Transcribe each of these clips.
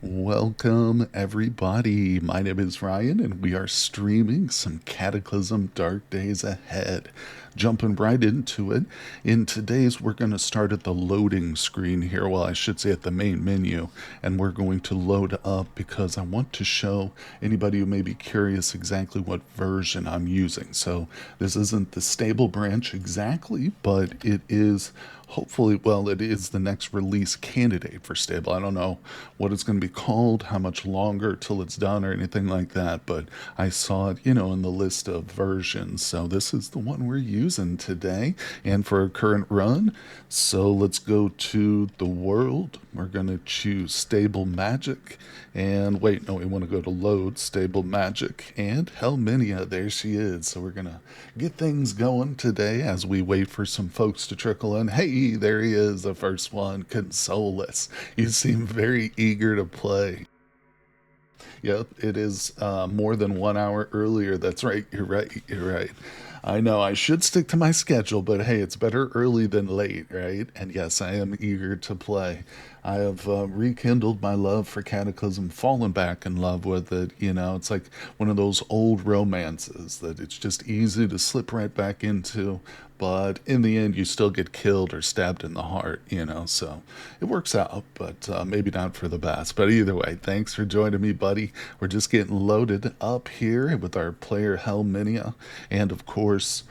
Welcome, everybody. My name is Ryan, and we are streaming some Cataclysm Dark Days Ahead. Jumping right into it. In today's, we're going to start at the loading screen here. Well, I should say at the main menu. And we're going to load up because I want to show anybody who may be curious exactly what version I'm using. So this isn't the stable branch exactly, but it is hopefully, well, it is the next release candidate for stable. I don't know what it's going to be called, how much longer till it's done or anything like that, but I saw it, in the list of versions. So this is the one we're using today and for a current run. So let's go to the world. We're going to choose stable magic and wait, no, we want to go to load stable magic and Helminia. There she is. So we're going to get things going today as we wait for some folks to trickle in. Hey, there he is, the first one, Consolus. You seem very eager to play. Yep, it is more than 1 hour earlier. That's right. You're right. You're right. I know I should stick to my schedule, but hey, it's better early than late, right? And yes, I am eager to play. I have rekindled my love for Cataclysm, fallen back in love with it. It's like one of those old romances that it's just easy to slip right back into, but in the end, you still get killed or stabbed in the heart. So it works out, but maybe not for the best. But either way, thanks for joining me, buddy. We're just getting loaded up here with our player Helminia, and of course,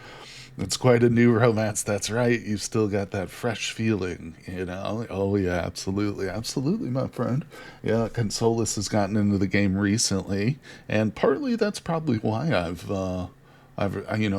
it's quite a new romance. That's right. You've still got that fresh feeling. Oh yeah, absolutely, absolutely, my friend. Yeah, Consolus has gotten into the game recently, and partly that's probably why I've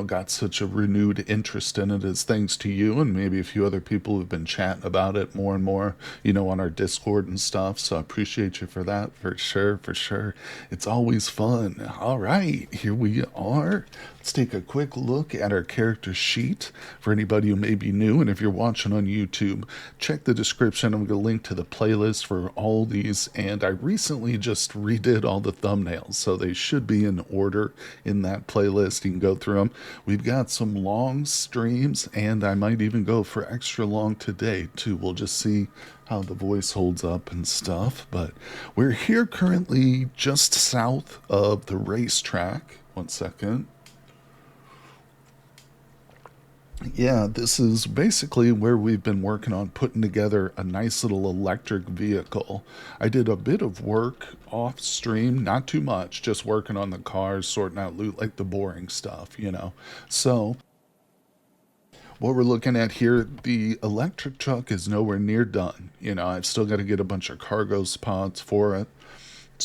got such a renewed interest in it, as thanks to you and maybe a few other people who've been chatting about it more and more, on our Discord and stuff. So I appreciate you for that, for sure, for sure. It's always fun. All right, here we are. Let's take a quick look at our character sheet for anybody who may be new. And if you're watching on YouTube, check the description. I'm going to link to the playlist for all these. And I recently just redid all the thumbnails, so they should be in order in that playlist. You can go through them. We've got some long streams, and I might even go for extra long today, too. We'll just see how the voice holds up and stuff. But we're here currently just south of the racetrack. One second. Yeah, this is basically where we've been working on putting together a nice little electric vehicle. I did a bit of work off stream, not too much, just working on the cars, sorting out loot, like the boring stuff. So, what we're looking at here, the electric truck is nowhere near done. I've still got to get a bunch of cargo spots for it.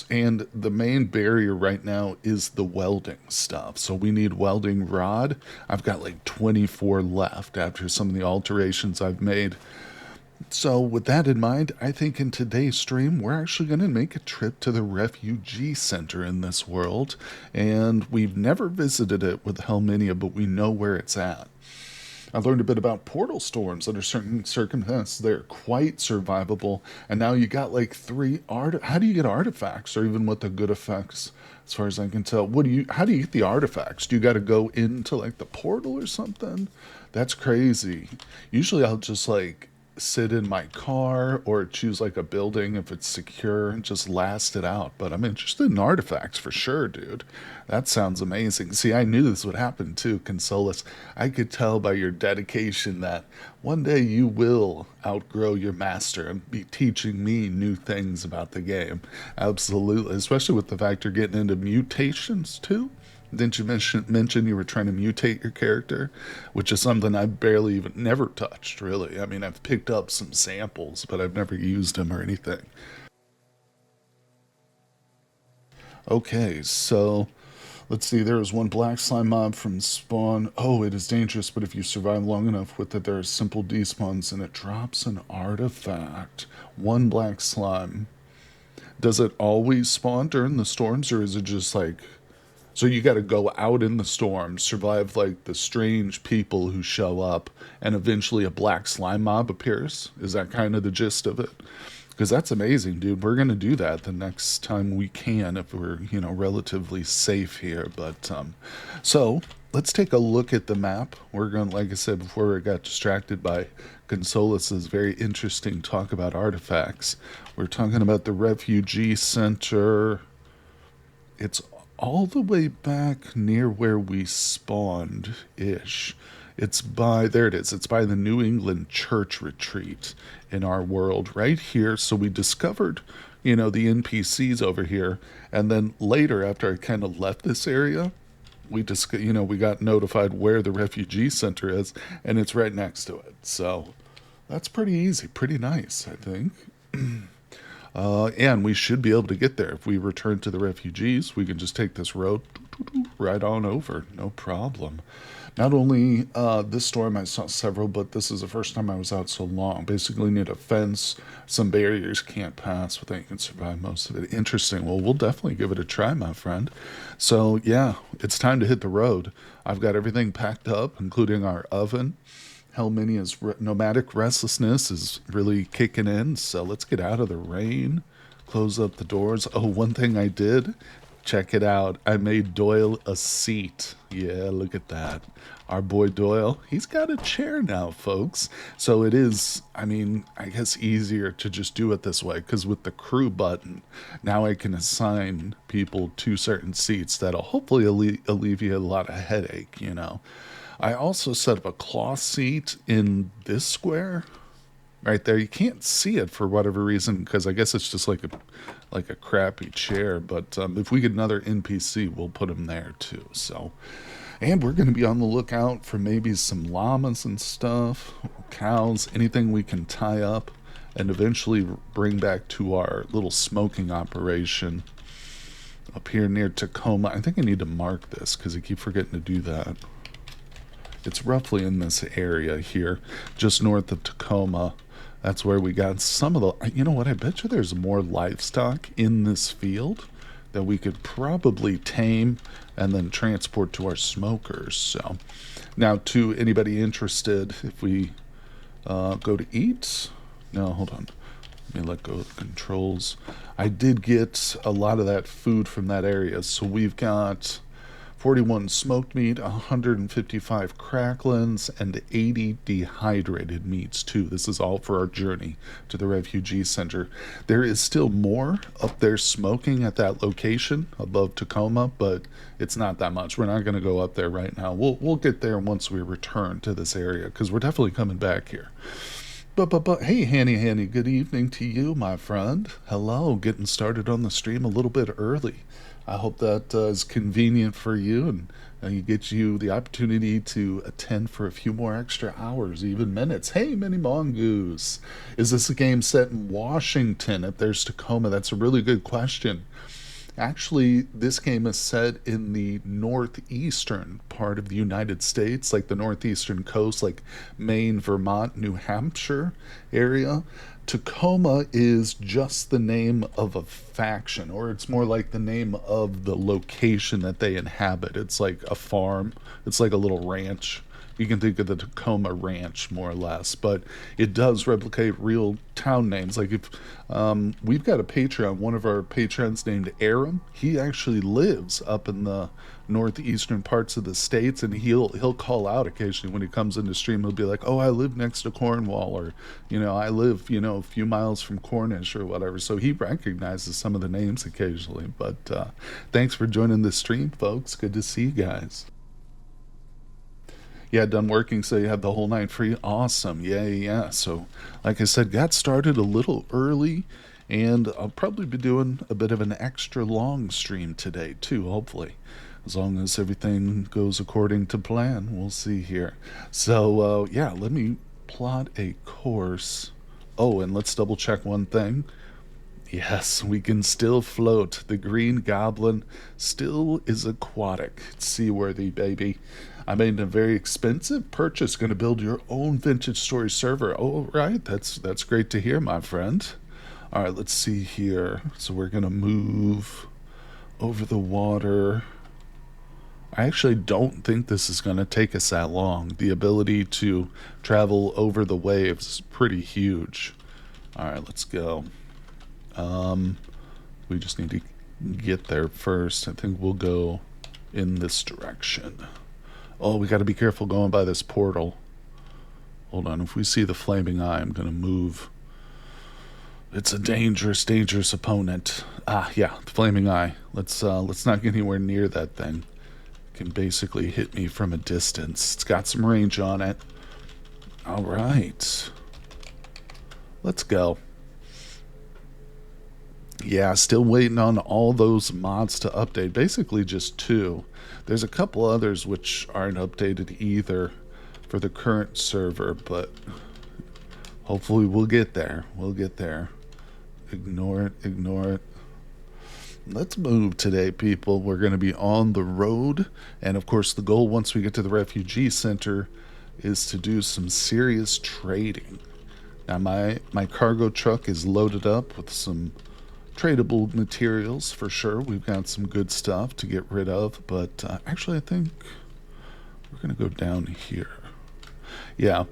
And the main barrier right now is the welding stuff. So we need welding rod. I've got like 24 left after some of the alterations I've made. So with that in mind, I think in today's stream, we're actually going to make a trip to the Refugee Center in this world. And we've never visited it with Helminia, but we know where it's at. I learned a bit about portal storms under certain circumstances. They're quite survivable. And now you got like how do you get artifacts, or even what the good effects, as far as I can tell? How do you get the artifacts? Do you got to go into like the portal or something? That's crazy. Usually I'll just like sit in my car or choose like a building if it's secure and just last it out. But I'm interested in artifacts for sure, dude. That sounds amazing. See, I knew this would happen too, Consolus. I could tell by your dedication that one day you will outgrow your master and be teaching me new things about the game. Absolutely. Especially with the fact you're getting into mutations too. Didn't you mention you were trying to mutate your character, which is something I've barely even never touched, really. I mean, I've picked up some samples, but I've never used them or anything. Okay, so let's see. There is one black slime mob from spawn. Oh, it is dangerous, but if you survive long enough with it, there are simple despawns, and it drops an artifact. One black slime. Does it always spawn during the storms, or is it just like, so you got to go out in the storm, survive like the strange people who show up, and eventually a black slime mob appears? Is that kind of the gist of it? Because that's amazing, dude. We're going to do that the next time we can if we're, relatively safe here. But, so let's take a look at the map. We're going, like I said before, we got distracted by Consolis is very interesting talk about artifacts. We're talking about the Refugee Center. It's all the way back near where we spawned ish. It's by, there it is, it's by the New England Church Retreat in our world right here. So we discovered, the NPCs over here. And then later, after I kind of left this area, we just, we got notified where the refugee center is, and it's right next to it. So that's pretty easy, pretty nice, I think. And we should be able to get there. If we return to the refugees, we can just take this road right on over. No problem. Not only this storm, I saw several, but this is the first time I was out so long. Basically need a fence, some barriers can't pass, but they can survive most of it. Interesting. Well, we'll definitely give it a try, my friend. So, yeah, it's time to hit the road. I've got everything packed up, including our oven. Helminia's nomadic restlessness is really kicking in, so let's get out of the rain, close up the doors. Oh, one thing I did, check it out. I made Doyle a seat. Yeah, look at that. Our boy Doyle, he's got a chair now, folks. So it is, I guess easier to just do it this way, because with the crew button, now I can assign people to certain seats that'll hopefully alleviate a lot of headache, I also set up a cloth seat in this square right there. You can't see it for whatever reason, because I guess it's just like a crappy chair. But if we get another NPC, we'll put him there too. So, and we're going to be on the lookout for maybe some llamas and stuff, cows, anything we can tie up, and eventually bring back to our little smoking operation up here near Tacoma. I think I need to mark this because I keep forgetting to do that. It's roughly in this area here, just north of Tacoma. That's where we got some of the, you know what, I bet you there's more livestock in this field that we could probably tame and then transport to our smokers. So now, to anybody interested, if we go to eat, no, hold on, let me let go of the controls. I did get a lot of that food from that area, so we've got 41 smoked meat, 155 cracklins, and 80 dehydrated meats, too. This is all for our journey to the refugee center. There is still more up there smoking at that location above Tacoma, but it's not that much. We're not going to go up there right now. We'll get there once we return to this area, because we're definitely coming back here. But, hey, Hanny, good evening to you, my friend. Hello, getting started on the stream a little bit early. I hope that is convenient for you, and you get you the opportunity to attend for a few more extra hours, even minutes. Hey, Mini Mongoose, is this a game set in Washington? If there's Tacoma, that's a really good question. Actually, this game is set in the northeastern part of the United States, like the northeastern coast, like Maine, Vermont, New Hampshire area. Tacoma is just the name of a faction, or it's more like the name of the location that they inhabit. It's like a farm. It's like a little ranch. You can think of the Tacoma Ranch, more or less, but it does replicate real town names. Like if we've got a Patreon, one of our patrons named Aram, he actually lives up in the northeastern parts of the states, and he'll call out occasionally when he comes into stream. He'll be like, "Oh, I live next to Cornwall," or I live a few miles from Cornish or whatever. So he recognizes some of the names occasionally. But thanks for joining the stream, folks. Good to see you guys. Yeah, done working, so you have the whole night free. Awesome. Yeah. So, like I said, got started a little early, and I'll probably be doing a bit of an extra long stream today, too, hopefully. As long as everything goes according to plan, we'll see here. So, yeah, let me plot a course. Oh, and let's double check one thing. Yes, we can still float. The Green Goblin still is aquatic. It's seaworthy, baby. I made a very expensive purchase. Going to build your own vintage story server. Oh, right. That's great to hear, my friend. All right, let's see here. So we're going to move over the water. I actually don't think this is going to take us that long. The ability to travel over the waves is pretty huge. All right, let's go. We just need to get there first. I think we'll go in this direction. Oh, we got to be careful going by this portal. Hold on, if we see the flaming eye, I'm gonna move. It's a dangerous, dangerous opponent. Ah, yeah, the flaming eye. Let's not get anywhere near that thing. It can basically hit me from a distance. It's got some range on it. All right. Let's go. Yeah, still waiting on all those mods to update. Basically just two. There's a couple others which aren't updated either for the current server, but hopefully we'll get there. We'll get there. Ignore it, ignore it. Let's move today, people. We're going to be on the road. And of course, the goal once we get to the Refugee Center is to do some serious trading. Now, my cargo truck is loaded up with some tradable materials for sure. We've got some good stuff to get rid of, but actually I think we're gonna go down here. Yeah,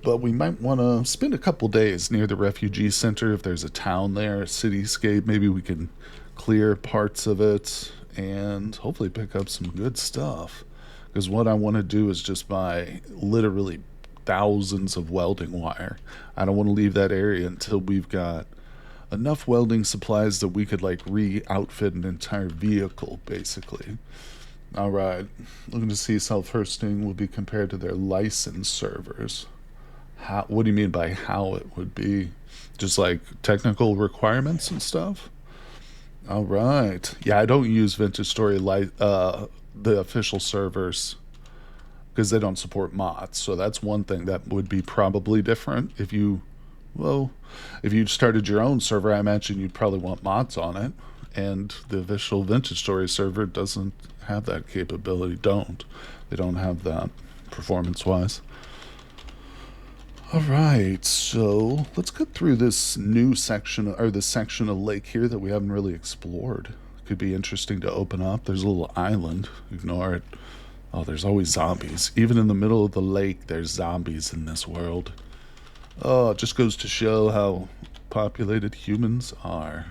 but we might want to spend a couple days near the refugee center. If there's a town there, a cityscape, maybe we can clear parts of it and hopefully pick up some good stuff, because what I want to do is just buy literally thousands of welding wire. I don't want to leave that area until we've got enough welding supplies that we could like re-outfit an entire vehicle, basically. All right, looking to see self-hosting will be compared to their licensed servers. How? What do you mean by how it would be? Just like technical requirements and stuff? All right. Yeah, I don't use Vintage Story the official servers because they don't support mods. So that's one thing that would be probably different if you, well, if you started your own server, I imagine you'd probably want mods on it. And the official Vintage Story server doesn't have that capability. They don't have that performance-wise. All right, so let's get through this new section, or this section of lake here that we haven't really explored. Could be interesting to open up. There's a little island. Ignore it. Oh, there's always zombies. Even in the middle of the lake, there's zombies in this world. Oh, it just goes to show how populated humans are.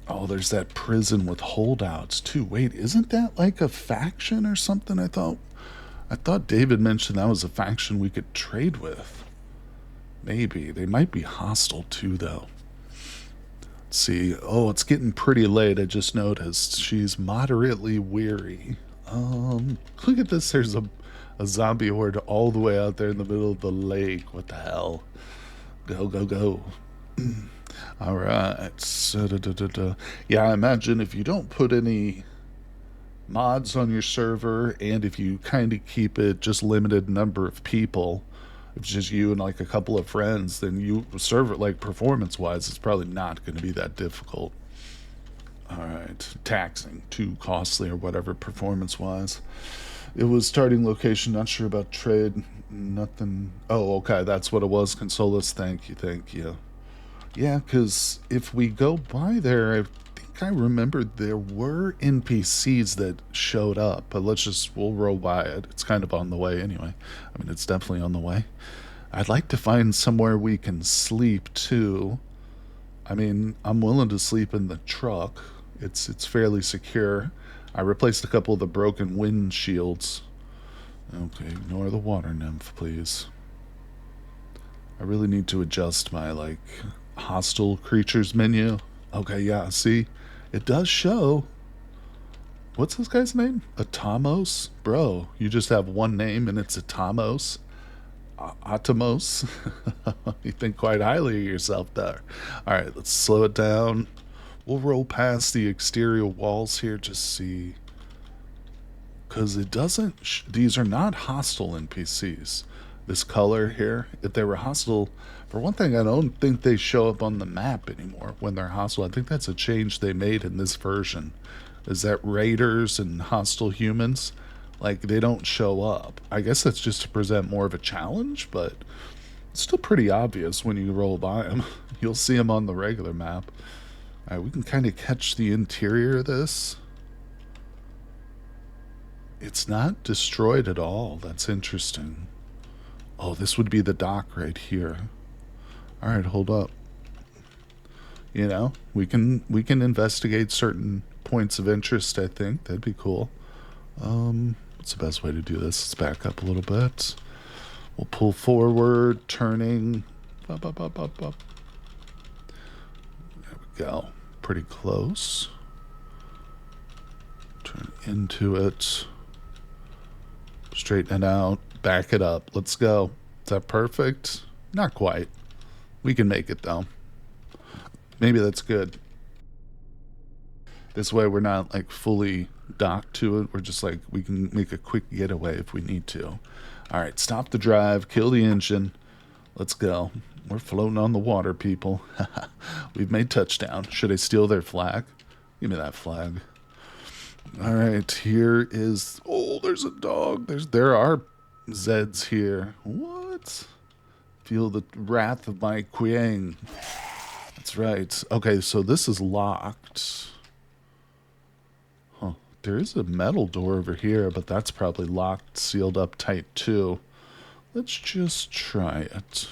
Oh, there's that prison with holdouts, too. Wait, isn't that like a faction or something? I thought David mentioned that was a faction we could trade with. Maybe. They might be hostile, too, though. Let's see. Oh, it's getting pretty late. I just noticed. She's moderately weary. Look at this. There's a zombie horde all the way out there in the middle of the lake. What the hell? Go, go, go. All right. So, yeah, I imagine if you don't put any mods on your server, and if you kind of keep it just limited number of people, if it's just you and like a couple of friends, then you serve it like performance-wise, it's probably not going to be that difficult. All right. Taxing, too costly or whatever performance-wise. It was starting location, not sure about trade, nothing. Oh, okay, that's what it was. Consolas, thank you, thank you. Yeah, because if we go by there, I think I remember there were NPCs that showed up, but we'll roll by it. It's kind of on the way anyway. I mean, it's definitely on the way. I'd like to find somewhere we can sleep too. I mean, I'm willing to sleep in the truck. It's fairly secure. I replaced a couple of the broken windshields. Okay, ignore the water nymph, please. I really need to adjust my, like, hostile creatures menu. Okay, yeah, see? It does show. What's this guy's name? Atamos? Bro, you just have one name and it's Atamos? Atomos? You think quite highly of yourself there. Alright, let's slow it down. We'll roll past the exterior walls here, just see. Because it doesn't... these are not hostile NPCs. This color here, if they were hostile... For one thing, I don't think they show up on the map anymore when they're hostile. I think that's a change they made in this version. Is that raiders and hostile humans, like, they don't show up. I guess that's just to present more of a challenge, but it's still pretty obvious when you roll by them. You'll see them on the regular map. Alright, we can kind of catch the interior of this. It's not destroyed at all. That's interesting. Oh, this would be the dock right here. Alright, hold up. You know, we can investigate certain points of interest, I think. That'd be cool. What's the best way to do this? Let's back up a little bit. We'll pull forward, turning. Up, up, up, up, up. There we go. Pretty close. Turn into it. Straighten it out. Back it up. Let's go. Is that perfect? Not quite. We can make it though. Maybe that's good. This way we're not like fully docked to it. We're just like, we can make a quick getaway if we need to. All right, stop the drive, kill the engine. Let's go. We're floating on the water, people. We've made touchdown. Should I steal their flag? Give me that flag. All right, here is... Oh, there's a dog. There are Zeds here. What? Feel the wrath of my Quang. That's right. Okay, so this is locked. Huh. There is a metal door over here, but that's probably locked, sealed up tight too. Let's just try it.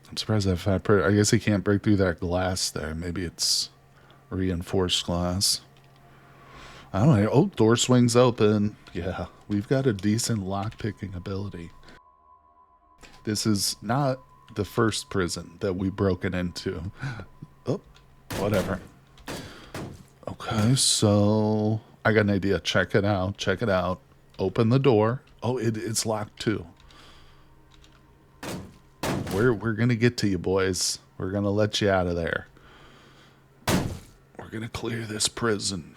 I'm surprised that fat I guess he can't break through that glass there. Maybe it's reinforced glass. I don't know. Oh, door swings open. Yeah, we've got a decent lock-picking ability. This is not the first prison that we've broken into. Oh, whatever. Okay, so I got an idea. Check it out. Check it out. Open the door. Oh, it's locked too. We're going to get to you, boys. We're going to let you out of there. We're going to clear this prison.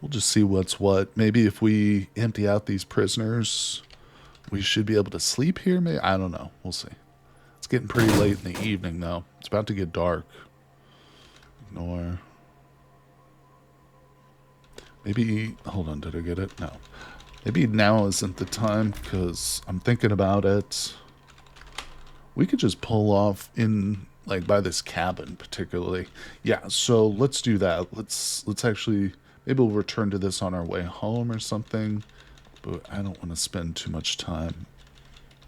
We'll just see what's what. Maybe if we empty out these prisoners, we should be able to sleep here. Maybe, I don't know. We'll see. It's getting pretty late in the evening, though. It's about to get dark. Ignore. Maybe, hold on, did I get it? No. Maybe now isn't the time, because I'm thinking about it. We could just pull off in, like, by this cabin, particularly. Yeah, so let's do that. Let's actually... Maybe we'll return to this on our way home or something, but I don't want to spend too much time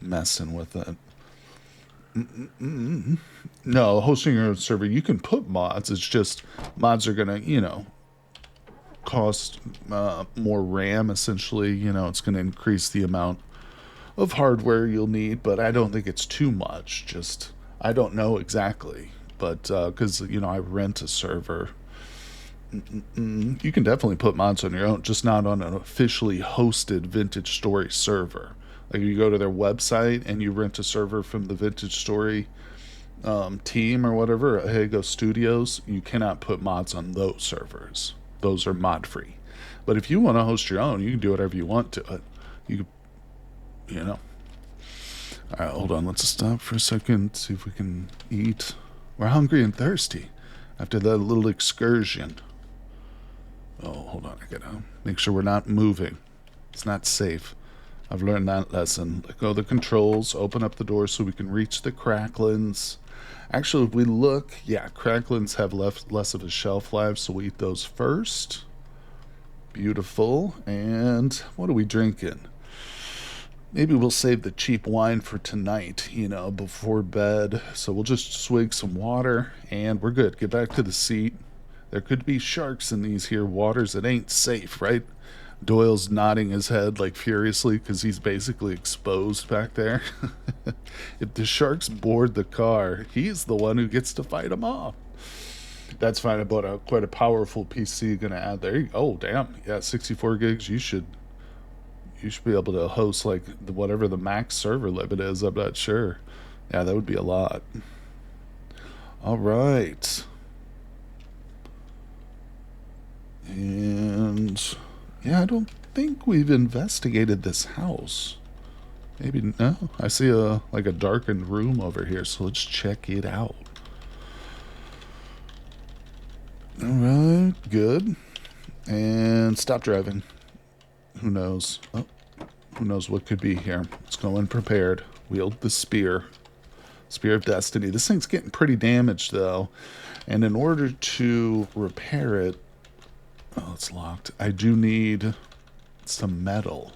messing with it. No, hosting your own server, you can put mods. It's just mods are going to, you know, cost more RAM, essentially. You know, it's going to increase the amount of hardware you'll need, but I don't think it's too much. Just, I don't know exactly, but because, you know, I rent a server. You can definitely put mods on your own, just not on an officially hosted Vintage Story server. Like you go to their website and you rent a server from the Vintage Story team or whatever, Hego Studios, you cannot put mods on those servers. Those are mod free. But if you want to host your own, you can do whatever you want to it. You know. All right, hold on. Let's stop for a second, see if we can eat. We're hungry and thirsty after that little excursion. Oh, hold on. I gotta make sure we're not moving. It's not safe. I've learned that lesson. Let go of the controls. Open up the door so we can reach the cracklins. Actually, if we look, yeah, cracklins have less of a shelf life, so we eat those first. Beautiful. And what are we drinking? Maybe we'll save the cheap wine for tonight, you know, before bed. So we'll just swig some water, and we're good. Get back to the seat. There could be sharks in these here waters. It ain't safe, right? Doyle's nodding his head like furiously because he's basically exposed back there. If the sharks board the car, he's the one who gets to fight them off. That's fine. I bought quite a powerful PC. Gonna add there. Oh, damn. Yeah, 64 gigs. You should be able to host like whatever the max server limit is. I'm not sure. Yeah, that would be a lot. All right. And yeah, I don't think we've investigated this house. Maybe no. I see like a darkened room over here, so let's check it out. All right, good. And stop driving. Who knows? Oh, who knows what could be here? Let's go in prepared. Wield the spear. Spear of Destiny. This thing's getting pretty damaged though, and in order to repair it, oh, it's locked. I do need some metal.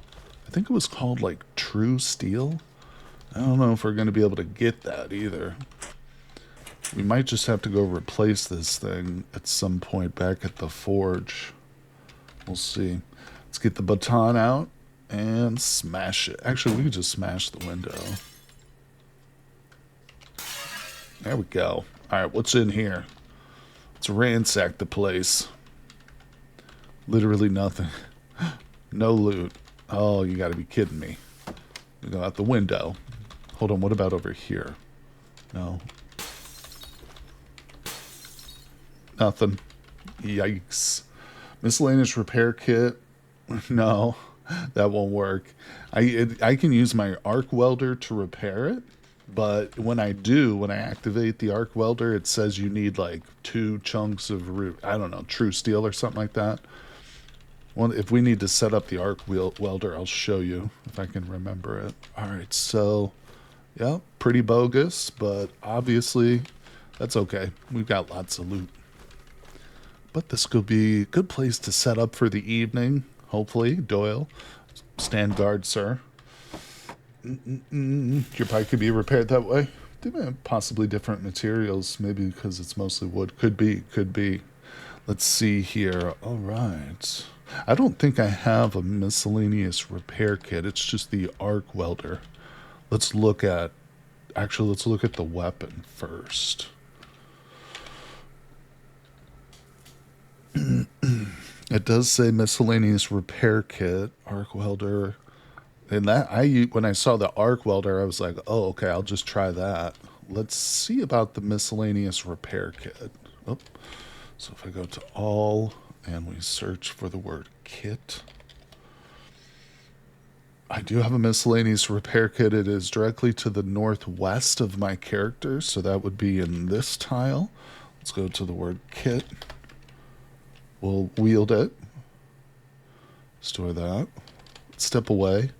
I think it was called like true steel. I don't know if we're going to be able to get that either. We might just have to go replace this thing at some point back at the forge. We'll see. Let's get the baton out. And smash it. Actually, we could just smash the window. There we go. Alright, what's in here? Let's ransack the place. Literally nothing. No loot. Oh, you gotta be kidding me. We go out the window. Hold on, what about over here? No. Nothing. Yikes. Miscellaneous repair kit. No, that won't work. I can use my arc welder to repair it, but when I activate the arc welder, it says you need like 2 chunks of I don't know, true steel or something like that. Well, if we need to set up the arc welder, I'll show you if I can remember it. All right, so yeah, pretty bogus, but obviously that's okay. We've got lots of loot. But this could be a good place to set up for the evening. Hopefully, Doyle, stand guard, sir. Your pipe could be repaired that way. Possibly different materials, maybe because it's mostly wood. Could be. Let's see here. All right. I don't think I have a miscellaneous repair kit. It's just the arc welder. Let's look at the weapon first. It does say miscellaneous repair kit, arc welder. And when I saw the arc welder, I was like, oh, okay, I'll just try that. Let's see about the miscellaneous repair kit. Oh. So if I go to all and we search for the word kit, I do have a miscellaneous repair kit. It is directly to the northwest of my character, so that would be in this tile. Let's go to the word kit. We'll wield it. Store that. Step away.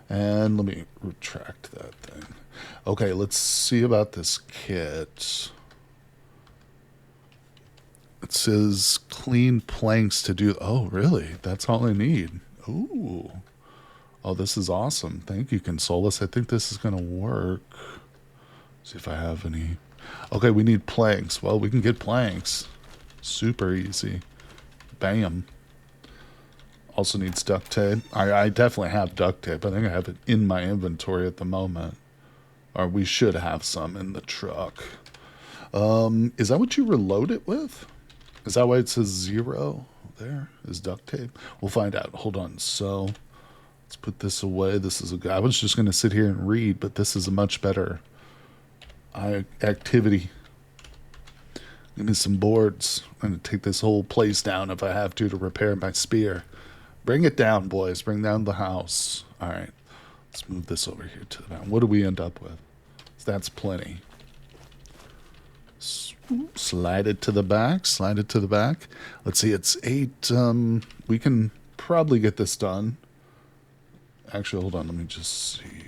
And let me retract that thing. Okay, let's see about this kit. It says clean planks to do. Oh, really? That's all I need. Ooh. Oh, this is awesome. Thank you, Consolus. I think this is going to work. See if I have any. Okay, we need planks. Well, we can get planks. Super easy. Bam. Also needs duct tape. I definitely have duct tape. I think I have it in my inventory at the moment. Or we should have some in the truck. Is that what you reload it with? Is that why it says 0 there? Is duct tape? We'll find out. Hold on. So let's put this away. This is I was just going to sit here and read, but this is a much better activity. Give me some boards. I'm going to take this whole place down if I have to repair my spear. Bring it down, boys. Bring down the house. All right. Let's move this over here to the back. What do we end up with? That's plenty. Slide it to the back. Slide it to the back. Let's see. It's 8. We can probably get this done. Actually, hold on. Let me just see.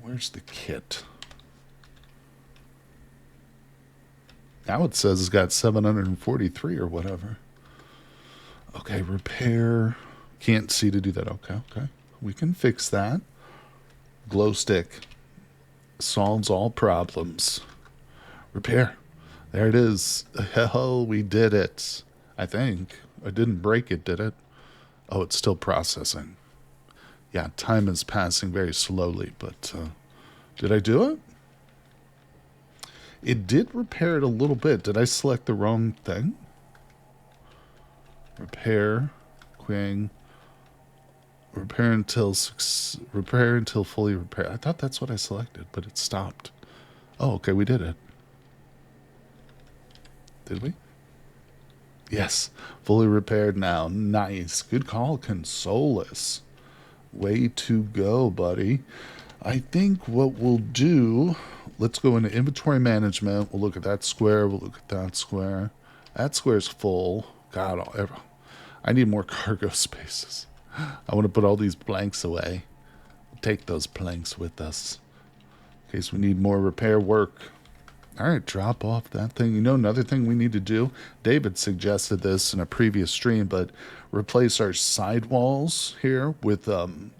Where's the kit? Now it says it's got 743 or whatever. Okay, repair. Can't see to do that. Okay. We can fix that. Glow stick. Solves all problems. Repair. There it is. Hell, we did it. I think. I didn't break it, did it? Oh, it's still processing. Yeah, time is passing very slowly, but did I do it? It did repair it a little bit. Did I select the wrong thing? Repair. Quang. Repair until fully repaired. I thought that's what I selected, but it stopped. Oh, okay, we did it. Did we? Yes, fully repaired now. Nice. Good call, Consolus. Way to go, buddy. I think what we'll do, let's go into inventory management. We'll look at that square. We'll look at that square. That square's full. God, I need more cargo spaces. I want to put all these blanks away. Take those planks with us in case we need more repair work. All right, drop off that thing. You know, another thing we need to do, David suggested this in a previous stream, but replace our side walls here with the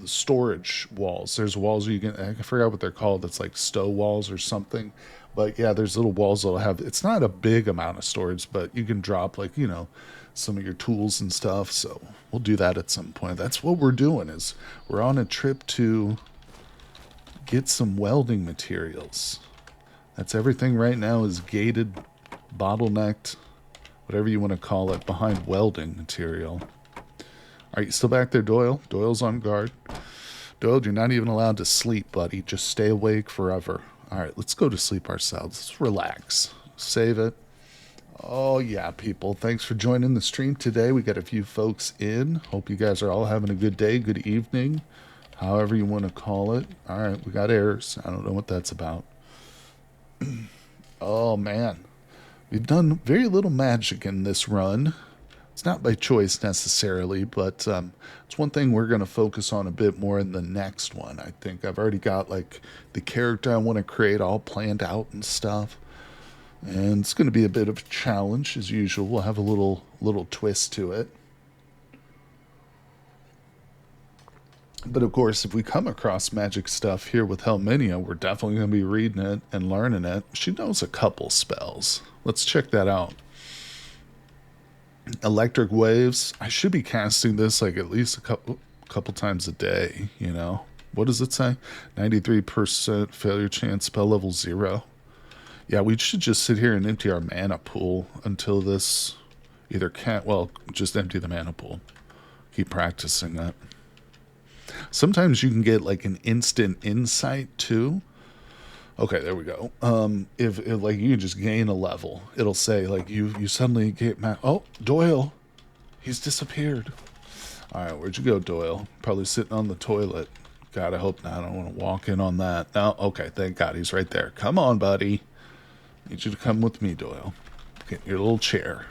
storage walls. There's walls you can, I forgot what they're called. It's like stow walls or something. But yeah, there's little walls that'll have, it's not a big amount of storage, but you can drop like, some of your tools and stuff. So we'll do that at some point. That's what we're doing, is we're on a trip to get some welding materials. That's everything right now is gated, bottlenecked, whatever you want to call it, behind welding material. Are you still back there, Doyle? Doyle's on guard. Doyle, you're not even allowed to sleep, buddy. Just stay awake forever. All right, let's go to sleep ourselves. Let's relax. Save it. Oh, yeah, people. Thanks for joining the stream today. We got a few folks in. Hope you guys are all having a good day, good evening, however you want to call it. All right, we got errors. I don't know what that's about. Oh, man. We've done very little magic in this run. It's not by choice necessarily, but it's one thing we're going to focus on a bit more in the next one. I think I've already got like the character I want to create all planned out and stuff. And it's going to be a bit of a challenge as usual. We'll have a little twist to it. But of course, if we come across magic stuff here with Helminia, we're definitely going to be reading it and learning it. She knows a couple spells. Let's check that out. Electric waves. I should be casting this like at least a couple times a day, What does it say? 93% failure chance, spell level 0. Yeah, we should just sit here and empty our mana pool until this either just empty the mana pool. Keep practicing that. Sometimes you can get like an instant insight too. Okay, there we go. If like you can just gain a level, it'll say like you suddenly get oh, Doyle, he's disappeared. All right, where'd you go, Doyle? Probably sitting on the toilet. God, I hope not. I don't want to walk in on that. No, okay, thank God he's right there. Come on, buddy. Need you to come with me, Doyle. Get in your little chair.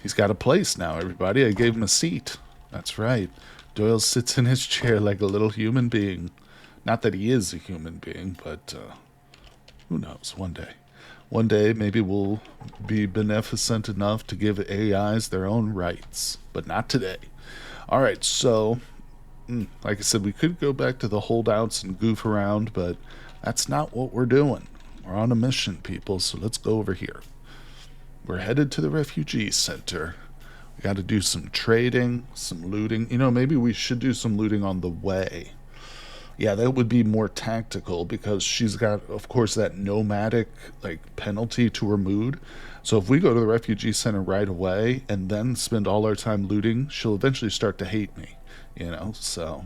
He's got a place now, everybody. I gave him a seat. That's right. Doyle sits in his chair like a little human being. Not that he is a human being, but who knows, one day. One day, maybe we'll be beneficent enough to give AIs their own rights, but not today. All right, so, like I said, we could go back to the holdouts and goof around, but that's not what we're doing. We're on a mission, people, so let's go over here. We're headed to the Refugee Center. We got to do some trading, some looting. Maybe we should do some looting on the way. Yeah, that would be more tactical because she's got, of course, that nomadic penalty to her mood. So if we go to the refugee center right away and then spend all our time looting, she'll eventually start to hate me, So,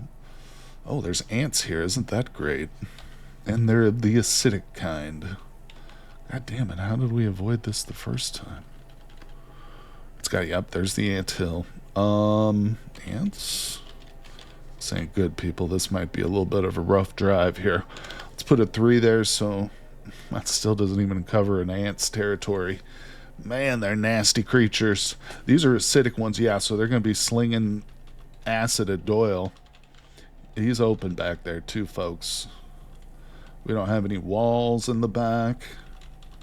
oh, there's ants here. Isn't that great? And they're the acidic kind. God damn it, how did we avoid this the first time? It's got, yep, there's the anthill. Ants? This ain't good, people. This might be a little bit of a rough drive here. Let's put a 3 there, so that still doesn't even cover an ant's territory. Man, they're nasty creatures. These are acidic ones, yeah, so they're going to be slinging acid at Doyle. He's open back there, too, folks. We don't have any walls in the back.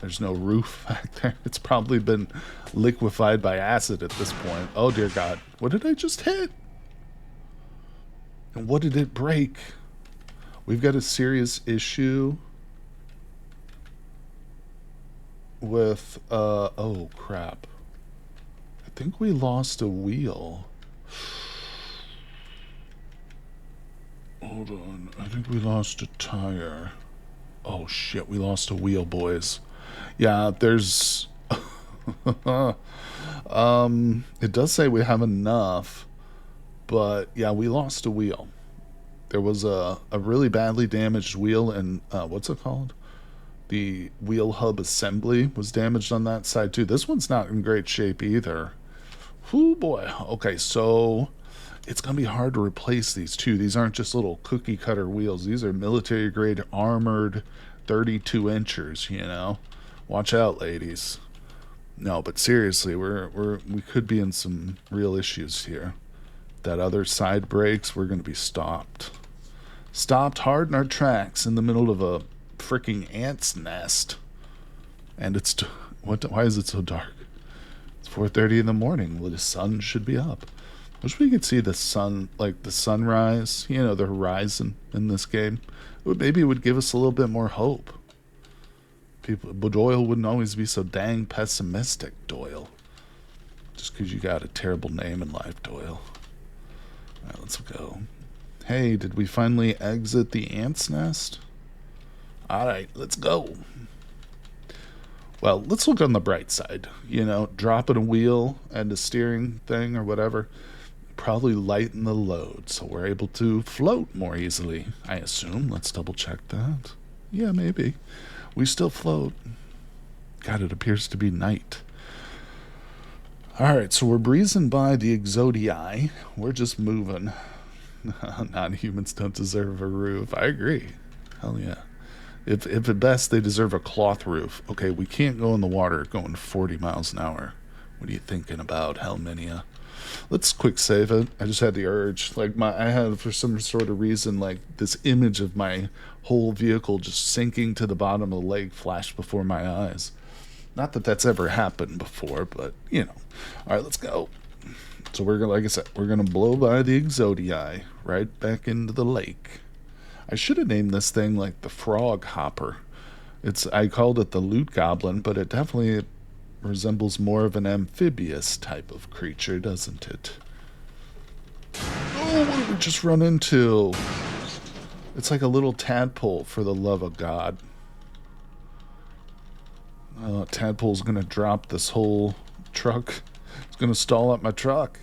There's no roof back there. It's probably been liquefied by acid at this point. Oh, dear God. What did I just hit? And what did it break? We've got a serious issue with, oh, crap. I think we lost a wheel. Hold on. I think we lost a tire. Oh, shit. We lost a wheel, boys. Yeah, there's... it does say we have enough, but yeah, we lost a wheel. There was a really badly damaged wheel, and what's it called? The wheel hub assembly was damaged on that side too. This one's not in great shape either. Whoo boy. Okay, so it's gonna be hard to replace these two. These aren't just little cookie cutter wheels. These are military grade armored 32 inchers, Watch out, ladies. No, but seriously, we could be in some real issues here. That other side brakes, we're going to be stopped. Stopped hard in our tracks in the middle of a freaking ant's nest. And it's... why is it so dark? It's 4:30 in the morning. Well, the sun should be up. Wish we could see the sun, like the sunrise, the horizon in this game. Maybe it would give us a little bit more hope. But Doyle wouldn't always be so dang pessimistic, Doyle. Just because you got a terrible name in life, Doyle. Alright, let's go. Hey, did we finally exit the ant's nest? Alright, let's go. Well, let's look on the bright side. You know, dropping a wheel and a steering thing or whatever probably lighten the load, so we're able to float more easily, I assume. Let's double check that. Yeah, maybe. We still float. God, it appears to be night. Alright, so we're breezing by the Exodii. We're just moving. Non-humans don't deserve a roof. I agree. Hell yeah. If at best they deserve a cloth roof. Okay, we can't go in the water going 40 miles an hour. What are you thinking about, Helminia? Let's quick save it. I just had the urge. Like, I had, for some sort of reason, like, this image of my whole vehicle just sinking to the bottom of the lake flashed before my eyes. Not that that's ever happened before, but, you know. Alright, let's go. So we're gonna, like I said, we're gonna blow by the Exodii right back into the lake. I should have named this thing like the Frog Hopper. I called it the Loot Goblin, but it definitely resembles more of an amphibious type of creature, doesn't it? Oh, what did we just run into? It's like a little tadpole, for the love of God. Tadpole's gonna drop this whole truck. It's gonna stall up my truck.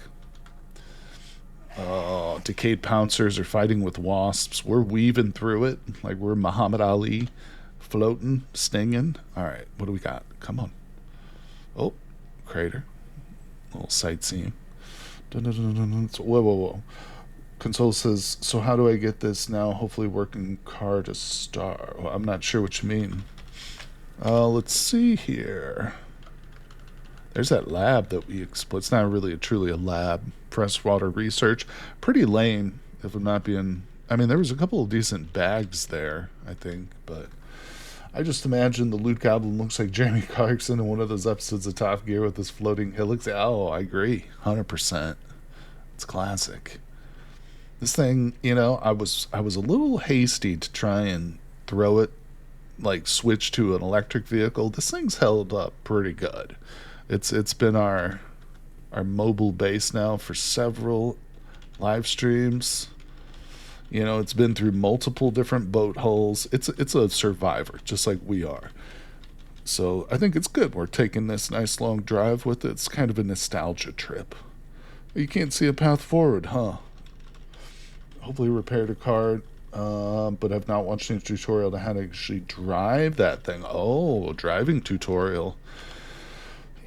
Decayed pouncers are fighting with wasps. We're weaving through it like we're Muhammad Ali, floating, stinging. Alright, what do we got? Come on. Oh, crater. A little sightseeing. Whoa, whoa, whoa. Console says, so how do I get this now hopefully working car to start? Well, I'm not sure what you mean. Let's see here. There's that lab that we explored. It's not really truly a lab. Freshwater research. Pretty lame, if I'm not being... I mean, there was a couple of decent bags there, I think, but... I just imagine the Loot Goblin looks like Jeremy Clarkson in one of those episodes of Top Gear with his floating hillocks. Oh, I agree. 100%. It's classic. This thing, you know, I was a little hasty to try and throw it, like switch to an electric vehicle. This thing's held up pretty good. It's been our mobile base now for several live streams. You know, it's been through multiple different boat hulls. It's a survivor, just like we are. So I think it's good. We're taking this nice long drive with it. It's kind of a nostalgia trip. You can't see a path forward, huh? Hopefully repaired a car, but I've not watched any tutorial on how to actually drive that thing. Oh, driving tutorial.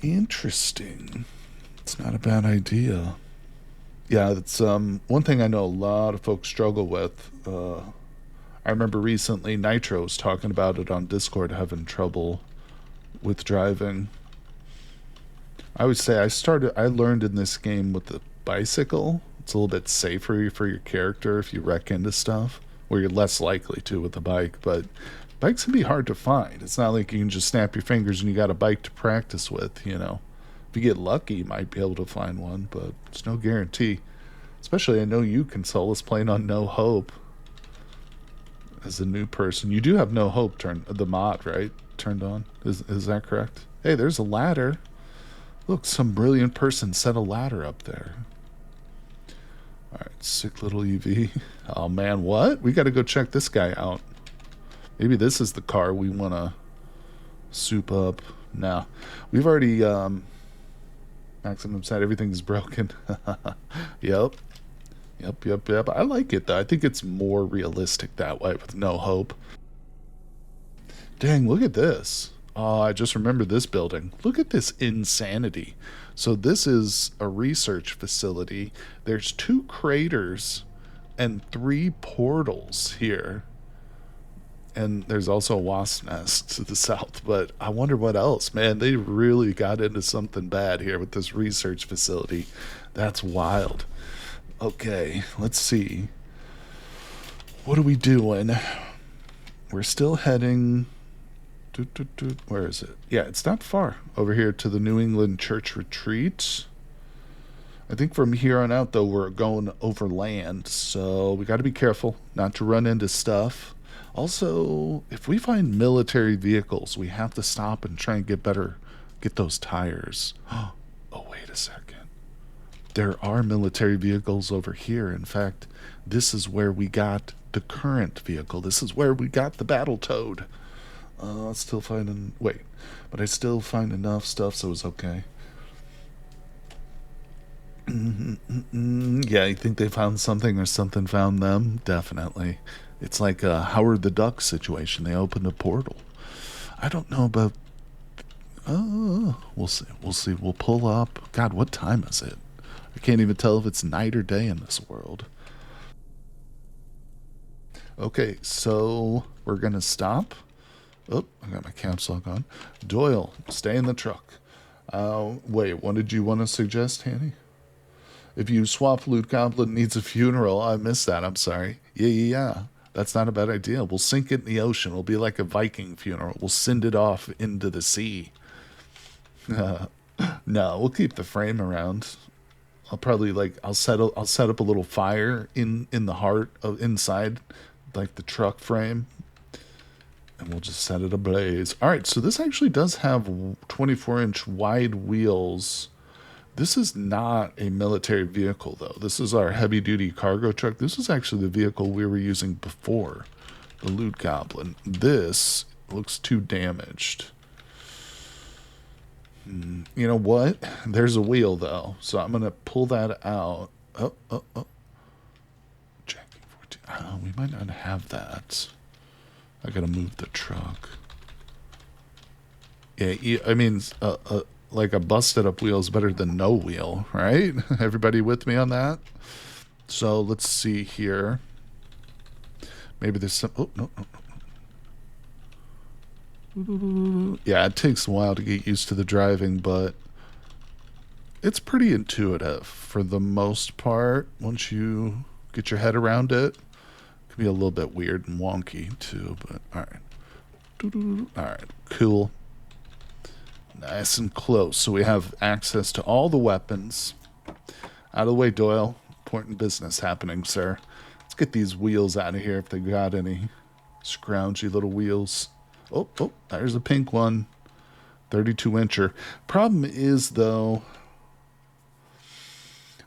Interesting. It's not a bad idea. Yeah, that's one thing I know a lot of folks struggle with. I remember recently Nitro was talking about it on Discord, having trouble with driving. I would say I learned in this game with the bicycle. It's a little bit safer for your character if you wreck into stuff, where you're less likely to with a bike, but bikes can be hard to find. It's not like you can just snap your fingers and you got a bike to practice with, you know. If you get lucky, you might be able to find one, but it's no guarantee. Especially, I know you, Console, is playing on No Hope. As a new person, you do have No Hope the mod, right? Turned on. Is that correct? Hey, there's a ladder. Look, some brilliant person set a ladder up there. Alright, sick little EV. Oh man, what? We gotta go check this guy out. Maybe this is the car we wanna soup up. No. We've already, maximum side, everything's broken. Yep. Yep. I like it though. I think it's more realistic that way with No Hope. Dang, look at this. Oh, I just remember this building. Look at this insanity. So this is a research facility. There's 2 craters and 3 portals here. And there's also a wasp nest to the south. But I wonder what else. Man, they really got into something bad here with this research facility. That's wild. Okay, let's see. What are we doing? We're still heading... Where is it? Yeah, it's not far. Over here to the New England Church Retreat. I think from here on out, though, we're going over land. So we got to be careful not to run into stuff. Also, if we find military vehicles, we have to stop and try and get those tires. Oh, wait a second. There are military vehicles over here. In fact, this is where we got the current vehicle. This is where we got the battle toad. Still finding. Wait, but I still find enough stuff, so it's okay. Yeah, you think they found something or something found them? Definitely. It's like a Howard the Duck situation. They opened a portal. I don't know about. We'll see. We'll see. We'll pull up. God, what time is it? I can't even tell if it's night or day in this world. Okay, so we're gonna stop. Oh, I got my caps lock on. Doyle, stay in the truck. Wait, what did you want to suggest, Hanny? If you swap Loot Goblin needs a funeral, I missed that. I'm sorry. Yeah. That's not a bad idea. We'll sink it in the ocean. It'll be like a Viking funeral. We'll send it off into the sea. No, we'll keep the frame around. I'll probably I'll set up a little fire in the heart of inside like the truck frame, and we'll just set it ablaze. All right, so this actually does have 24-inch wide wheels. This is not a military vehicle, though. This is our heavy-duty cargo truck. This is actually the vehicle we were using before, the Loot Goblin. This looks too damaged. You know what? There's a wheel, though, so I'm going to pull that out. Oh. Jacking 14. Oh, we might not have that. I got to move the truck. Yeah, I mean, like a busted up wheel is better than no wheel, right? Everybody with me on that? So let's see here. Maybe there's some. Oh, no. Yeah, it takes a while to get used to the driving, but it's pretty intuitive for the most part. Once you get your head around it, it can be a little bit weird and wonky too, but all right. All right, cool. Nice and close, so we have access to all the weapons. Out of the way, Doyle. Important business happening, sir. Let's get these wheels out of here if they got any scroungy little wheels. Oh, there's a pink one. 32-incher. Problem is, though,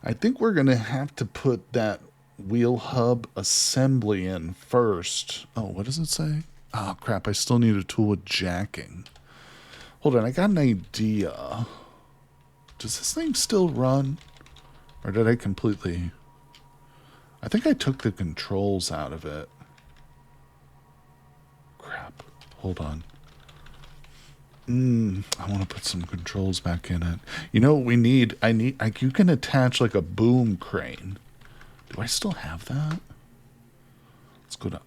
I think we're going to have to put that wheel hub assembly in first. Oh, what does it say? Oh, crap. I still need a tool with jacking. Hold on. I got an idea. Does this thing still run? Or did I completely... I think I took the controls out of it. Crap. Hold on. I want to put some controls back in it. You know what we need? You can attach like a boom crane. Do I still have that? Let's go to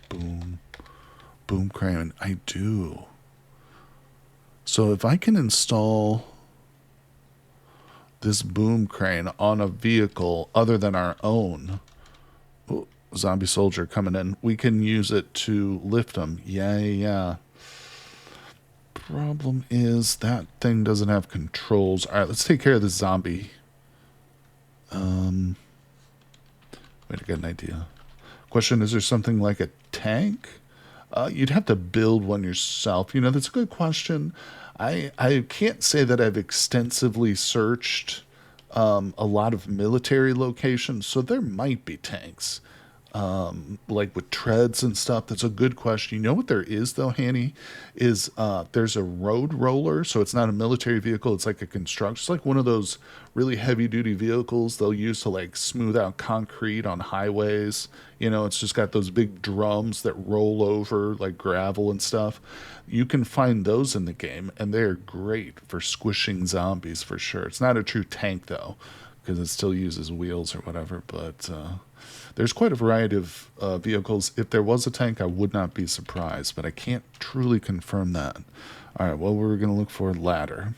boom crane. I do. So if I can install this boom crane on a vehicle other than our own, zombie soldier coming in, we can use it to lift them. Yeah. Problem is that thing doesn't have controls. All right, let's take care of this zombie. Wait, I got an idea. Question, is there something like a tank? You'd have to build one yourself. You know, that's a good question. I can't say that I've extensively searched a lot of military locations, so there might be tanks. Like with treads and stuff. That's a good question. You know what there is though, Hanny, is there's a road roller. So it's not a military vehicle. It's like a construction. It's like one of those really heavy duty vehicles they'll use to like smooth out concrete on highways. You know, it's just got those big drums that roll over like gravel and stuff. You can find those in the game, and they're great for squishing zombies for sure. It's not a true tank though, because it still uses wheels or whatever, but there's quite a variety of vehicles. If there was a tank, I would not be surprised, but I can't truly confirm that. All right, well, we're going to look for a ladder.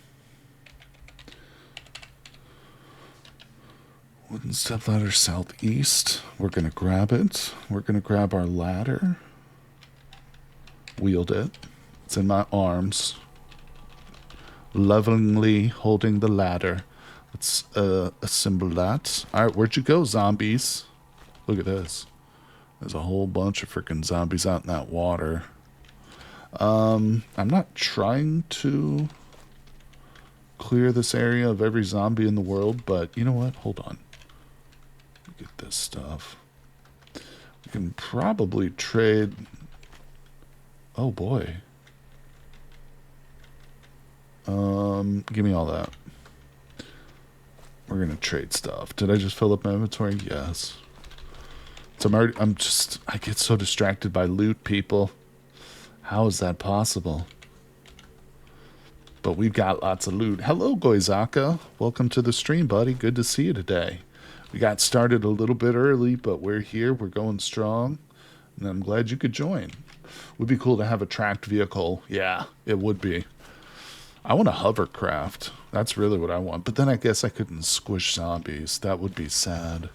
Wooden step ladder southeast. We're going to grab it. We're going to grab our ladder. Wield it. It's in my arms. Lovingly holding the ladder. Let's assemble that. All right, where'd you go, zombies? Look at this. There's a whole bunch of freaking zombies out in that water. I'm not trying to clear this area of every zombie in the world, but you know what? Hold on. Get this stuff. We can probably trade. Oh boy. Give me all that. We're gonna trade stuff. Did I just fill up my inventory? Yes. So I get so distracted by loot, people. How is that possible? But we've got lots of loot. Hello, Goizaka. Welcome to the stream, buddy. Good to see you today. We got started a little bit early, but we're here. We're going strong. And I'm glad you could join. Would be cool to have a tracked vehicle. Yeah, it would be. I want a hovercraft. That's really what I want. But then I guess I couldn't squish zombies. That would be sad.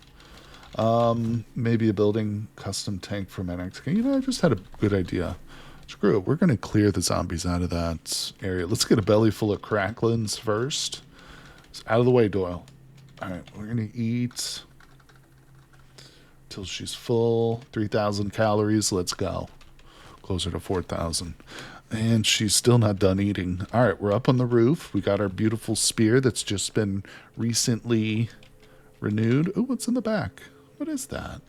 Maybe a building custom tank for my next game. You know, I just had a good idea. Screw it. We're going to clear the zombies out of that area. Let's get a belly full of cracklins first. It's out of the way, Doyle. All right, we're going to eat till she's full. 3,000 calories. Let's go. Closer to 4,000. And she's still not done eating. All right, we're up on the roof. We got our beautiful spear that's just been recently renewed. Oh, what's in the back? What is that?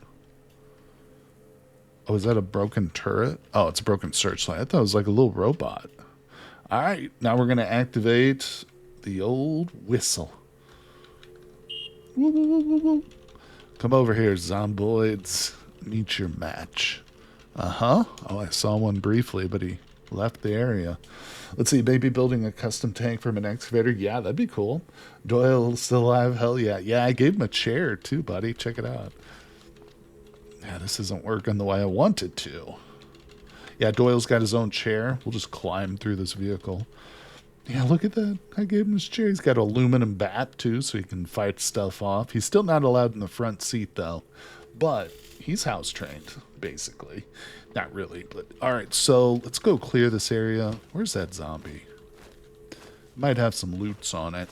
Oh, is that a broken turret? Oh, it's a broken searchlight. I thought it was like a little robot. All right, now we're going to activate the old whistle. Woo, woo, woo, woo, woo. Come over here, zomboids. Meet your match. Uh-huh. Oh, I saw one briefly, but he left the area. Let's see, maybe building a custom tank from an excavator. Yeah, that'd be cool. Doyle still alive? Hell yeah. Yeah, I gave him a chair too, buddy. Check it out. Yeah, this isn't working the way I want it to. Yeah, Doyle's got his own chair. We'll just climb through this vehicle. Yeah, look at that. I gave him his chair. He's got an aluminum bat too, so he can fight stuff off. He's still not allowed in the front seat though. But he's house trained, basically. Not really, but all right, so let's go clear this area. Where's that zombie? Might have some loots on it.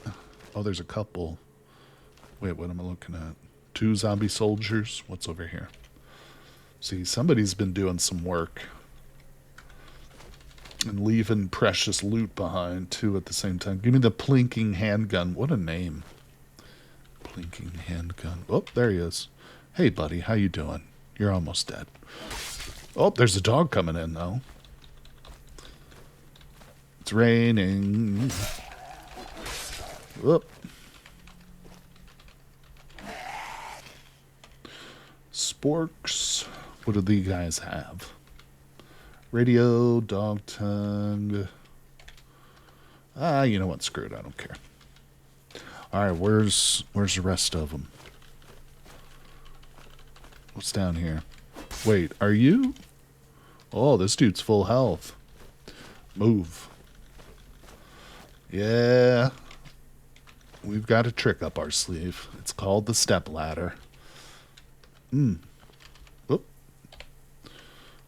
Oh, there's a couple. Wait, what am I looking at? 2 zombie soldiers. What's over here? See, somebody's been doing some work. And leaving precious loot behind, too, at the same time. Give me the plinking handgun. What a name. Plinking handgun. Oh, there he is. Hey, buddy, how you doing? You're almost dead. Oh, there's a dog coming in, though. It's raining. Whoop. Sporks. What do these guys have? Radio, dog tongue. You know what? Screw it. I don't care. All right, where's the rest of them? What's down here? Wait, are you? Oh, this dude's full health. Move. Yeah. We've got a trick up our sleeve. It's called the step ladder. Whoop.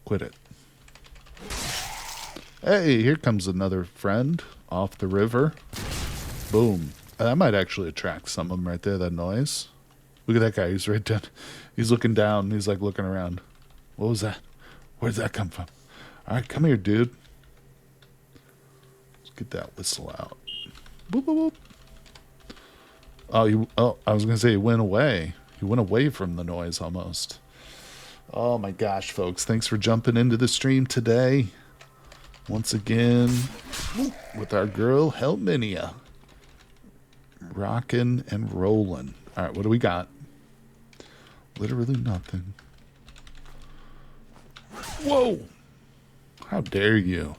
Quit it. Hey, here comes another friend off the river. Boom. That might actually attract some of them right there, that noise. Look at that guy. He's right down. He's looking down. He's like looking around. What was that? Where did that come from? All right, come here, dude. Let's get that whistle out. Boop, boop, boop. Oh, I was going to say he went away. He went away from the noise almost. Oh my gosh, folks. Thanks for jumping into the stream today. Once again, with our girl, Helminia. Rockin' and rollin'. All right, what do we got? Literally nothing. Whoa! How dare you?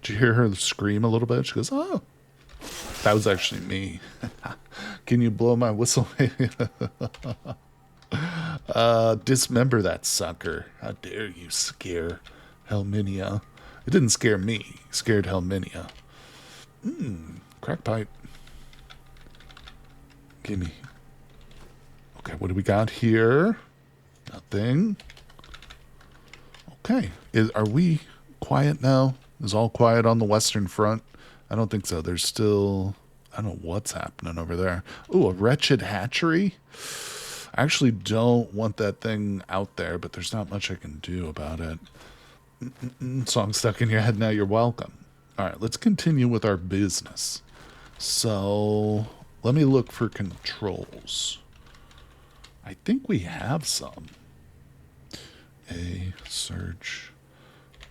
Did you hear her scream a little bit? She goes, oh. That was actually me. Can you blow my whistle? Dismember that sucker. How dare you scare Helminia. It didn't scare me. It scared Helminia. Crack pipe. Gimme. Okay, what do we got here? Nothing. Okay. Are we quiet now? Is all quiet on the Western Front? I don't think so. There's still... I don't know what's happening over there. Ooh, a wretched hatchery? I actually don't want that thing out there, but there's not much I can do about it. Song stuck in your head now, you're welcome. All right, let's continue with our business. So let me look for controls. I think we have some. A search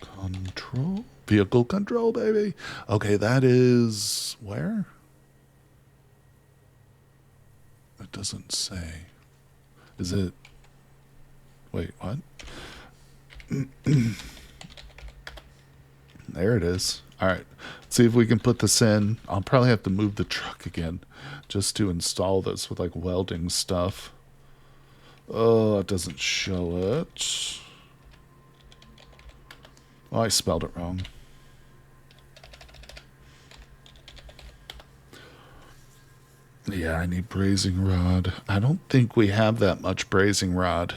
control. Vehicle control, baby. Okay, that is where? It doesn't say. Is it? Wait, what? There it is. All right. Let's see if we can put this in. I'll probably have to move the truck again just to install this with like welding stuff. Oh, it doesn't show it. Oh, I spelled it wrong. Yeah, I need brazing rod. I don't think we have that much brazing rod.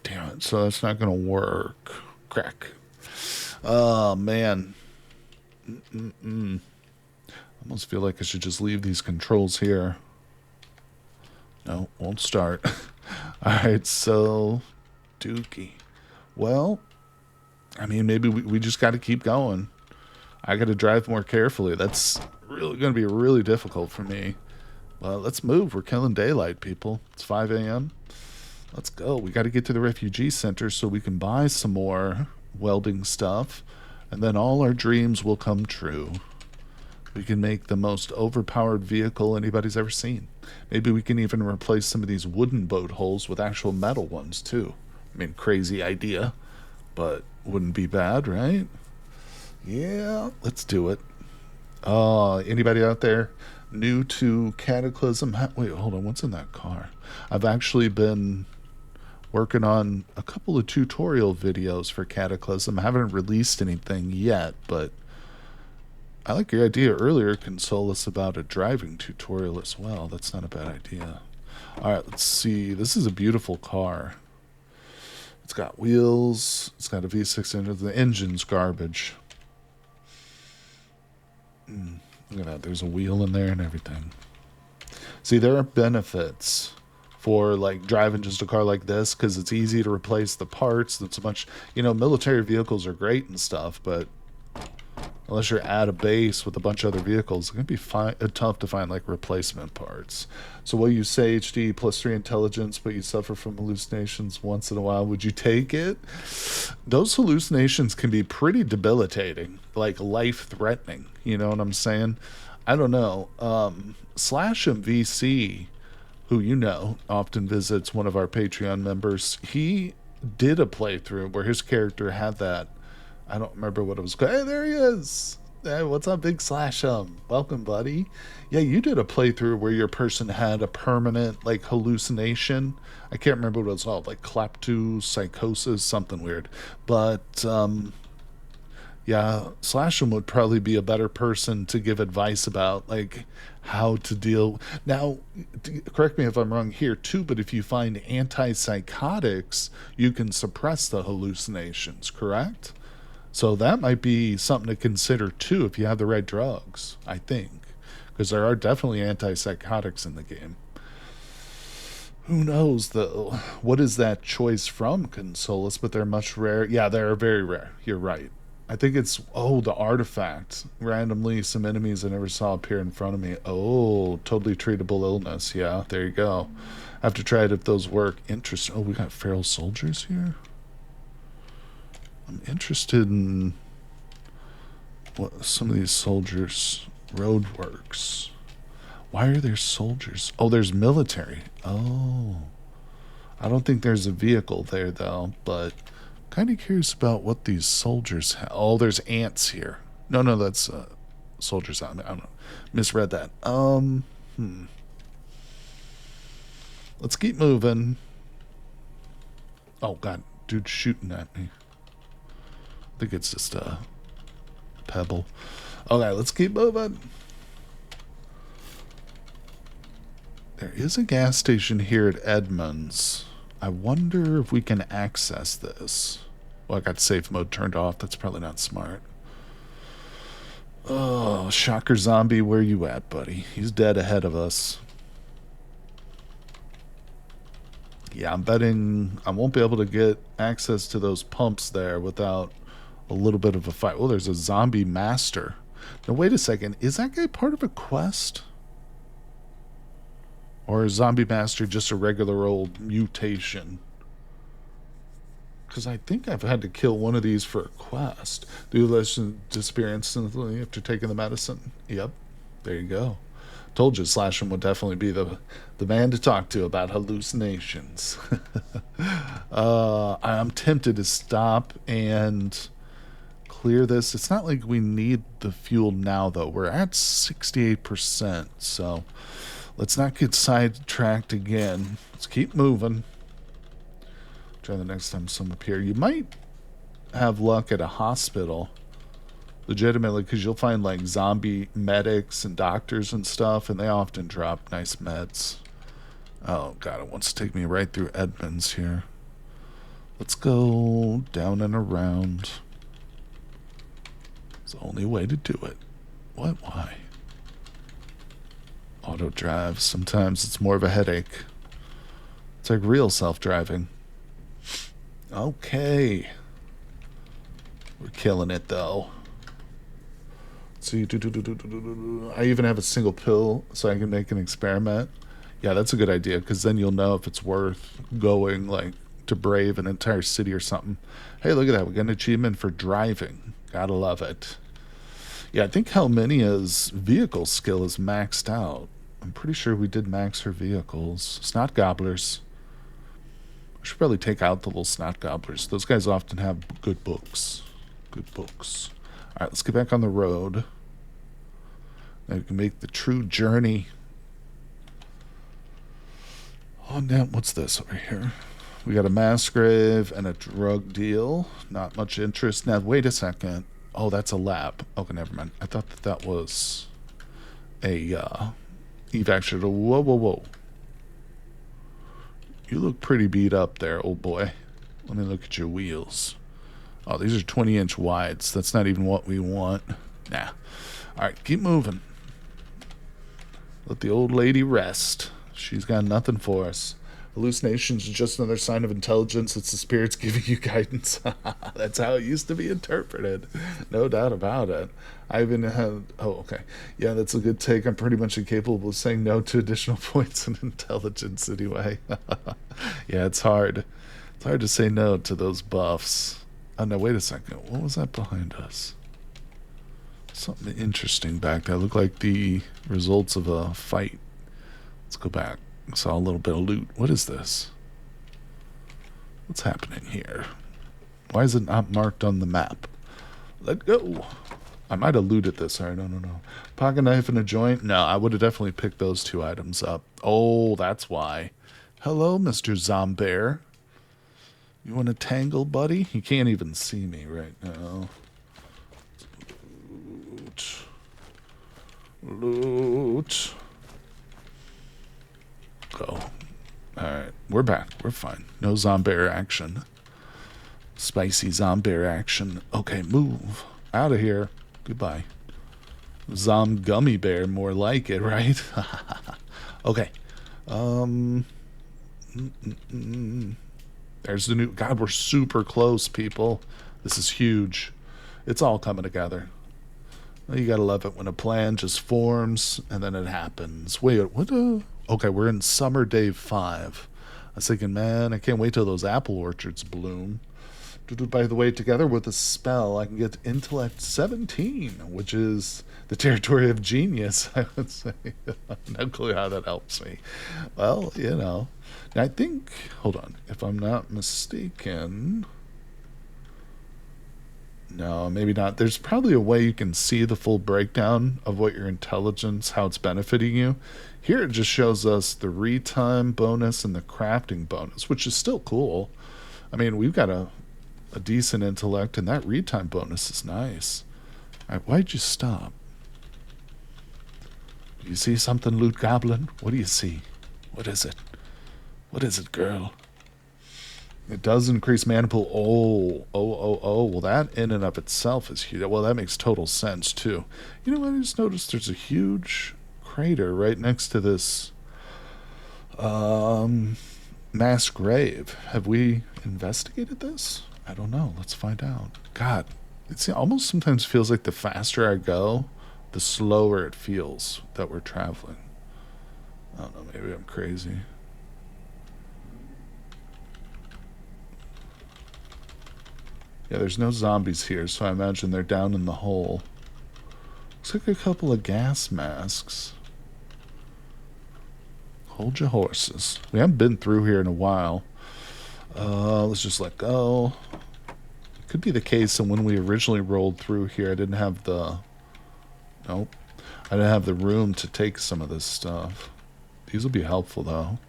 Damn it, so that's not going to work. Crack. Oh, man. I almost feel like I should just leave these controls here. No, won't start. Alright, so... Dookie. Well, I mean, maybe we just got to keep going. I got to drive more carefully. That's really going to be really difficult for me. Well, let's move. We're killing daylight, people. It's 5 a.m. Let's go. We got to get to the refugee center so we can buy some more welding stuff. And then all our dreams will come true. We can make the most overpowered vehicle anybody's ever seen. Maybe we can even replace some of these wooden boat holes with actual metal ones, too. I mean, crazy idea, but wouldn't be bad, right? Yeah, let's do it. Anybody out there new to Cataclysm? Wait, hold on. What's in that car? I've actually been working on a couple of tutorial videos for Cataclysm. I haven't released anything yet, but I like your idea earlier, console us about a driving tutorial as well. That's not a bad idea. All right, let's see. This is a beautiful car. It's got wheels. It's got a V6 engine. The engine's garbage. Look at that. There's a wheel in there and everything. See, there are benefits for like driving just a car like this because it's easy to replace the parts. That's a bunch, military vehicles are great and stuff, but unless you're at a base with a bunch of other vehicles, it's going to be tough to find like replacement parts. So what you say, HD +3 intelligence, but you suffer from hallucinations once in a while. Would you take it? Those hallucinations can be pretty debilitating, like life-threatening. You know what I'm saying? I don't know. Slash MVC, who often visits one of our Patreon members, he did a playthrough where his character had that. I don't remember what it was called. Hey, there he is. Hey, what's up, Big Slash? Welcome, buddy. Yeah, you did a playthrough where your person had a permanent, like, hallucination. I can't remember what it was called, like kleptopsychosis, something weird. But, yeah, Slash'em would probably be a better person to give advice about, like, how to deal. Now, correct me if I'm wrong here, too, but if you find antipsychotics, you can suppress the hallucinations, correct? So that might be something to consider too if you have the right drugs, I think. Because there are definitely antipsychotics in the game. Who knows, though? What is that choice from Consolus? But they're much rare. Yeah, they're very rare. You're right. I think it's, the artifact. Randomly, some enemies I never saw appear in front of me. Oh, totally treatable illness. Yeah, there you go. I have to try it if those work. Interesting. Oh, we got feral soldiers here? I'm interested in what some of these soldiers' roadworks. Why are there soldiers? Oh, there's military. Oh, I don't think there's a vehicle there though, but kind of curious about what these soldiers have. Oh, there's ants here. No, that's soldiers out. I don't know. Misread that. Let's keep moving. Oh God, dude's shooting at me. I think it's just a pebble. Okay, let's keep moving. There is a gas station here at Edmonds. I wonder if we can access this. Well, I got safe mode turned off. That's probably not smart. Oh, Shocker Zombie, where you at, buddy? He's dead ahead of us. Yeah, I'm betting I won't be able to get access to those pumps there without a little bit of a fight. Oh, there's a zombie master. Now, wait a second. Is that guy part of a quest? Or is zombie master just a regular old mutation? Because I think I've had to kill one of these for a quest. Do listen disappear instantly after taking the medicine? Yep. There you go. Told you Slasham would definitely be the man to talk to about hallucinations. I'm tempted to stop and clear this. It's not like we need the fuel now, though. We're at 68%, so let's not get sidetracked again. Let's keep moving. Try the next time some appear. You might have luck at a hospital. Legitimately, because you'll find like zombie medics and doctors and stuff, and they often drop nice meds. Oh god, it wants to take me right through Edmonds here. Let's go down and around. It's the only way to do it. What? Why? Auto drive. Sometimes it's more of a headache. It's like real self-driving. Okay. We're killing it though. See, I even have a single pill so I can make an experiment. Yeah, that's a good idea, because then you'll know if it's worth going, like, to brave an entire city or something. Hey, look at that. We got an achievement for driving. Gotta love it. Yeah, I think Helminia's vehicle skill is maxed out. I'm pretty sure we did max her vehicles. Snot gobblers. I should probably take out the little snot gobblers. Those guys often have good books. Good books. Alright, let's get back on the road. Now we can make the true journey. Oh, now, what's this over here? We got a mass grave and a drug deal. Not much interest. Now, wait a second. Oh, that's a lab. Okay, never mind. I thought that was a evac shooter. Whoa, whoa, whoa. You look pretty beat up there, old boy. Let me look at your wheels. Oh, these are 20-inch wides. That's not even what we want. Nah. Alright, keep moving. Let the old lady rest. She's got nothing for us. Hallucinations are just another sign of intelligence. It's the spirits giving you guidance. That's how it used to be interpreted. No doubt about it. I even had... Oh, okay. Yeah, that's a good take. I'm pretty much incapable of saying no to additional points in intelligence anyway. Yeah, it's hard. It's hard to say no to those buffs. Oh, no, wait a second. What was that behind us? Something interesting back there. Looked like the results of a fight. Let's go back. Saw a little bit of loot. What is this? What's happening here? Why is it not marked on the map? Let go. I might have looted this. I don't know. Pocket knife and a joint? No, I would have definitely picked those two items up. Oh, that's why. Hello, Mr. Zombear. You want to tangle, buddy? You can't even see me right now. Loot. Go. Alright, we're back. We're fine. No zombear action. Spicy zombear action. Okay, move. Out of here. Goodbye. Zom gummy bear, more like it, right? Okay. There's the new... God, we're super close, people. This is huge. It's all coming together. You gotta love it when a plan just forms and then it happens. Wait, what? Okay, we're in summer day 5. I was thinking, man, I can't wait till those apple orchards bloom. By the way, together with a spell, I can get intellect 17, which is the territory of genius, I would say. No clue how that helps me. Well, you know. I think, hold on, if I'm not mistaken... No, maybe not. There's probably a way you can see the full breakdown of what your intelligence, how it's benefiting you. Here it just shows us the retime bonus and the crafting bonus, which is still cool. I mean, we've got a decent intellect, and that retime bonus is nice. All right, why'd you stop? Do you see something, Loot Goblin? What do you see? What is it? What is it, girl? It does increase mana pool. Oh. Well, that in and of itself is huge. Well, that makes total sense, too. You know what? I just noticed there's a huge crater right next to this Mass grave. Have we investigated this? I don't know. Let's find out. God, it almost sometimes feels like the faster I go, the slower it feels that we're traveling. I don't know. Maybe I'm crazy. Yeah, there's no zombies here, so I imagine they're down in the hole. Looks like a couple of gas masks. Hold your horses. We haven't been through here in a while. Let's just let go. It could be the case that when we originally rolled through here, I didn't have the... Nope. I didn't have the room to take some of this stuff. These will be helpful, though.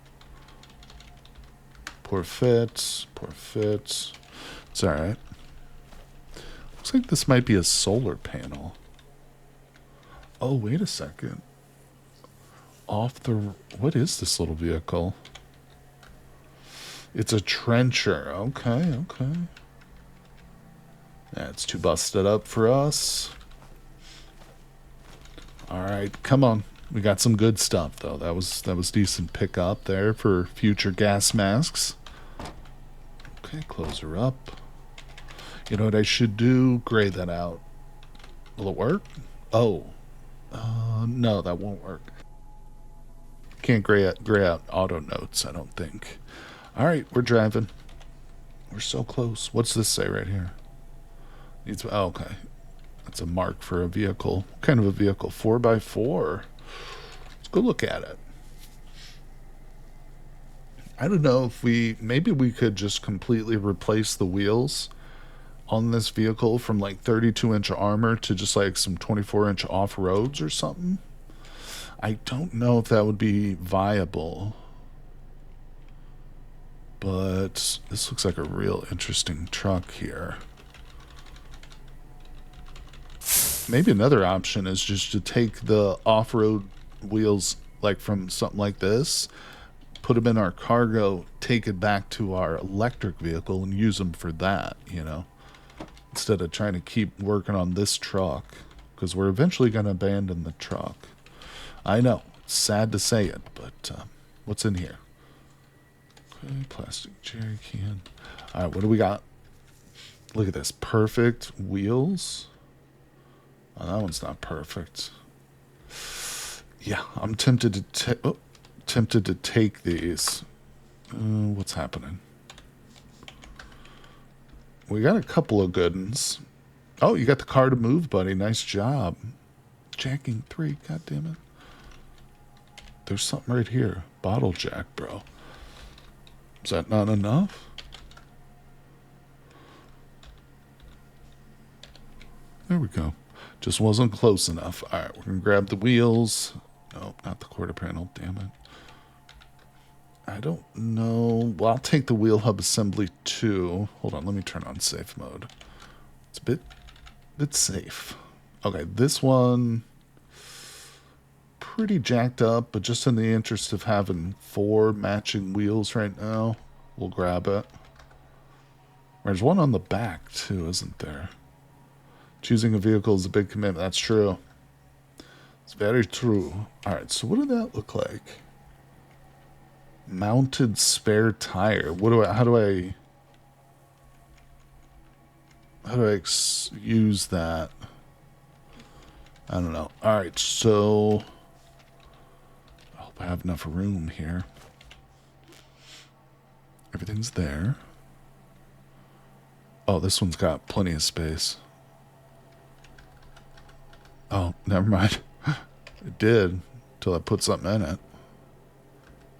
Poor fits. Poor fits. It's alright. Looks like this might be a solar panel. Oh, wait a second. Off the... What is this little vehicle? It's a trencher. Okay, okay. That's too busted up for us. Alright, come on. We got some good stuff, though. That was decent pickup there for future gas masks. Okay, close her up. You know what I should do? Gray that out. Will it work? Oh. No, that won't work. Can't gray out auto notes, I don't think. Alright, we're driving. We're so close. What's this say right here? Oh, okay. That's a mark for a vehicle. What kind of a vehicle? 4x4. Let's go look at it. I don't know if maybe we could just completely replace the wheels on this vehicle from like 32-inch armor to just like some 24-inch off-roads or something. I don't know if that would be viable. But this looks like a real interesting truck here. Maybe another option is just to take the off-road wheels like from something like this, put them in our cargo, take it back to our electric vehicle and use them for that, you know, instead of trying to keep working on this truck, because we're eventually going to abandon the truck. I know, it's sad to say it, but what's in here? Okay, plastic jerry can. All right, what do we got? Look at this, perfect wheels. Oh, that one's not perfect. Yeah, I'm tempted to take these. What's happening? We got a couple of good ones. Oh, you got the car to move, buddy. Nice job. Jacking 3, god damn it. There's something right here. Bottle jack, bro. Is that not enough? There we go. Just wasn't close enough. Alright, we're going to grab the wheels. Nope, not the quarter panel. Damn it. I don't know. Well, I'll take the wheel hub assembly too. Hold on, let me turn on safe mode. It's a bit safe. Okay, this one pretty jacked up, but just in the interest of having 4 matching wheels right now, we'll grab it. There's one on the back too, isn't there? Choosing a vehicle is a big commitment. That's true. It's very true. Alright, so what did that look like? Mounted spare tire. How do I use that? I don't know. Alright, so I hope I have enough room here. Everything's there. Oh, this one's got plenty of space. Oh, never mind. It did, until I put something in it.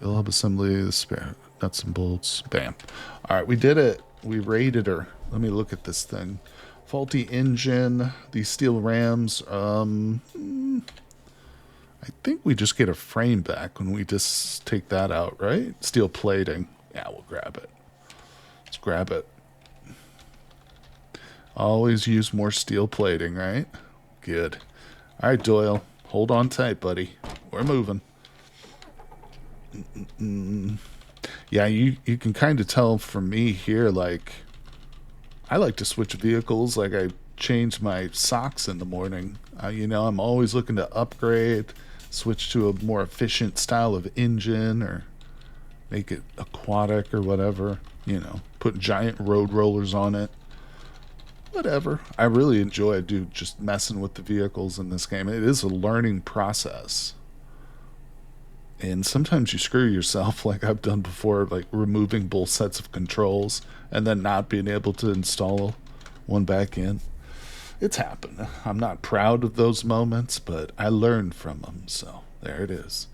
Wheel hub assembly, the spare nuts and bolts. Bam. Alright, we did it. We raided her. Let me look at this thing. Faulty engine. These steel rams. I think we just get a frame back when we just take that out, right? Steel plating. Yeah, we'll grab it. Let's grab it. Always use more steel plating, right? Good. Alright, Doyle. Hold on tight, buddy. We're moving. Yeah, you can kind of tell from me here, like, I like to switch vehicles. Like, I change my socks in the morning. You know, I'm always looking to upgrade, switch to a more efficient style of engine, or make it aquatic or whatever. You know, put giant road rollers on it. Whatever. I really enjoy, dude, just messing with the vehicles in this game. It is a learning process. And sometimes you screw yourself, like I've done before, like removing both sets of controls and then not being able to install one back in. It's happened. I'm not proud of those moments, but I learned from them. So there it is.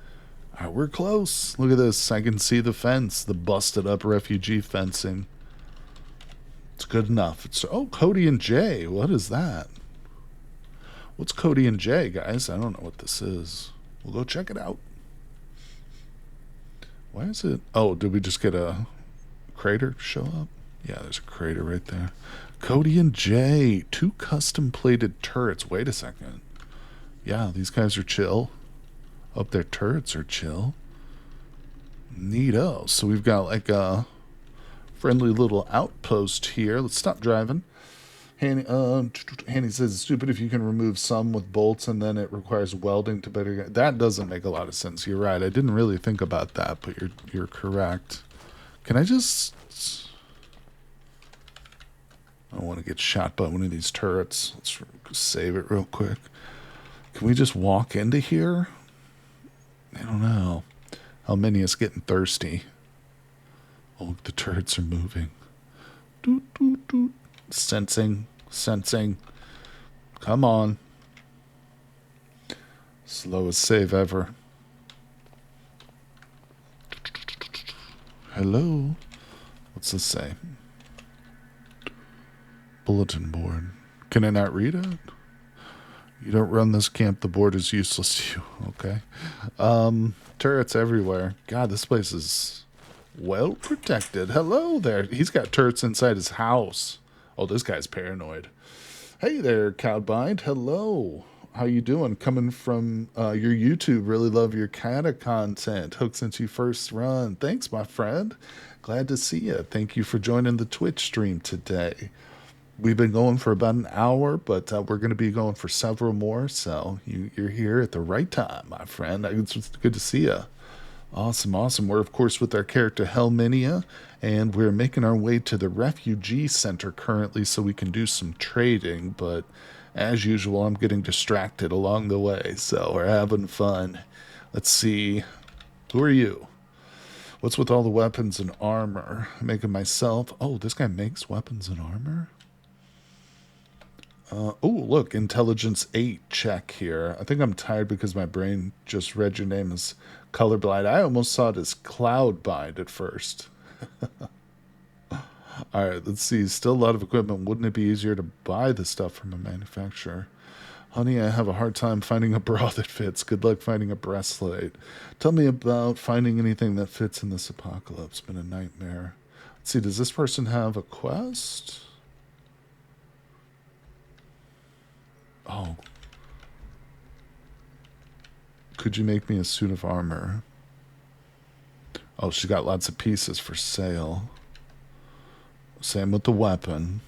All right, we're close. Look at this. I can see the fence, the busted up refugee fencing. It's good enough. It's KorGgenT. What is that? What's KorGgenT, guys? I don't know what this is. We'll go check it out. Why is it? Oh, did we just get a crater show up? Yeah, there's a crater right there. KorGgenT. 2 custom plated turrets. Wait a second. Yeah, these guys are chill. Oh, their turrets are chill. Neato. So we've got like a friendly little outpost here. Let's stop driving. Hanny says it's stupid if you can remove some with bolts and then it requires welding to better get. That doesn't make a lot of sense. You're right. I didn't really think about that, but you're correct. Can I just? I don't want to get shot by one of these turrets. Let's save it real quick. Can we just walk into here? I don't know. Alminius getting thirsty. Oh, the turrets are moving. Doot, doot, doot. Sensing. Come on. Slowest save ever. Hello? What's this say? Bulletin board. Can I not read it? You don't run this camp, the board is useless to you. Okay. Turrets everywhere. God, this place is well protected. Hello there. He's got turrets inside his house. Oh, this guy's paranoid. Hey there, Cowbind. Hello. How you doing? Coming from your YouTube. Really love your Cata content. Hooked since you first run. Thanks, my friend. Glad to see you. Thank you for joining the Twitch stream today. We've been going for about an hour, but we're going to be going for several more. So you're here at the right time, my friend. It's good to see you. Awesome. We're, of course, with our character Helminia, and we're making our way to the Refugee Center currently so we can do some trading. But as usual, I'm getting distracted along the way, so we're having fun. Let's see. Who are you? What's with all the weapons and armor? Making myself... Oh, this guy makes weapons and armor? Oh, look, intelligence 8 check here. I think I'm tired because my brain just read your name as colorblind. I almost saw it as cloudbind at first. All right, let's see. Still a lot of equipment. Wouldn't it be easier to buy the stuff from a manufacturer? Honey, I have a hard time finding a bra that fits. Good luck finding a breastplate. Tell me about finding anything that fits in this apocalypse. Been a nightmare. Let's see, does this person have a quest? Oh. Could you make me a suit of armor? Oh, she got lots of pieces for sale. Same with the weapon.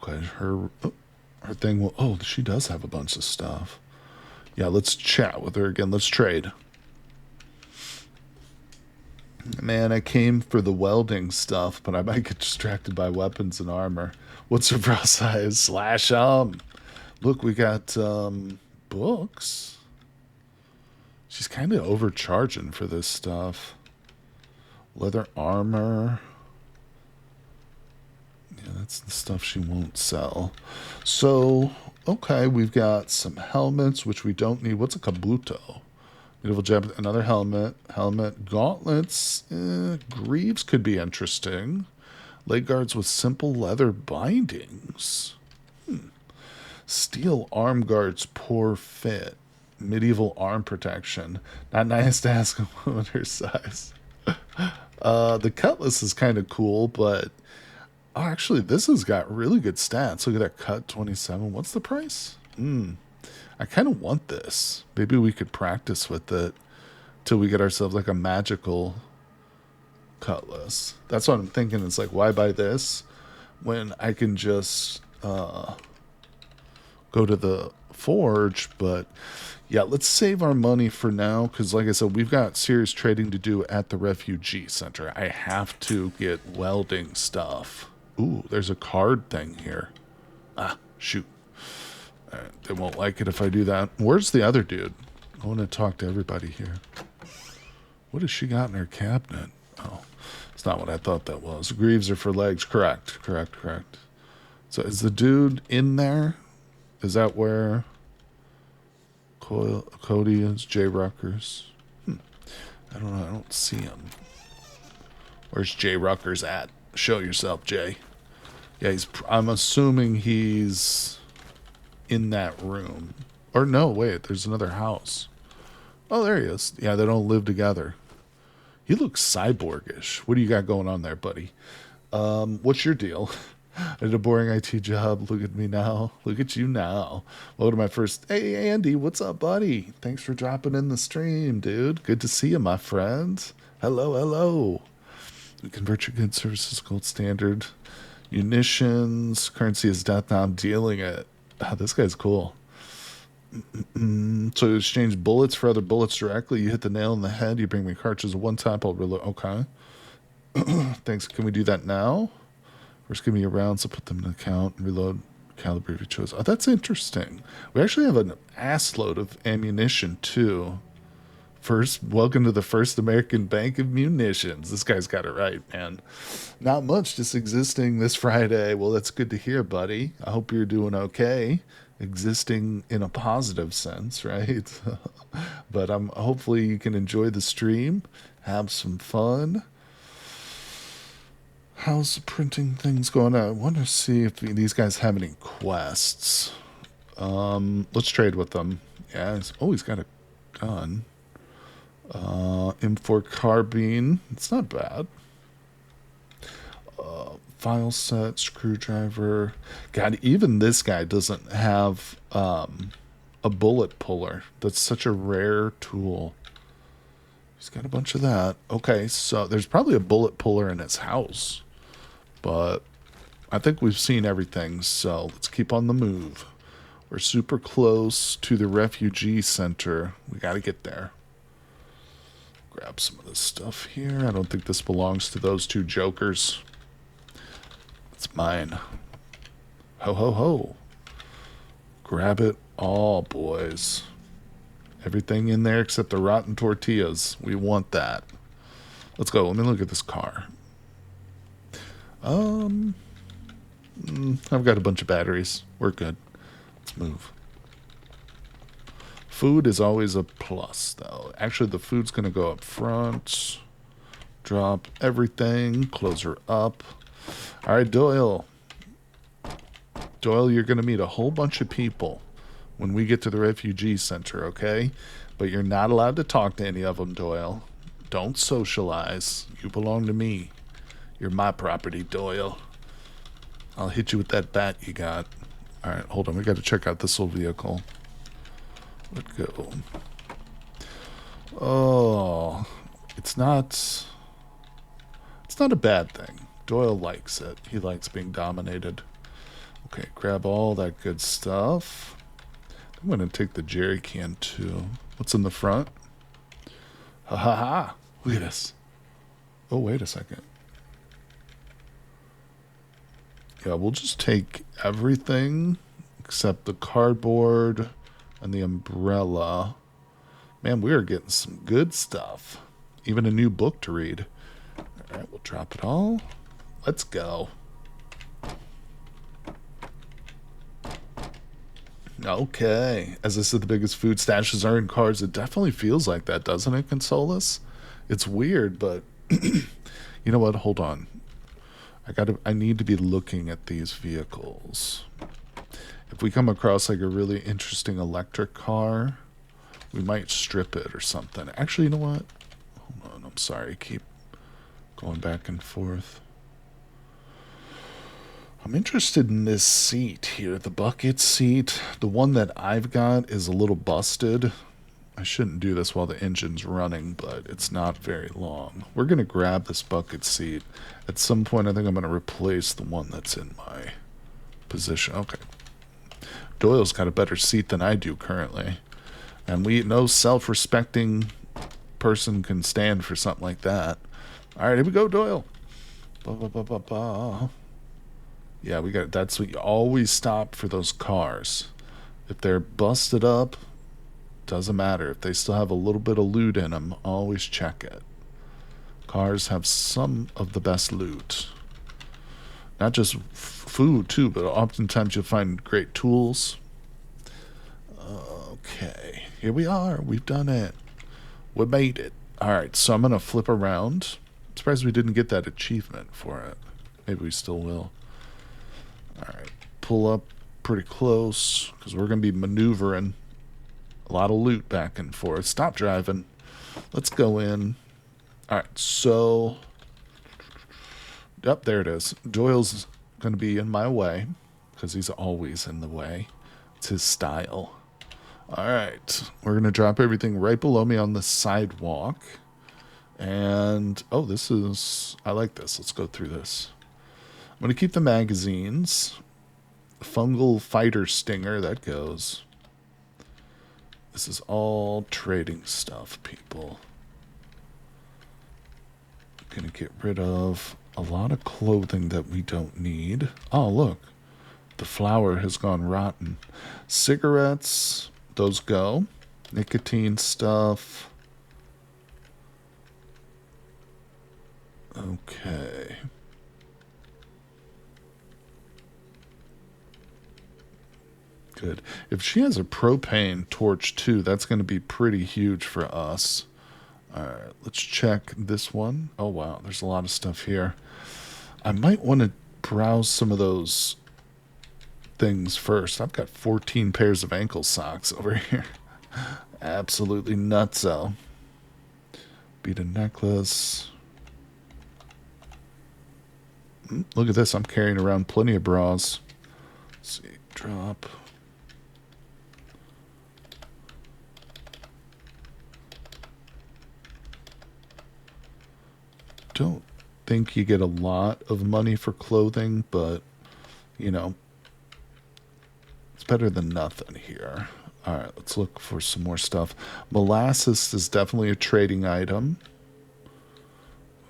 Okay, her thing will... Oh, she does have a bunch of stuff. Yeah, let's chat with her again. Let's trade. Man, I came for the welding stuff, but I might get distracted by weapons and armor. What's her bra size? Slash Look, we got books. She's kind of overcharging for this stuff. Leather armor. Yeah, that's the stuff she won't sell. So, okay, we've got some helmets, which we don't need. What's a kabuto? Beautiful jab. Another helmet. Gauntlets. Greaves could be interesting. Leg guards with simple leather bindings. Steel arm guards, poor fit. Medieval arm protection. Not nice to ask a woman her size. The cutlass is kind of cool, but... Oh, actually, this has got really good stats. Look at that cut, 27. What's the price? I kind of want this. Maybe we could practice with it till we get ourselves like a magical cutlass. That's what I'm thinking. It's like, why buy this when I can just go to the forge, but yeah, let's save our money for now because, like I said, we've got serious trading to do at the Refugee Center. I have to get welding stuff. Ooh, there's a card thing here. Ah, shoot. They won't like it if I do that. Where's the other dude? I want to talk to everybody here. What has she got in her cabinet? Oh, it's not what I thought that was. Greaves are for legs. Correct. So is the dude in there? Is that where Cody is? Jay Ruckers? I don't know. I don't see him. Where's Jay Ruckers at? Show yourself, Jay. Yeah, I'm assuming he's in that room. Or no, wait, there's another house. Oh, there he is. Yeah, they don't live together. He looks cyborgish. What do you got going on there, buddy? What's your deal? I did a boring IT job. Look at me now. Look at you now. Welcome to my first... Hey, Andy, what's up, buddy? Thanks for dropping in the stream, dude. Good to see you, my friend. Hello. We convert your goods, services, gold standard. Munitions. Currency is death. Now I'm dealing it. Oh, this guy's cool. So you exchange bullets for other bullets directly. You hit the nail in the head. You bring me cartridges one time. I'll reload. Okay. Thanks. Can we do that now? First, give me your rounds. I'll put them in an account and reload caliber if you chose. Oh, that's interesting. We actually have an assload of ammunition, too. First, welcome to the First American Bank of Munitions. This guy's got it right, man. Not much, just existing this Friday. Well, that's good to hear, buddy. I hope you're doing okay. Existing in a positive sense, right? But hopefully you can enjoy the stream, have some fun. How's the printing things going on? I want to see if these guys have any quests. Let's trade with them. Yeah. He's got a gun. M4 carbine. It's not bad. File set, screwdriver. God, even this guy doesn't have a bullet puller. That's such a rare tool. He's got a bunch of that. Okay, so there's probably a bullet puller in his house. But I think we've seen everything, so let's keep on the move. We're super close to the Refugee Center. We got to get there. Grab some of this stuff here. I don't think this belongs to those two jokers. It's mine. Ho, ho, ho. Grab it all, boys. Everything in there except the rotten tortillas. We want that. Let's go. Let me look at this car. I've got a bunch of batteries. We're good. Let's move. Food is always a plus, though. Actually, the food's going to go up front. Drop everything. Close her up. All right, Doyle. Doyle, you're going to meet a whole bunch of people when we get to the Refugee Center, okay? But you're not allowed to talk to any of them, Doyle. Don't socialize. You belong to me. You're my property, Doyle. I'll hit you with that bat you got. All right, hold on. We got to check out this little vehicle. Let's go. Oh, it's not a bad thing. Doyle likes it. He likes being dominated. Okay, grab all that good stuff. I'm going to take the jerry can, too. What's in the front? Ha ha ha. Look at this. Oh, wait a second. Yeah, we'll just take everything except the cardboard and the umbrella. Man, we are getting some good stuff. Even a new book to read. All right, we'll drop it all. Let's go. Okay. As I said, the biggest food stashes are in cars. It definitely feels like that, doesn't it, Consolus? It's weird, but you know what? Hold on. I need to be looking at these vehicles. If we come across like a really interesting electric car, we might strip it or something. Actually, you know what? Hold on. I'm sorry. Keep going back and forth. I'm interested in this seat here, the bucket seat. The one that I've got is a little busted. I shouldn't do this while the engine's running, but it's not very long. We're going to grab this bucket seat. At some point, I think I'm going to replace the one that's in my position. Okay. Doyle's got a better seat than I do currently. And no self-respecting person can stand for something like that. All right, here we go, Doyle. Ba, ba, ba, ba, ba. Yeah, we got. That's what you always stop for those cars. If they're busted up, doesn't matter. If they still have a little bit of loot in them, always check it. Cars have some of the best loot. Not just food, too, but oftentimes you'll find great tools. Okay, here we are. We've done it. We made it. Alright, so I'm going to flip around. I'm surprised we didn't get that achievement for it. Maybe we still will. Alright, pull up pretty close, because we're going to be maneuvering a lot of loot back and forth. Stop driving. Let's go in. Alright, so... Yep, there it is. Doyle's going to be in my way, because he's always in the way. It's his style. Alright, we're going to drop everything right below me on the sidewalk. And, oh, this is... I like this. Let's go through this. I'm going to keep the magazines. Fungal fighter stinger, that goes. This is all trading stuff, people. Going to get rid of a lot of clothing that we don't need. Oh, look. The flour has gone rotten. Cigarettes, those go. Nicotine stuff. Okay. Good. If she has a propane torch too, that's going to be pretty huge for us. Alright, let's check this one. Oh wow, there's a lot of stuff here. I might want to browse some of those things first. I've got 14 pairs of ankle socks over here. Absolutely nutso. Beaded necklace. Look at this, I'm carrying around plenty of bras. Let's see, drop. Don't think you get a lot of money for clothing, but, you know, it's better than nothing here. All right, let's look for some more stuff. Molasses is definitely a trading item.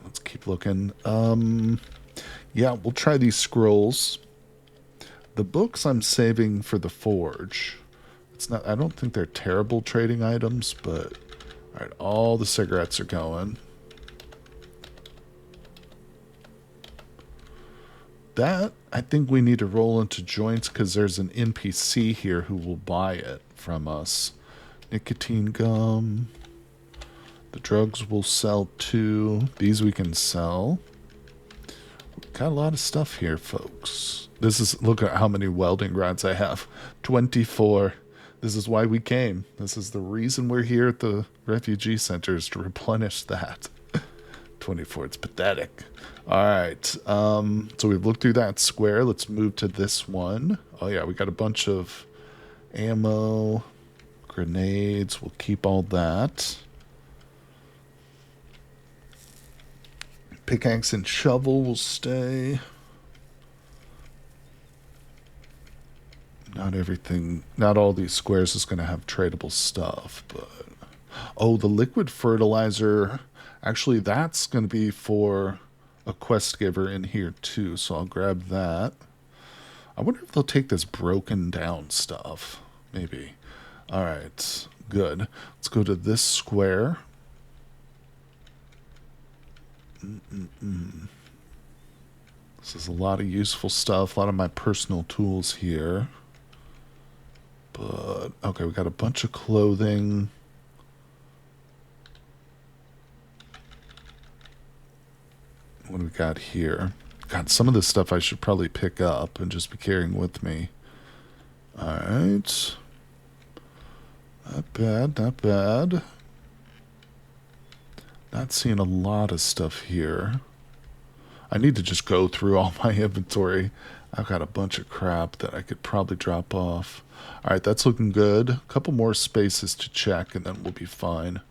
Let's keep looking. Yeah, we'll try these scrolls. The books I'm saving for the forge. It's not. I don't think they're terrible trading items, but all right, all the cigarettes are going. That, I think we need to roll into joints because there's an NPC here who will buy it from us. Nicotine gum. The drugs will sell too. These we can sell. We've got a lot of stuff here, folks. This is, look at how many welding rods I have. 24. This is why we came. This is the reason we're here at the refugee center, is to replenish that. 24, it's pathetic. All right, so we've looked through that square. Let's move to this one. Oh yeah, we got a bunch of ammo, grenades. We'll keep all that. Pickaxe and shovel will stay. Not everything, not all these squares is going to have tradable stuff, but... Oh, the liquid fertilizer, actually that's going to be for a quest giver in here too, so I'll grab that. I wonder if they'll take this broken down stuff. Maybe. Alright, good. Let's go to this square. This is a lot of useful stuff, a lot of my personal tools here. But, okay, we got a bunch of clothing. What do we got here? God, some of this stuff I should probably pick up and just be carrying with me. Alright. Not bad, not bad. Not seeing a lot of stuff here. I need to just go through all my inventory. I've got a bunch of crap that I could probably drop off. Alright, that's looking good. A couple more spaces to check and then we'll be fine.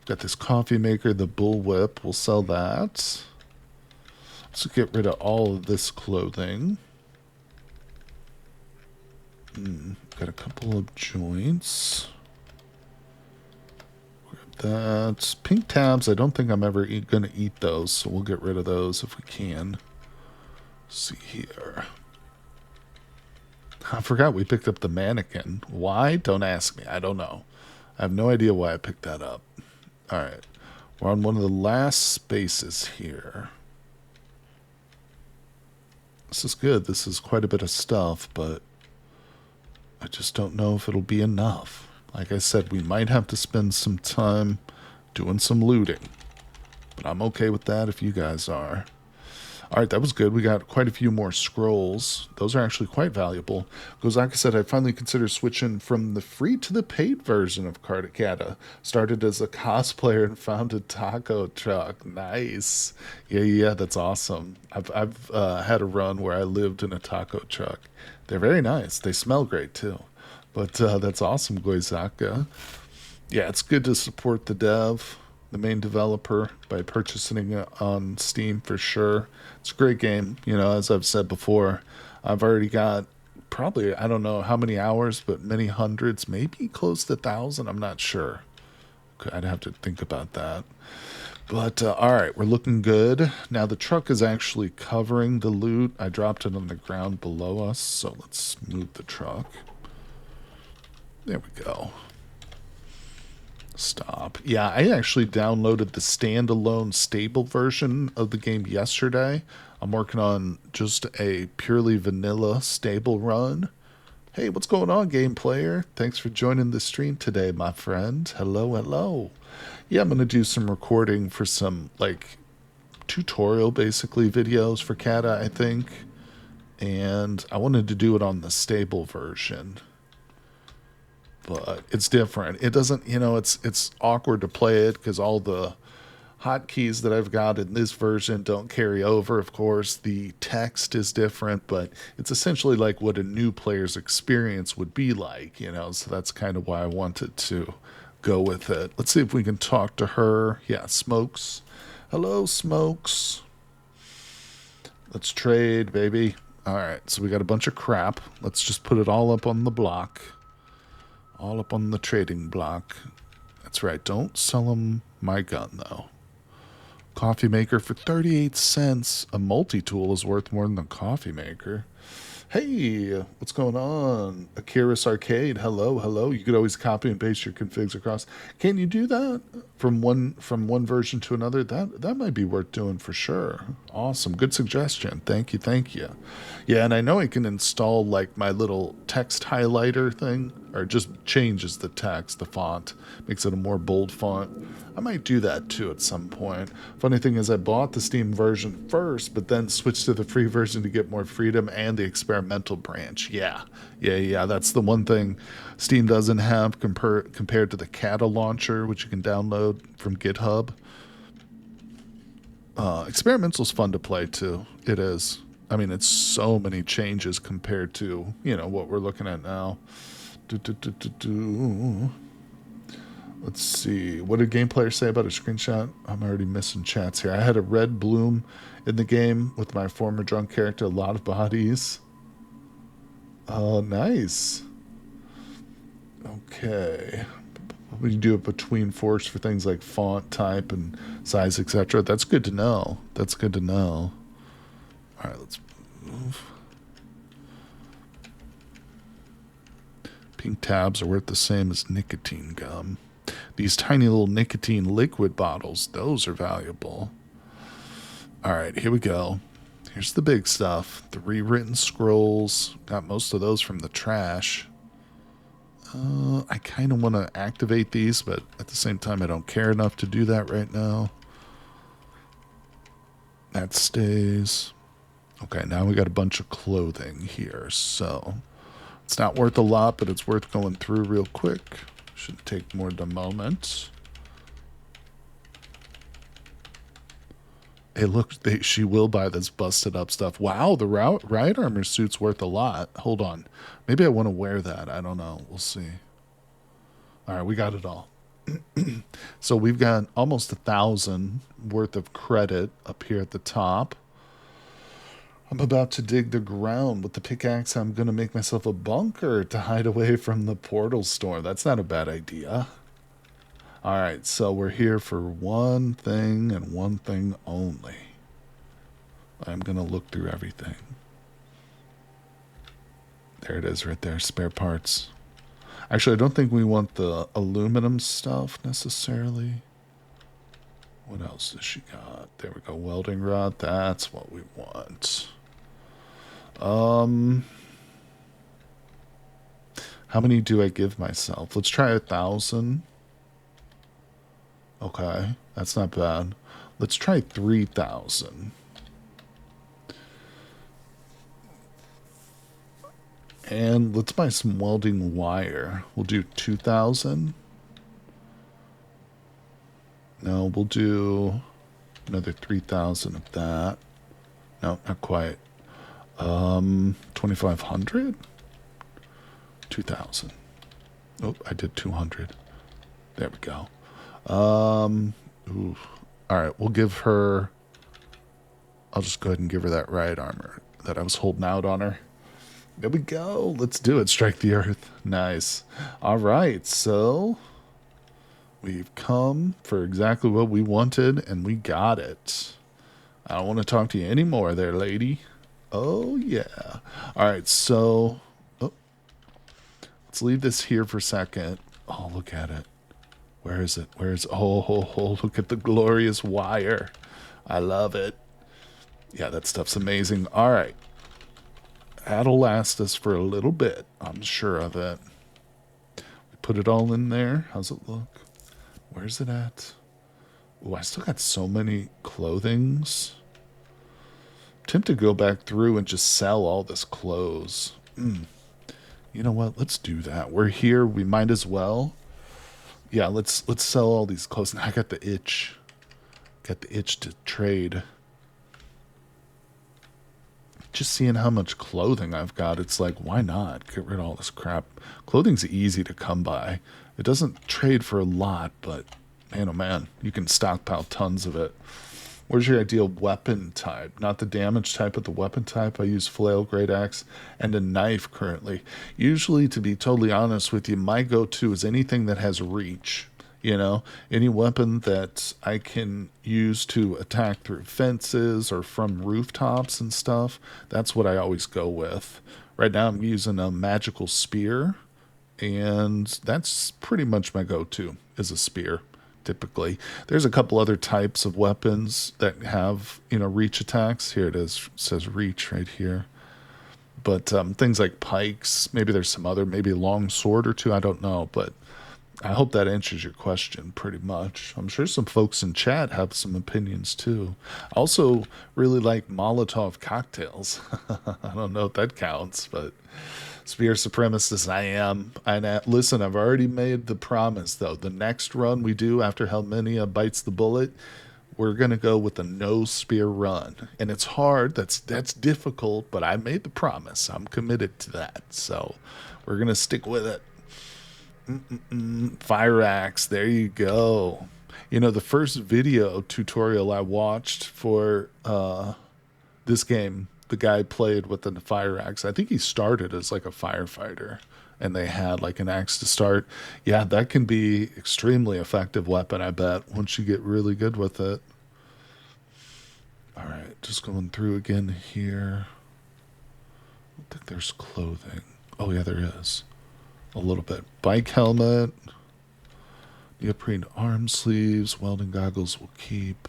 Got this coffee maker, the bullwhip. We'll sell that. Let's get rid of all of this clothing. Got a couple of joints. That's pink tabs. I don't think I'm ever going to eat those, so we'll get rid of those if we can. Let's see here. I forgot we picked up the mannequin. Why? Don't ask me. I don't know. I have no idea why I picked that up. All right. We're on one of the last spaces here. This is good. This is quite a bit of stuff, but I just don't know if it'll be enough. Like I said, we might have to spend some time doing some looting. But I'm okay with that if you guys are. Alright, that was good. We got quite a few more scrolls. Those are actually quite valuable. Because like I said, I finally considered switching from the free to the paid version of KorGgenT. Started as a cosplayer and found a taco truck. Nice. Yeah, that's awesome. I've had a run where I lived in a taco truck. They're very nice. They smell great too. But that's awesome, Goizaka. Yeah, it's good to support the dev, the main developer, by purchasing it on Steam for sure. It's a great game. You know, as I've said before, I've already got probably, I don't know how many hours, but many hundreds, maybe close to 1,000. I'm not sure. I'd have to think about that. But, all right, we're looking good. Now, the truck is actually covering the loot. I dropped it on the ground below us, so let's move the truck. There we go. Stop. Yeah, I actually downloaded the standalone stable version of the game yesterday. I'm working on just a purely vanilla stable run. Hey, what's going on, game player? Thanks for joining the stream today, my friend. Hello. Yeah, I'm going to do some recording for some, like, tutorial, basically, videos for Kata, I think. And I wanted to do it on the stable version. But it's different. It doesn't, you know, it's awkward to play it because all the hotkeys that I've got in this version don't carry over. Of course, the text is different, but it's essentially like what a new player's experience would be like, you know, so that's kind of why I wanted to go with it. Let's see if we can talk to her. Yeah, Smokes. Hello, Smokes. Let's trade, baby. All right, so we got a bunch of crap. Let's just put it all up on the block. All up on the trading block. That's right. Don't sell them my gun, though. Coffee maker for 38 cents. A multi-tool is worth more than a coffee maker. Hey, what's going on? Akira's Arcade. Hello. You could always copy and paste your configs across. Can you do that from one version to another? That might be worth doing for sure. Awesome. Good suggestion. Thank you. Yeah, and I know I can install like my little text highlighter thing, or just changes the text, the font, makes it a more bold font. I might do that too at some point. Funny thing is I bought the Steam version first, but then switched to the free version to get more freedom and the experimental branch. Yeah. That's the one thing Steam doesn't have compared to the Kata launcher, which you can download from GitHub. Experimental's fun to play too. It is. I mean, it's so many changes compared to, you know, what we're looking at now. Let's see. What did game players say about a screenshot? I'm already missing chats here. I had a red bloom in the game with my former drunk character. A lot of bodies. Oh, nice. Okay. We do it between forks for things like font type and size, etc. That's good to know. All right, let's move. Pink tabs are worth the same as nicotine gum. These tiny little nicotine liquid bottles, those are valuable. All right, here we go. Here's the big stuff. The rewritten scrolls. Got most of those from the trash. I kind of want to activate these, but at the same time, I don't care enough to do that right now. That stays. Okay, now we got a bunch of clothing here, so it's not worth a lot, but it's worth going through real quick. Shouldn't take more than a moment. Hey, look, she will buy this busted up stuff. Wow, the riot armor suit's worth a lot. Hold on. Maybe I want to wear that. I don't know. We'll see. All right, we got it all. So we've got almost 1,000 worth of credit up here at the top. I'm about to dig the ground. With the pickaxe, I'm going to make myself a bunker to hide away from the portal storm. That's not a bad idea. Alright, so we're here for one thing and one thing only. I'm going to look through everything. There it is right there, spare parts. Actually, I don't think we want the aluminum stuff necessarily. What else does she got? There we go, welding rod. That's what we want. How many do I give myself? Let's try 1,000. Okay, that's not bad. Let's try 3,000. And let's buy some welding wire. We'll do 2,000. No, we'll do another 3,000 of that. No, not quite. 2,500? 2,000. Oh, I did 200. There we go. Ooh. All right, we'll give her... I'll just go ahead and give her that right armor that I was holding out on her. There we go. Let's do it. Strike the earth. Nice. All right, so we've come for exactly what we wanted, and we got it. I don't want to talk to you anymore there, lady. Oh, yeah. All right, so let's leave this here for a second. Oh, look at it. Where is it? Where is it? Oh, look at the glorious wire. I love it. Yeah, that stuff's amazing. All right. That'll last us for a little bit. I'm sure of it. We put it all in there. How's it look? Where's it at? Oh, I still got so many clothings. I'm tempted to go back through and just sell all this clothes. You know what? Let's do that. We're here. We might as well. Yeah, let's sell all these clothes. Now I got the itch. Got the itch to trade. Just seeing how much clothing I've got, it's like, why not? Get rid of all this crap. Clothing's easy to come by. It doesn't trade for a lot, but man, oh man, you can stockpile tons of it. Where's your ideal weapon type? Not the damage type, but the weapon type. I use flail, great axe, and a knife currently. Usually, to be totally honest with you, my go-to is anything that has reach. You know, any weapon that I can use to attack through fences or from rooftops and stuff, that's what I always go with. Right now I'm using a magical spear, and that's pretty much my go-to, is a spear, typically. There's a couple other types of weapons that have, reach attacks. Here it is, it says reach right here. But things like pikes, maybe there's some other, maybe a long sword or two, I don't know, but I hope that answers your question pretty much. I'm sure some folks in chat have some opinions too. I also really like Molotov cocktails. I don't know if that counts, but spear supremacist I am. And listen, I've already made the promise though. The next run we do after Helminia bites the bullet, we're gonna go with a no spear run. And it's hard. That's difficult, but I made the promise. I'm committed to that. So we're gonna stick with it. Fire axe, there you go. The first video tutorial I watched for this game, the guy played with the fire axe. I think he started as like a firefighter, and they had like an axe to start. Yeah, that can be extremely effective weapon, I bet, once you get really good with it. All right, just going through again here. I don't think there's clothing. Oh yeah, there is. A little bit. Bike helmet, neoprene arm sleeves, welding goggles will keep.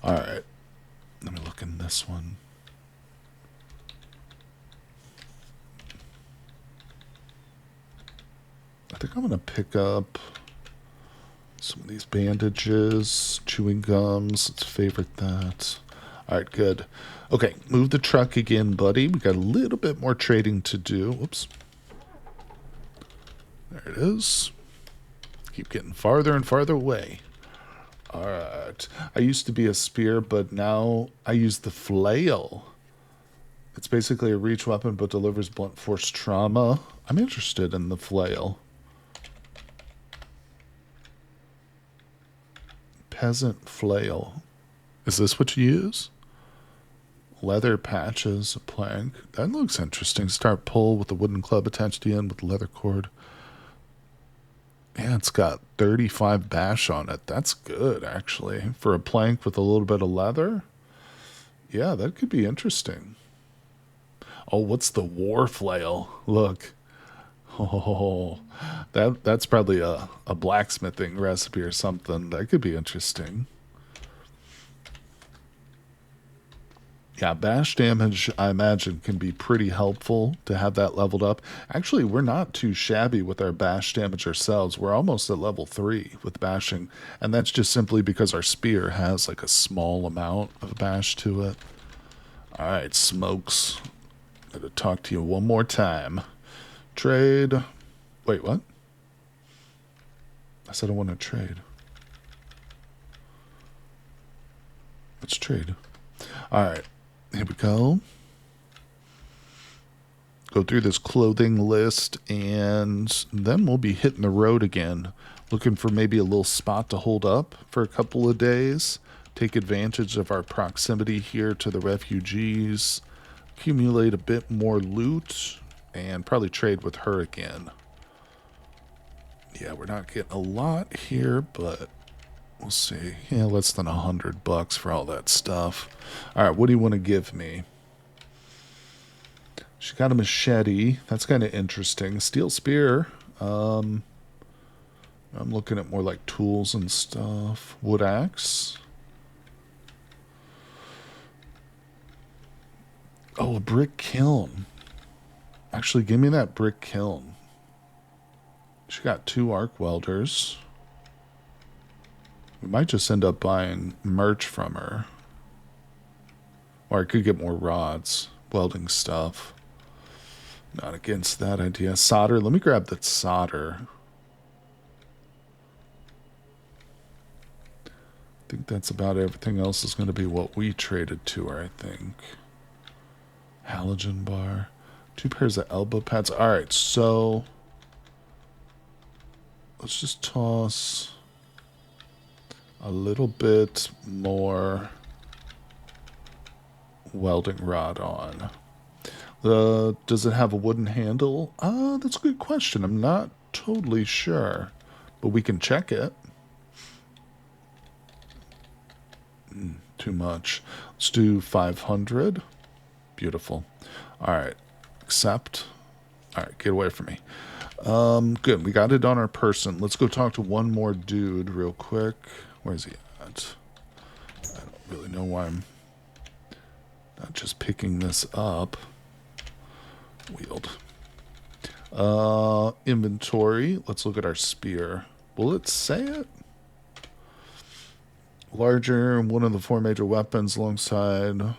All right, let me look in this one. I think I'm gonna pick up some of these bandages, chewing gums. Let's favorite that. All right, good. Okay, move the truck again, buddy. We got a little bit more trading to do. Whoops. There it is. Keep getting farther and farther away. All right. I used to be a spear, but now I use the flail. It's basically a reach weapon, but delivers blunt force trauma. I'm interested in the flail. Peasant flail. Is this what you use? Leather patches, a plank. That looks interesting. Start pull with a wooden club attached to the end with leather cord. Yeah, it's got 35 bash on it. That's good, actually. For a plank with a little bit of leather? Yeah, that could be interesting. Oh, what's the war flail? Look. Oh, that's probably a blacksmithing recipe or something. That could be interesting. Yeah, bash damage, I imagine, can be pretty helpful to have that leveled up. Actually, we're not too shabby with our bash damage ourselves. We're almost at level 3 with bashing, and that's just simply because our spear has like a small amount of bash to it. Alright, Smokes. Gotta talk to you one more time. Trade. Wait, what? I said I want to trade. Let's trade. Alright. Here we go. Go through this clothing list, and then we'll be hitting the road again. Looking for maybe a little spot to hold up for a couple of days. Take advantage of our proximity here to the refugees. Accumulate a bit more loot, and probably trade with her again. Yeah, we're not getting a lot here, but we'll see. Yeah, less than $100 for all that stuff. Alright, what do you want to give me? She got a machete. That's kind of interesting. Steel spear. I'm looking at more like tools and stuff. Wood axe. Oh, a brick kiln. Actually, give me that brick kiln. She got 2 arc welders. We might just end up buying merch from her. Or I could get more rods. Welding stuff. Not against that idea. Solder. Let me grab that solder. I think that's about everything else is going to be what we traded to her, I think. Halogen bar. 2 pairs of elbow pads. Alright, so let's just toss a little bit more welding rod on. Does it have a wooden handle? That's a good question. I'm not totally sure, but we can check it. Too much. Let's do 500. Beautiful. Alright. Accept. Alright, get away from me. Good. We got it on our person. Let's go talk to one more dude real quick. Where's he at? I don't really know why I'm not just picking this up. Wield. Inventory. Let's look at our spear. Will it say it? Larger, one of the 4 major weapons alongside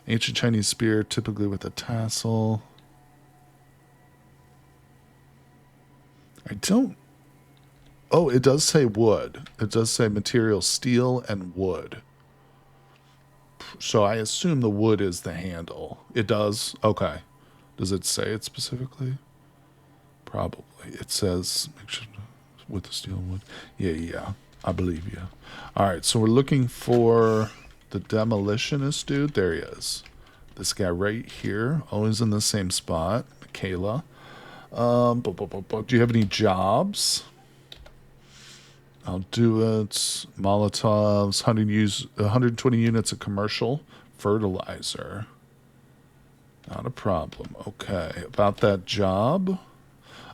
ancient Chinese spear, typically with a tassel. I don't... Oh, it does say wood. It does say material steel and wood. So I assume the wood is the handle. It does? Okay. Does it say it specifically? Probably. It says make sure with the steel and wood. Yeah. I believe you. Alright, so we're looking for the demolitionist dude. There he is. This guy right here. Always in the same spot. Michaela. Do you have any jobs? I'll do it. Molotovs. 120 units of commercial fertilizer. Not a problem. Okay. About that job.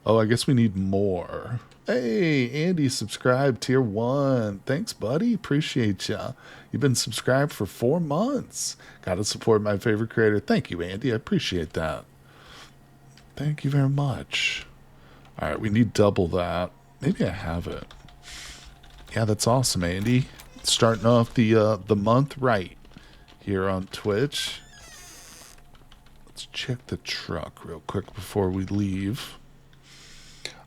Oh, I guess we need more. Hey, Andy, subscribed, tier 1. Thanks, buddy. Appreciate ya. You've been subscribed for 4 months. Gotta support my favorite creator. Thank you, Andy. I appreciate that. Thank you very much. Alright, we need double that. Maybe I have it. Yeah, that's awesome, Andy. Starting off the month right here on Twitch. Let's check the truck real quick before we leave.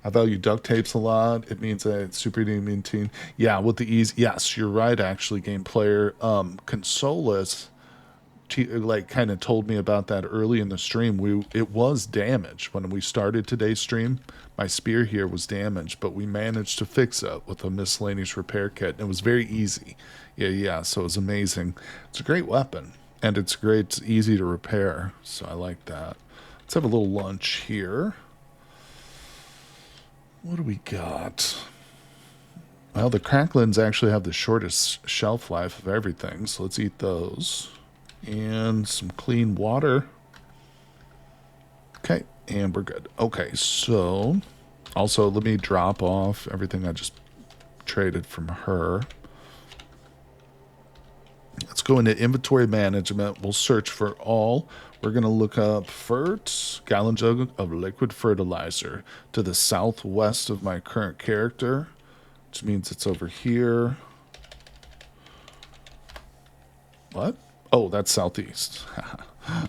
I value duct tapes a lot. It means that it's super easy to maintain. Yeah, with the ease. Yes, you're right, actually, game player. Consolus, like, kind of told me about that early in the stream. It was damaged when we started today's stream. My spear here was damaged, but we managed to fix it with a miscellaneous repair kit. And it was very easy. Yeah, so it was amazing. It's a great weapon. And it's great. It's easy to repair. So I like that. Let's have a little lunch here. What do we got? Well, the cracklins actually have the shortest shelf life of everything. So let's eat those. And some clean water. Okay, and we're good. Okay, so also let me drop off everything I just traded from her. Let's go into inventory management. We'll search for all. We're going to look up FERT, gallon jug of liquid fertilizer, to the southwest of my current character, which means it's over here. What? Oh, that's southeast.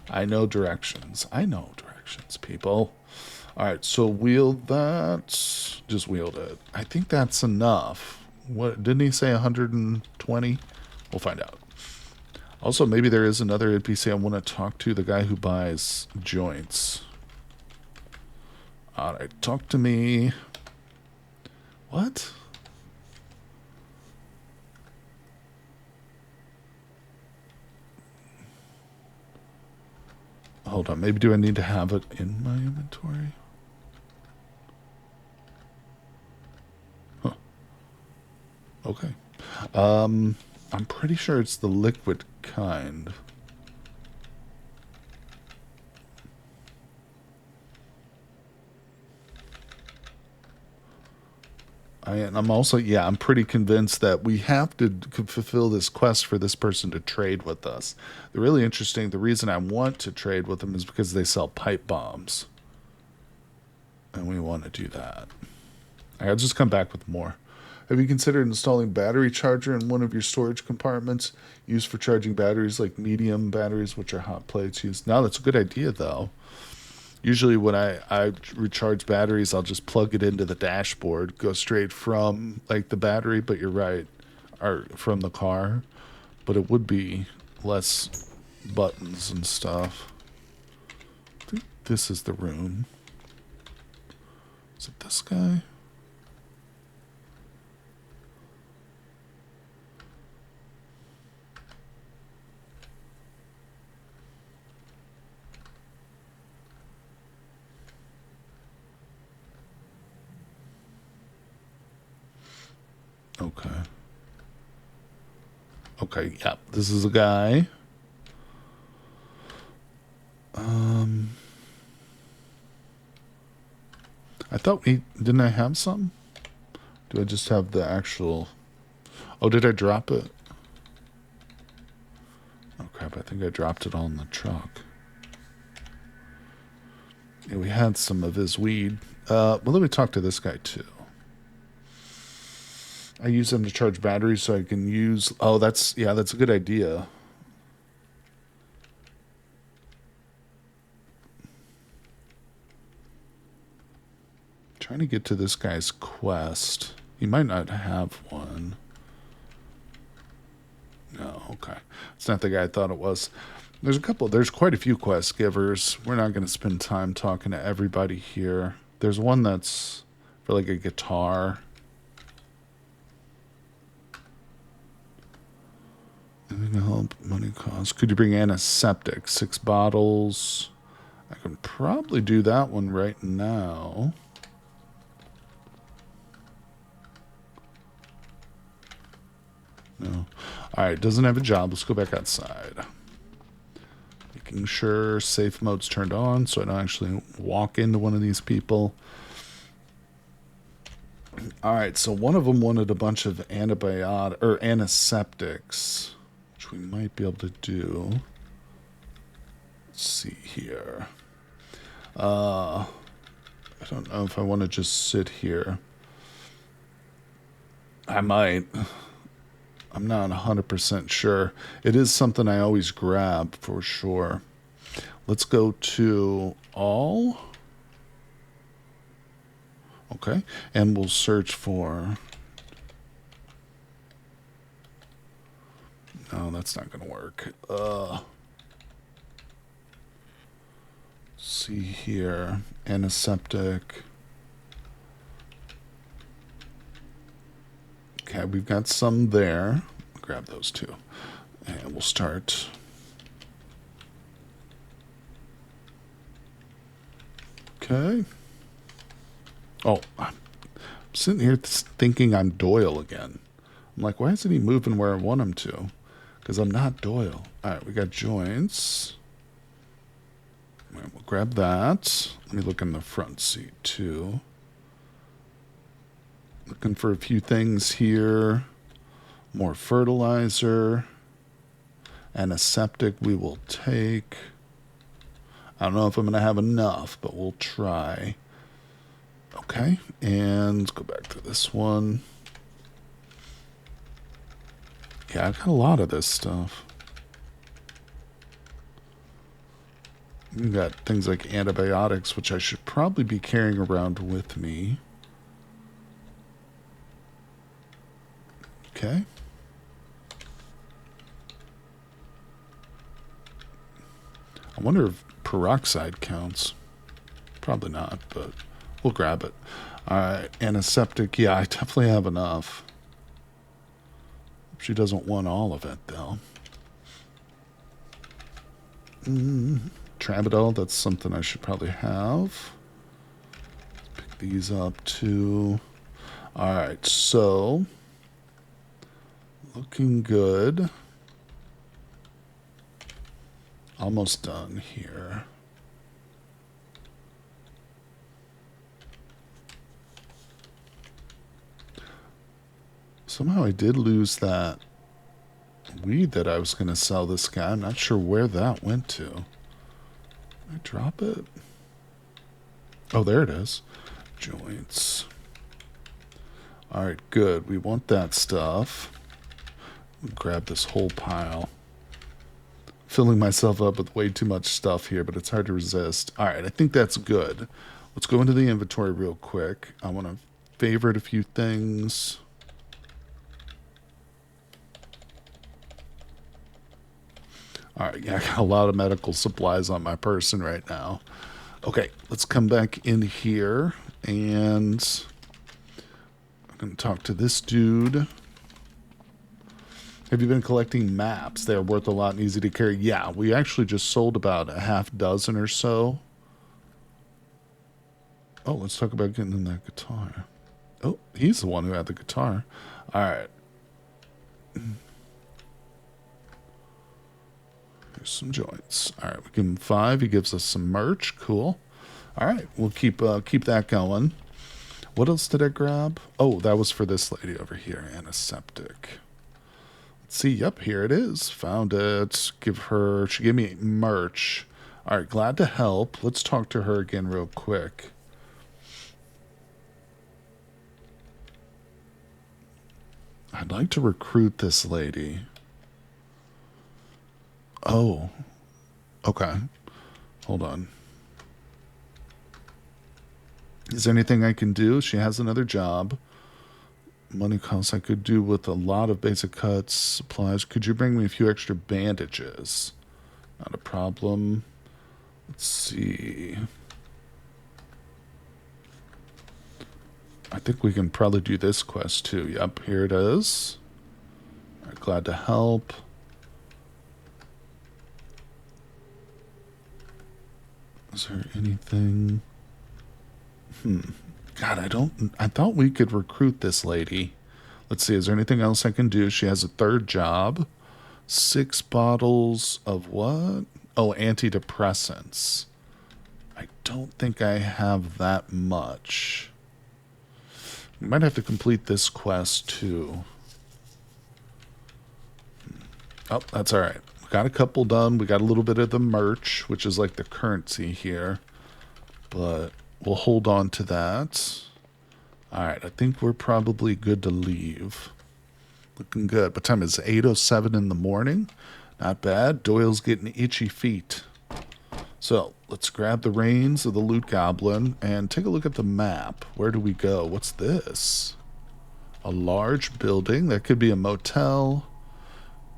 I know directions. I know directions, people. All right, so wield that. Just wield it. I think that's enough. What didn't he say? 120? We'll find out. Also, maybe there is another NPC I want to talk to, the guy who buys joints. All right, talk to me. What? Hold on, maybe do I need to have it in my inventory? Huh. Okay. I'm pretty sure it's the liquid kind. I'm also, yeah, I'm pretty convinced that we have to fulfill this quest for this person to trade with us. The reason I want to trade with them is because they sell pipe bombs. And we want to do that. I'll just come back with more. Have you considered installing battery charger in one of your storage compartments used for charging batteries like medium batteries, which are hot plates used? No, that's a good idea, though. Usually when I recharge batteries, I'll just plug it into the dashboard, go straight from like the battery, but you're right, or from the car. But it would be less buttons and stuff. I think this is the room. Is it this guy? Okay. Okay, yeah, this is a guy. I thought didn't I have some? Do I just have the actual... Oh, did I drop it? Oh crap, I think I dropped it all in the truck. Yeah, we had some of his weed. Well, let me talk to this guy too. I use them to charge batteries so I can use... Oh, that's a good idea. Trying to get to this guy's quest. He might not have one. No, okay. It's not the guy I thought it was. There's quite a few quest givers. We're not going to spend time talking to everybody here. There's one that's for like a guitar. Anything to help money cost. Could you bring antiseptic? 6 bottles. I can probably do that one right now. No. Alright, doesn't have a job. Let's go back outside. Making sure safe mode's turned on so I don't actually walk into one of these people. Alright, so one of them wanted a bunch of antiseptics, which we might be able to do. Let's see here. I don't know if I want to just sit here. I might. I'm not 100% sure. It is something I always grab for sure. Let's go to all. Okay. And we'll search for... No, that's not going to work. See here. Antiseptic. Okay, we've got some there. Grab those two. And we'll start Okay. Oh, I'm sitting here thinking I'm Doyle again. I'm like, why isn't he moving where I want him to? Because I'm not Doyle. All right, we got joints. All right, we'll grab that. Let me look in the front seat, too. Looking for a few things here. More fertilizer. Antiseptic we will take. I don't know if I'm going to have enough, but we'll try. Okay, and let's go back to this one. Yeah, I've got a lot of this stuff. We've got things like antibiotics, which I should probably be carrying around with me. Okay. I wonder if peroxide counts. Probably not, but we'll grab it. Alright, antiseptic. Yeah, I definitely have enough. She doesn't want all of it, though. Tramadol, that's something I should probably have. Pick these up, too. Alright, so... looking good. Almost done here. Somehow I did lose that weed that I was going to sell this guy. I'm not sure where that went to. Did I drop it? Oh, there it is. Joints. Alright, good. We want that stuff. Grab this whole pile. Filling myself up with way too much stuff here, but it's hard to resist. Alright, I think that's good. Let's go into the inventory real quick. I want to favorite a few things. Alright, yeah, I got a lot of medical supplies on my person right now. Okay, let's come back in here, and I'm going to talk to this dude. Have you been collecting maps? They're worth a lot and easy to carry. Yeah, we actually just sold about a half dozen or so. Oh, let's talk about getting in that guitar. Oh, he's the one who had the guitar. Alright. Here's some joints. Alright, we give him 5. He gives us some merch. Cool. Alright, we'll keep that going. What else did I grab? Oh, that was for this lady over here. Antiseptic. See, yep, here it is. Found it. She gave me merch. All right, glad to help. Let's talk to her again real quick. I'd like to recruit this lady. Oh, okay. Hold on. Is there anything I can do? She has another job. Money costs I could do with a lot of basic cuts, supplies. Could you bring me a few extra bandages? Not a problem. Let's see. I think we can probably do this quest too. Yep, here it is. All right, glad to help. Is there anything? God, I thought we could recruit this lady. Let's see, is there anything else I can do? She has a third job. 6 bottles of what? Oh, antidepressants. I don't think I have that much. We might have to complete this quest too. Oh, that's all right. We got a couple done. We got a little bit of the merch, which is like the currency here. But we'll hold on to that. Alright, I think we're probably good to leave. Looking good. What time is it? 8:07 in the morning? Not bad. Doyle's getting itchy feet. So, let's grab the reins of the loot goblin and take a look at the map. Where do we go? What's this? A large building. That could be a motel.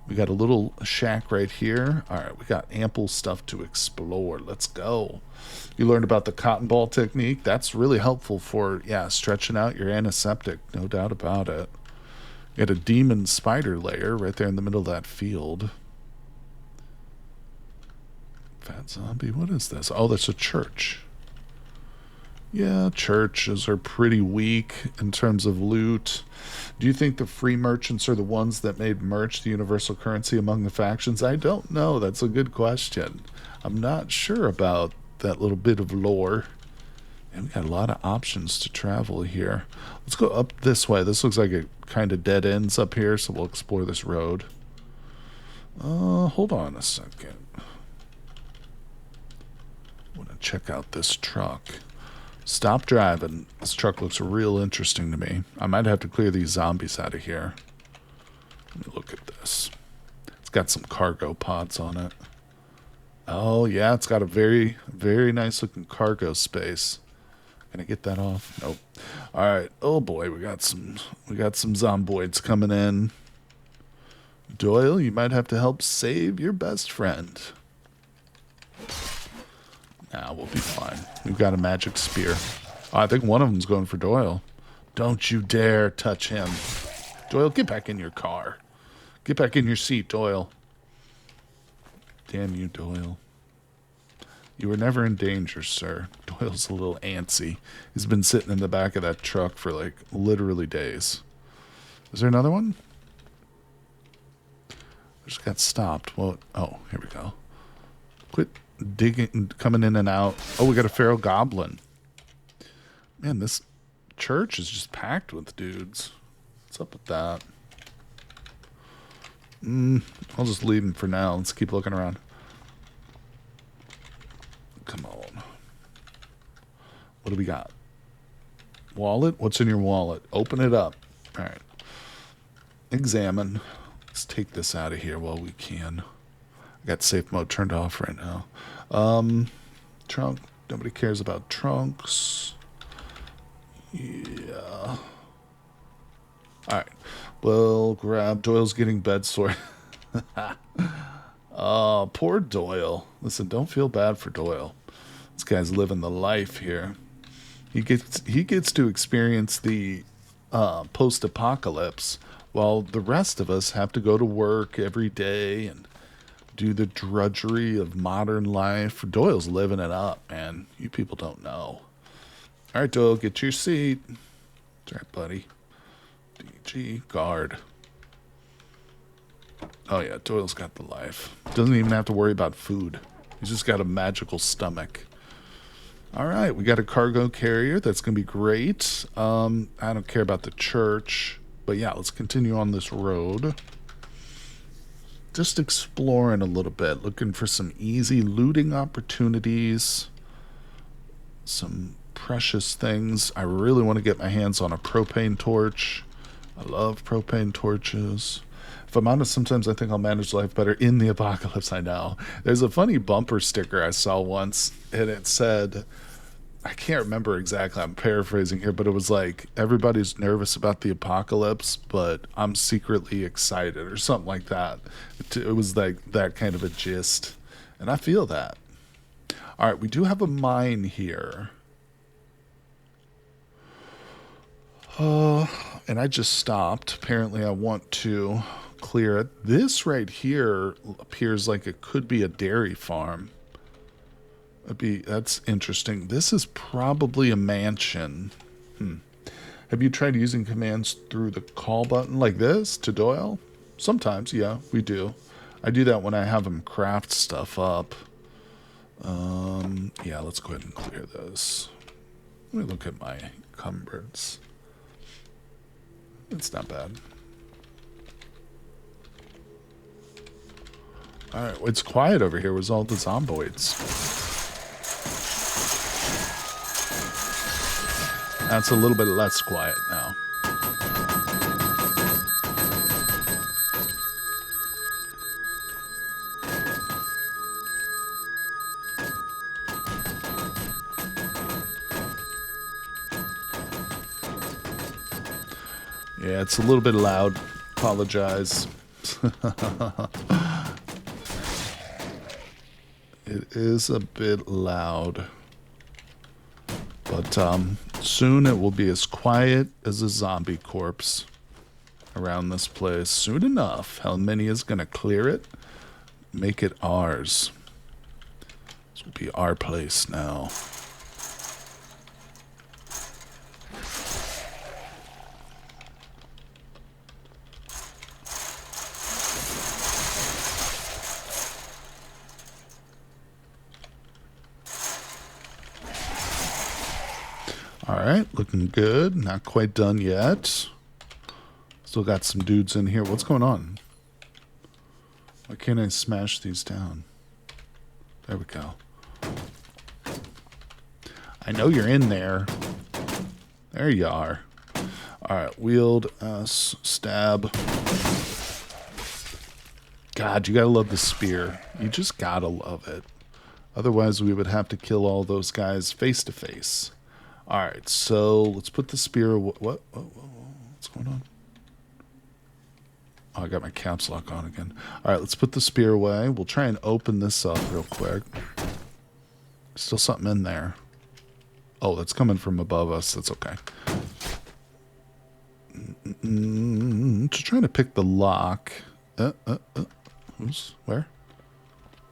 We got a little shack right here. Alright, we got ample stuff to explore. Let's go. You learned about the cotton ball technique. That's really helpful for, yeah, stretching out your antiseptic. No doubt about it. You got a demon spider lair right there in the middle of that field. Fat zombie, what is this? Oh, that's a church. Yeah, churches are pretty weak in terms of loot. Do you think the free merchants are the ones that made merch the universal currency among the factions? I don't know. That's a good question. I'm not sure about that little bit of lore. And we got a lot of options to travel here. Let's go up this way. This looks like it kind of dead ends up here, so we'll explore this road. Hold on a second. I want to check out this truck. Stop driving. This truck looks real interesting to me. I might have to clear these zombies out of here. Let me look at this. It's got some cargo pods on it. Oh, yeah, it's got a very, very nice looking cargo space. Can I get that off? Nope. All right. Oh boy, we got some zomboids coming in. Doyle, you might have to help save your best friend. Nah, we'll be fine. We've got a magic spear. Oh, I think one of them's going for Doyle. Don't you dare touch him. Doyle, get back in your car. Get back in your seat, Doyle. Damn you, Doyle. You were never in danger, sir. Doyle's a little antsy. He's been sitting in the back of that truck for, like, literally days. Is there another one? I just got stopped. Well, oh, here we go. Quit digging, coming in and out. Oh, we got a feral goblin. Man, this church is just packed with dudes. What's up with that? I'll just leave him for now. Let's keep looking around. Come on. What do we got? Wallet? What's in your wallet? Open it up. All right. Examine. Let's take this out of here while we can. I got safe mode turned off right now. Trunk. Nobody cares about trunks. Yeah. Alright. We'll grab... Doyle's getting bed sore. Oh, poor Doyle. Listen, don't feel bad for Doyle. This guy's living the life here. He gets to experience the post-apocalypse while the rest of us have to go to work every day and do the drudgery of modern life. Doyle's living it up, man. You people don't know. All right, Doyle, get your seat. That's right, buddy. DG, guard. Oh, yeah, Doyle's got the life. Doesn't even have to worry about food. He's just got a magical stomach. All right, we got a cargo carrier. That's going to be great. I don't care about the church. But yeah, let's continue on this road. Just exploring a little bit. Looking for some easy looting opportunities. Some precious things. I really want to get my hands on a propane torch. I love propane torches. If I'm honest, sometimes I think I'll manage life better in the apocalypse. I know. There's a funny bumper sticker I saw once, and it said, I can't remember exactly, I'm paraphrasing here, but it was like, everybody's nervous about the apocalypse, but I'm secretly excited, or something like that. It was like that kind of a gist, and I feel that. All right, we do have a mine here. And I just stopped. Apparently I want to clear it. This right here appears like it could be a dairy farm. That's interesting. This is probably a mansion. Have you tried using commands through the call button like this to Doyle? Sometimes, yeah, we do. I do that when I have him craft stuff up. Yeah, let's go ahead and clear this. Let me look at my cupboards. It's not bad. Alright, well, it's quiet over here with all the zomboids. That's a little bit less quiet now. Yeah, it's a little bit loud. Apologize. It is a bit loud. But soon it will be as quiet as a zombie corpse around this place. Soon enough, Helmini is going to clear it, make it ours. This will be our place now. Alright, looking good. Not quite done yet. Still got some dudes in here. What's going on? Why can't I smash these down? There we go. I know you're in there. There you are. Alright, wield, stab. God, you gotta love the spear. You just gotta love it. Otherwise, we would have to kill all those guys face to face. Alright, so let's put the spear... What? What's going on? Oh, I got my caps lock on again. Alright, let's put the spear away. We'll try and open this up real quick. Still something in there. Oh, that's coming from above us. That's okay. Just trying to pick the lock. Where?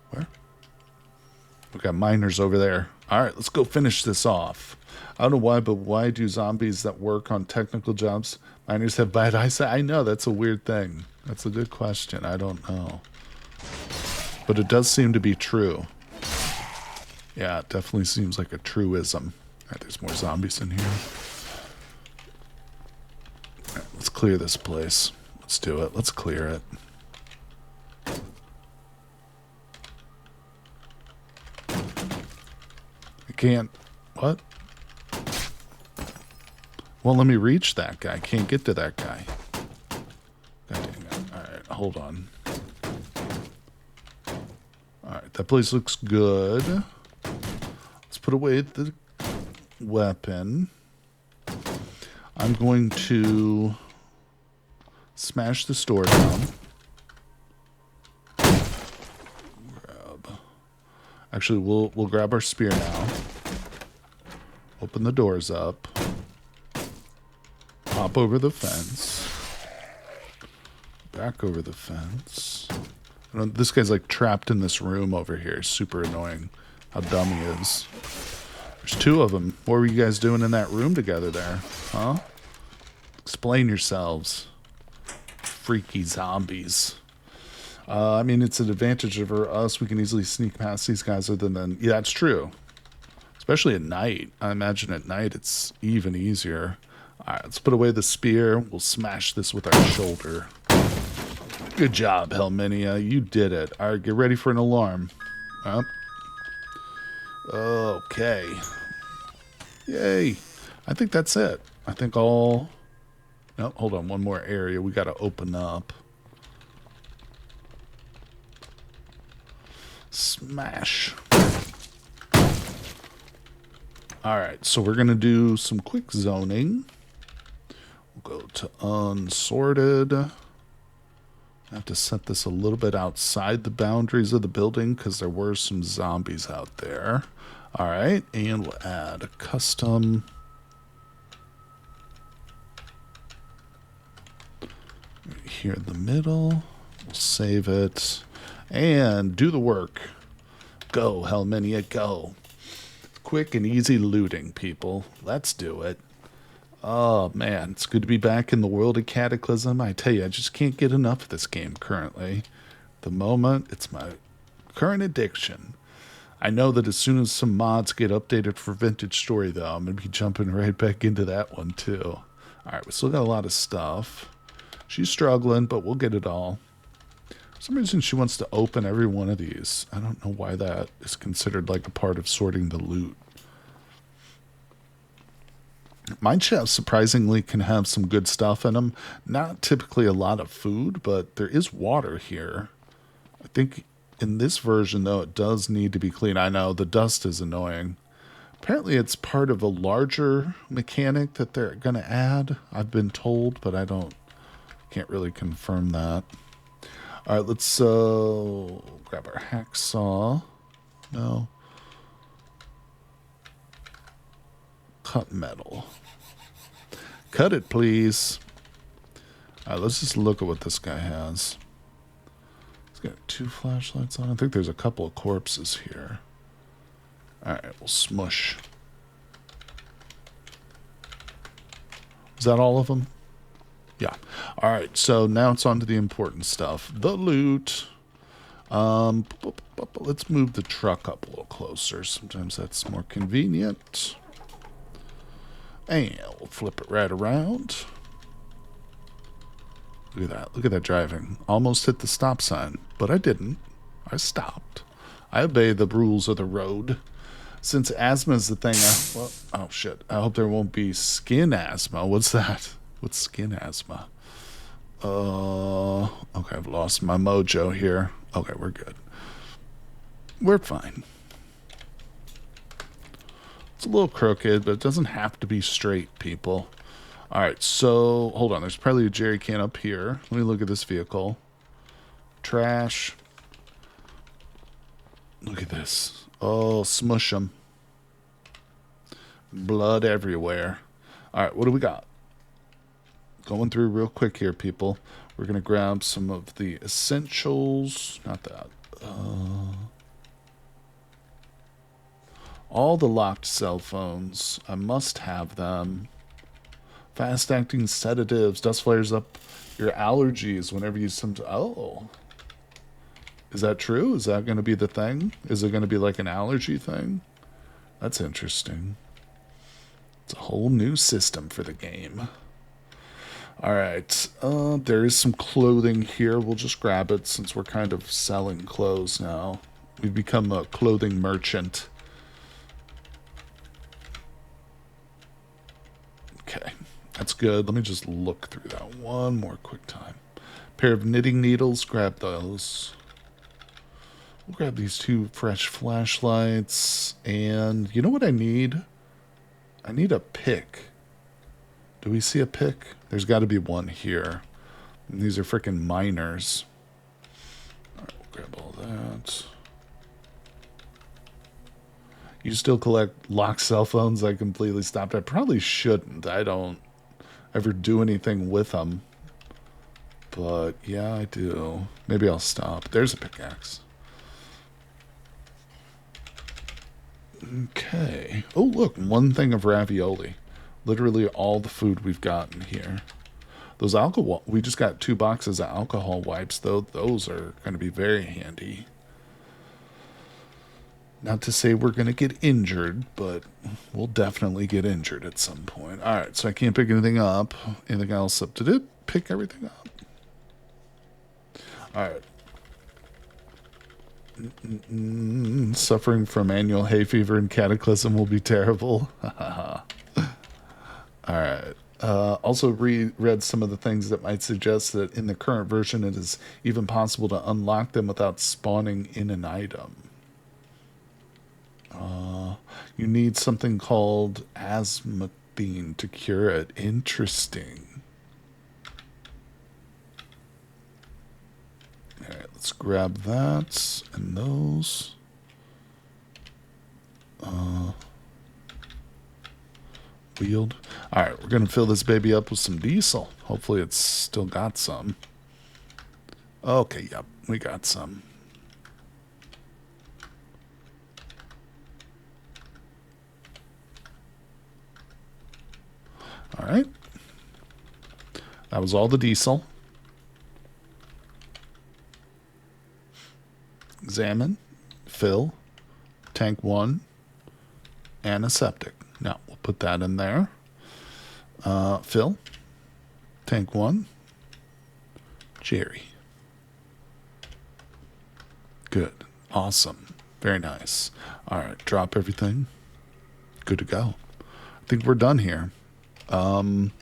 Where? We got miners over there. Alright, let's go finish this off. I don't know why, but why do zombies that work on technical jobs, miners have bad eyesight? I know, that's a weird thing. That's a good question. I don't know. But it does seem to be true. Yeah, it definitely seems like a truism. Alright, there's more zombies in here. Alright, let's clear this place. Let's do it. Let's clear it. I can't... What? Won't let me reach that guy. Can't get to that guy. God dang it. Alright, hold on. Alright, that place looks good. Let's put away the weapon. I'm going to smash this door down. Actually, we'll grab our spear now. Open the doors up. Hop over the fence. Back over the fence. This guy's like trapped in this room over here. Super annoying. How dumb he is. There's two of them. What were you guys doing in that room together there? Huh? Explain yourselves. Freaky zombies. I mean, it's an advantage for us. We can easily sneak past these guys other than... Yeah, that's true. Especially at night. I imagine at night it's even easier. Alright, let's put away the spear. We'll smash this with our shoulder. Good job, Helminia. You did it. Alright, get ready for an alarm. Up. Okay. Yay. I think that's it. I think all... No, hold on. One more area we got to open up. Smash. Alright, so we're going to do some quick zoning. We'll go to unsorted. I have to set this a little bit outside the boundaries of the building because there were some zombies out there. Alright, and we'll add a custom. Right here in the middle. We'll save it. And do the work. Go, Helminia, go. Quick and easy looting, people. Let's do it. Oh, man. It's good to be back in the world of Cataclysm. I tell you, I just can't get enough of this game currently. At the moment, it's my current addiction. I know that as soon as some mods get updated for Vintage Story, though, I'm going to be jumping right back into that one, too. Alright, we still got a lot of stuff. She's struggling, but we'll get it all. For some reason she wants to open every one of these. I don't know why that is considered like a part of sorting the loot. Mine chests surprisingly can have some good stuff in them. Not typically a lot of food, but there is water here. I think in this version, though, it does need to be clean. I know, the dust is annoying. Apparently it's part of a larger mechanic that they're going to add. I've been told, but can't really confirm that. Alright, let's grab our hacksaw. No. Cut metal. Cut it, please. Alright, let's just look at what this guy has. He's got 2 flashlights on. I think there's a couple of corpses here. Alright, we'll smush. Is that all of them? Yeah. Alright, so now it's on to the important stuff. The loot. Let's move the truck up a little closer. Sometimes that's more convenient. And we'll flip it right around. Look at that. Look at that driving. Almost hit the stop sign, but I didn't. I stopped. I obey the rules of the road. Since asthma is the thing, oh shit. I hope there won't be skin asthma. What's that? What's skin asthma? Okay, I've lost my mojo here. Okay, we're good. We're fine. It's a little crooked, but it doesn't have to be straight, people. Alright, so, hold on. There's probably a jerry can up here. Let me look at this vehicle. Trash. Look at this. Oh, smush them. Blood everywhere. Alright, what do we got? Going through real quick here, people. We're going to grab some of the essentials. Not that. All the locked cell phones. I must have them. Fast-acting sedatives. Dust flares up your allergies whenever you... Oh. Is that true? Is that going to be the thing? Is it going to be like an allergy thing? That's interesting. It's a whole new system for the game. Alright. There is some clothing here. We'll just grab it since we're kind of selling clothes now. We've become a clothing merchant. Okay. That's good. Let me just look through that one more quick time. Pair of knitting needles. Grab those. We'll grab these 2 fresh flashlights. And you know what I need? I need a pick. Do we see a pick? There's got to be one here. And these are freaking miners. Alright, we'll grab all that. You still collect locked cell phones? I completely stopped. I probably shouldn't. I don't ever do anything with them. But yeah, I do. Maybe I'll stop. There's a pickaxe. Okay. Oh, look. 1 thing of ravioli. Literally all the food we've gotten here. Those alcohol... We just got 2 boxes of alcohol wipes, though. Those are going to be very handy. Not to say we're going to get injured, but we'll definitely get injured at some point. Alright, so I can't pick anything up. Anything else up to do? Pick everything up. Alright. Suffering from annual hay fever and Cataclysm will be terrible. Alright. Also read some of the things that might suggest that in the current version it is even possible to unlock them without spawning in an item. You need something called asthmathine to cure it. Interesting. Alright, let's grab that and those. Wheeled. Alright, we're going to fill this baby up with some diesel. Hopefully it's still got some. Okay, yep, we got some. Alright. That was all the diesel. Examine. Fill. Tank 1. And a septic. Now, we'll put that in there. Fill. Tank 1. Jerry. Good. Awesome. Very nice. Alright, drop everything. Good to go. I think we're done here.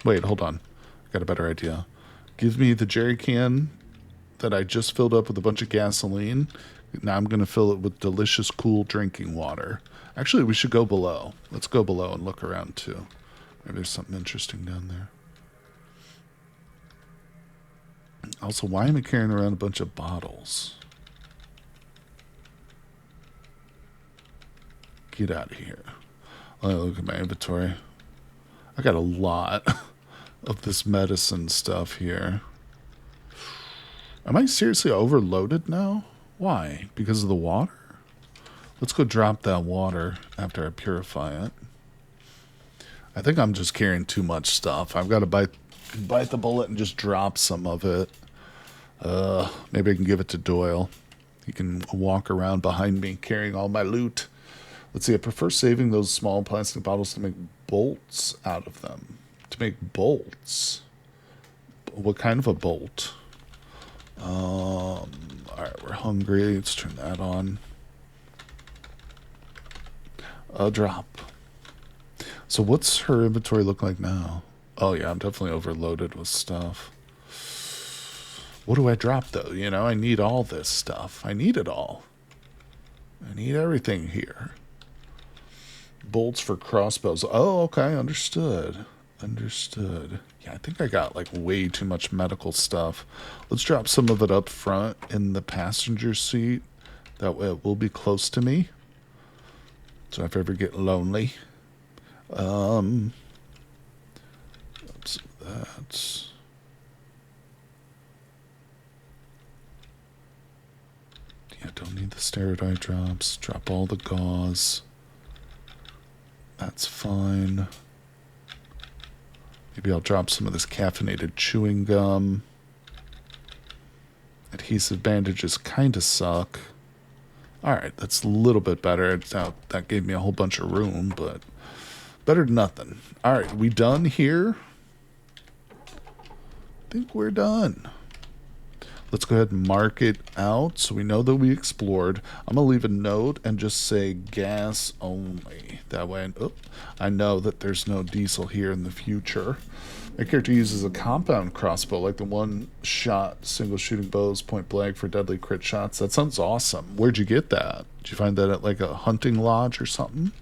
Wait, hold on. I got a better idea. Give me the jerry can that I just filled up with a bunch of gasoline. Now I'm going to fill it with delicious, cool drinking water. Actually, we should go below. Let's go below and look around, too. Maybe there's something interesting down there. Also, why am I carrying around a bunch of bottles? Get out of here. Let me look at my inventory. I got a lot of this medicine stuff here. Am I seriously overloaded now? Why? Because of the water? Let's go drop that water after I purify it. I think I'm just carrying too much stuff. I've got to bite the bullet and just drop some of it. Maybe I can give it to Doyle. He can walk around behind me carrying all my loot. Let's see, I prefer saving those small plastic bottles to make bolts out of them. To make bolts. What kind of a bolt? Alright, we're hungry. Let's turn that on. A drop. So what's her inventory look like now? Oh yeah, I'm definitely overloaded with stuff. What do I drop though? You know, I need all this stuff. I need it all. I need everything here. Bolts for crossbows. Oh, okay, understood. Understood. Yeah, I think I got like way too much medical stuff. Let's drop some of it up front in the passenger seat. That way it will be close to me. So if I ever get lonely. Oops, that's... Yeah, don't need the steroid drops. Drop all the gauze. That's fine. Maybe I'll drop some of this caffeinated chewing gum. Adhesive bandages kind of suck. Alright, that's a little bit better. That gave me a whole bunch of room, but better than nothing. Alright, we done here? I think we're done. Let's go ahead and mark it out so we know that we explored. I'm going to leave a note and just say gas only. That way I know that there's no diesel here in the future. My character uses a compound crossbow, like the one-shot single shooting bows point blank for deadly crit shots. That sounds awesome. Where'd you get that? Did you find that at like a hunting lodge or something?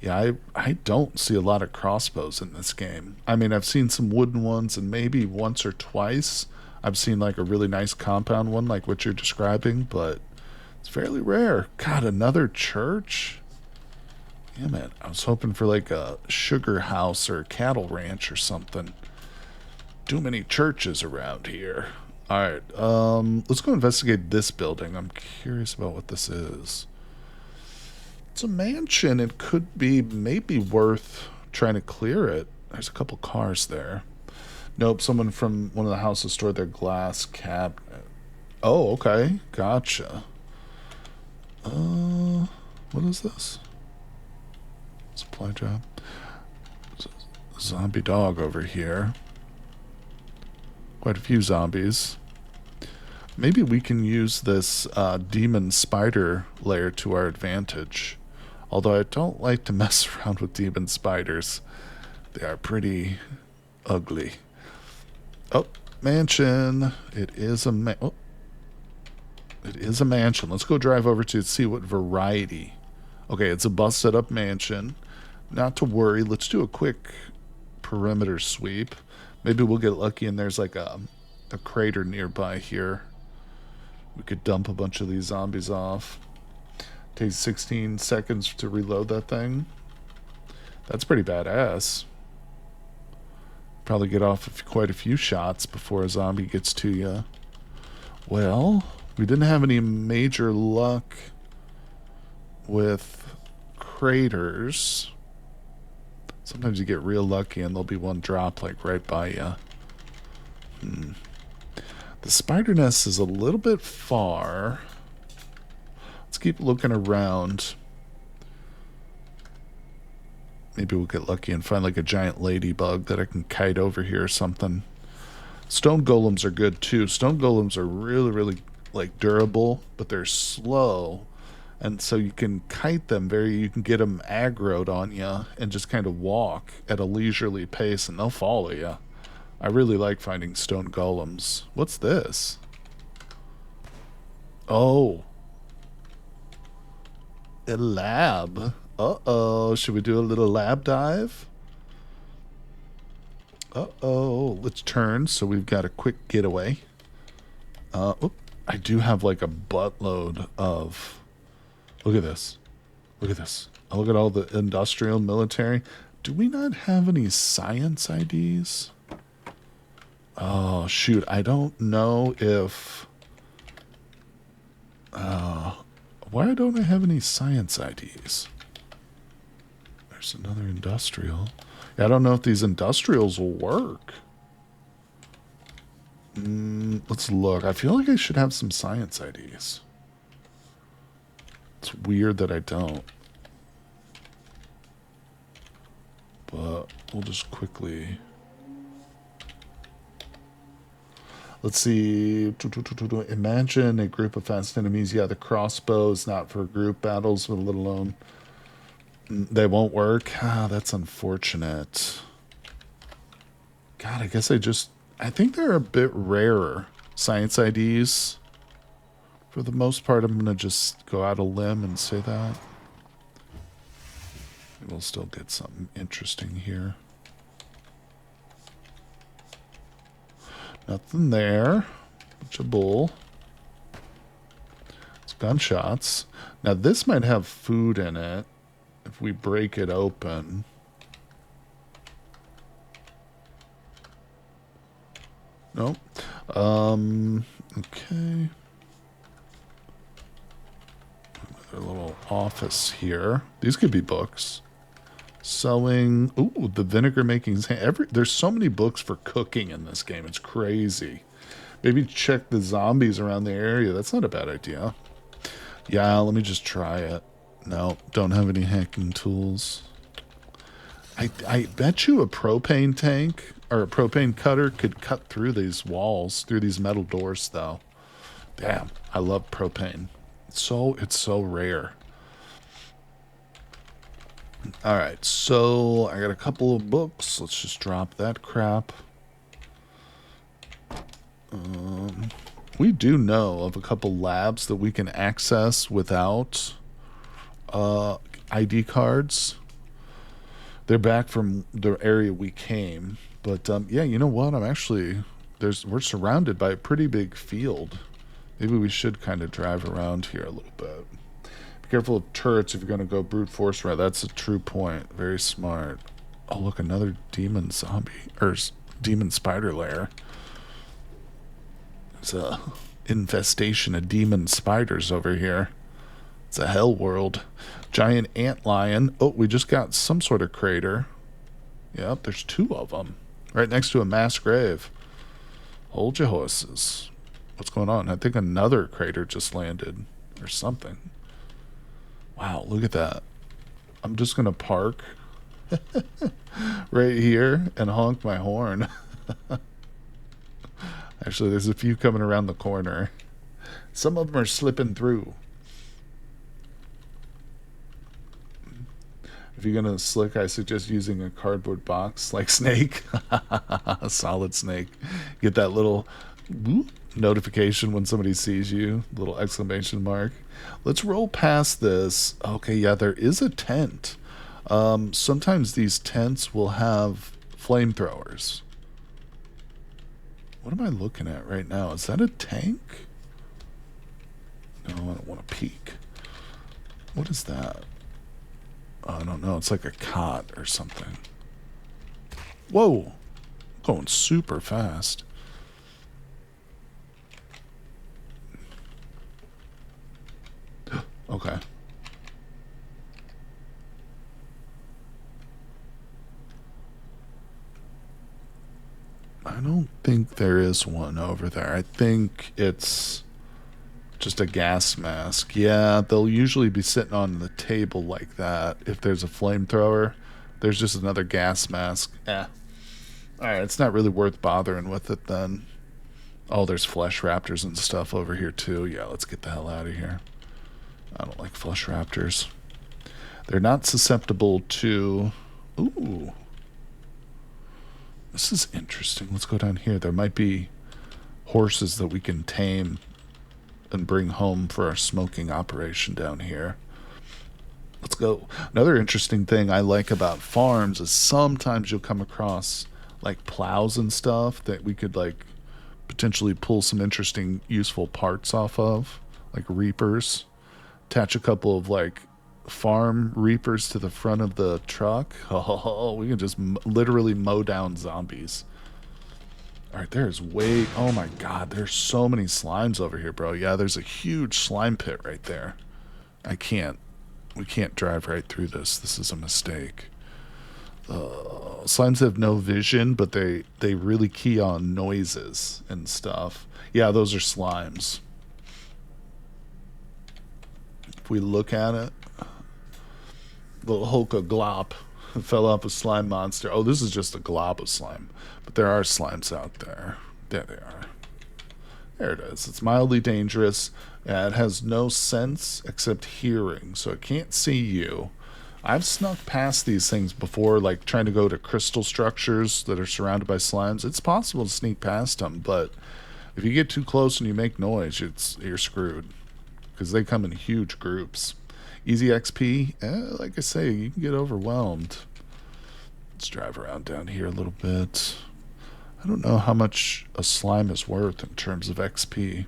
Yeah, I don't see a lot of crossbows in this game. I mean, I've seen some wooden ones and maybe once or twice I've seen like a really nice compound one like what you're describing, but it's fairly rare. God, another church? Damn it. I was hoping for like a sugar house or a cattle ranch or something. Too many churches around here. Alright, let's go investigate this building. I'm curious about what this is. It's a mansion. It could be maybe worth trying to clear it. There's a couple cars there. Nope, someone from one of the houses stored their glass cabinet. Oh, okay. Gotcha. What is this? Supply drop. Zombie dog over here. Quite a few zombies. Maybe we can use this demon spider lair to our advantage. Although I don't like to mess around with demon spiders. They are pretty ugly. Oh, mansion. It is a it is a mansion. Let's go drive over to see what variety. Okay, it's a busted up mansion. Not to worry. Let's do a quick perimeter sweep. Maybe we'll get lucky and there's like a crater nearby here. We could dump a bunch of these zombies off. Takes 16 seconds to reload that thing. That's pretty badass. Probably get off quite a few shots before a zombie gets to you. Well, we didn't have any major luck with craters. Sometimes you get real lucky and there'll be one drop like right by you. The spider nest is a little bit far. Let's keep looking around. Maybe we'll get lucky and find like a giant ladybug that I can kite over here or something. Stone golems are good too. Stone golems are really, really like durable, but they're slow. And so you can kite them you can get them aggroed on you and just kind of walk at a leisurely pace and they'll follow you. I really like finding stone golems. What's this? Oh. A lab. Uh-oh. Should we do a little lab dive? Uh-oh. Let's turn so we've got a quick getaway. I do have like a buttload of... Look at this. Look at this. Oh, look at all the industrial military. Do we not have any science IDs? Oh, shoot. I don't know if... why don't I have any science IDs? There's another industrial. Yeah, I don't know if these industrials will work. Let's look. I feel like I should have some science IDs. It's weird that I don't. but we'll just quickly... Let's see. Imagine a group of fast enemies. Yeah, the crossbow is not for group battles, let alone... They won't work? Ah, that's unfortunate. God, I guess I think they're a bit rarer. Science IDs. For the most part, I'm going to just go out a limb and say that. We'll still get something interesting here. Nothing there. Bunch of bull. It's gunshots. Now this might have food in it if we break it open. Nope. Okay. Another little office here. These could be books. Sewing. Ooh, the vinegar making. There's so many books for cooking in this game. It's crazy. Maybe check the zombies around the area. That's not a bad idea. Yeah, let me just try it. No, don't have any hacking tools. I bet you a propane tank or a propane cutter could cut through these walls, through these metal doors, though. Damn, I love propane. It's so rare. All right, so I got a couple of books. Let's just drop that crap. We do know of a couple labs that we can access without ID cards. They're back from the area we came, but yeah, you know what? We're surrounded by a pretty big field. Maybe we should kind of drive around here a little bit. Be careful of turrets if you're going to go brute force right. That's a true point. Very smart. Oh, look, another demon zombie or demon spider lair. There's a infestation of demon spiders over here. It's a hell world. Giant ant lion. Oh, we just got some sort of crater. Yep, there's two of them. Right next to a mass grave. Hold your horses. What's going on? I think another crater just landed. Or something. Wow, look at that. I'm just going to park right here and honk my horn. Actually, there's a few coming around the corner. Some of them are slipping through. If you're going to slick, I suggest using a cardboard box like Snake. A solid Snake. Get that little whoop notification when somebody sees you. Little exclamation mark. Let's roll past this. Okay, yeah, there is a tent. Sometimes these tents will have flamethrowers. What am I looking at right now? Is that a tank? No, I don't want to peek. What is that? I don't know. It's like a cot or something. Whoa. Going super fast. Okay. I don't think there is one over there. I think it's just a gas mask. Yeah, they'll usually be sitting on the table like that. If there's a flamethrower, there's just another gas mask. Eh. Alright, it's not really worth bothering with it then. Oh, there's flesh raptors and stuff over here too. Yeah, let's get the hell out of here. I don't like flesh raptors. They're not susceptible to... Ooh. This is interesting. Let's go down here. There might be horses that we can tame and bring home for our smoking operation down here. Let's go. Another interesting thing I like about farms is sometimes you'll come across like plows and stuff that we could like potentially pull some interesting useful parts off of, like reapers. Attach a couple of like farm reapers to the front of the truck. Oh, we can just literally mow down zombies. All right, there's oh my god, there's so many slimes over here, bro. Yeah, there's a huge slime pit right there. We can't drive right through this. This is a mistake. Slimes have no vision, but they really key on noises and stuff. Yeah, those are slimes. If we look at it, little Hulk of glop. Fell off a slime monster. Oh, this is just a glob of slime. But there are slimes out there. There they are. There it is. It's mildly dangerous. It has no sense except hearing, so it can't see you. I've snuck past these things before, like trying to go to crystal structures that are surrounded by slimes. It's possible to sneak past them, but if you get too close and you make noise, you're screwed. Because they come in huge groups. Easy XP, like I say, you can get overwhelmed. Let's drive around down here a little bit. I don't know how much a slime is worth in terms of XP.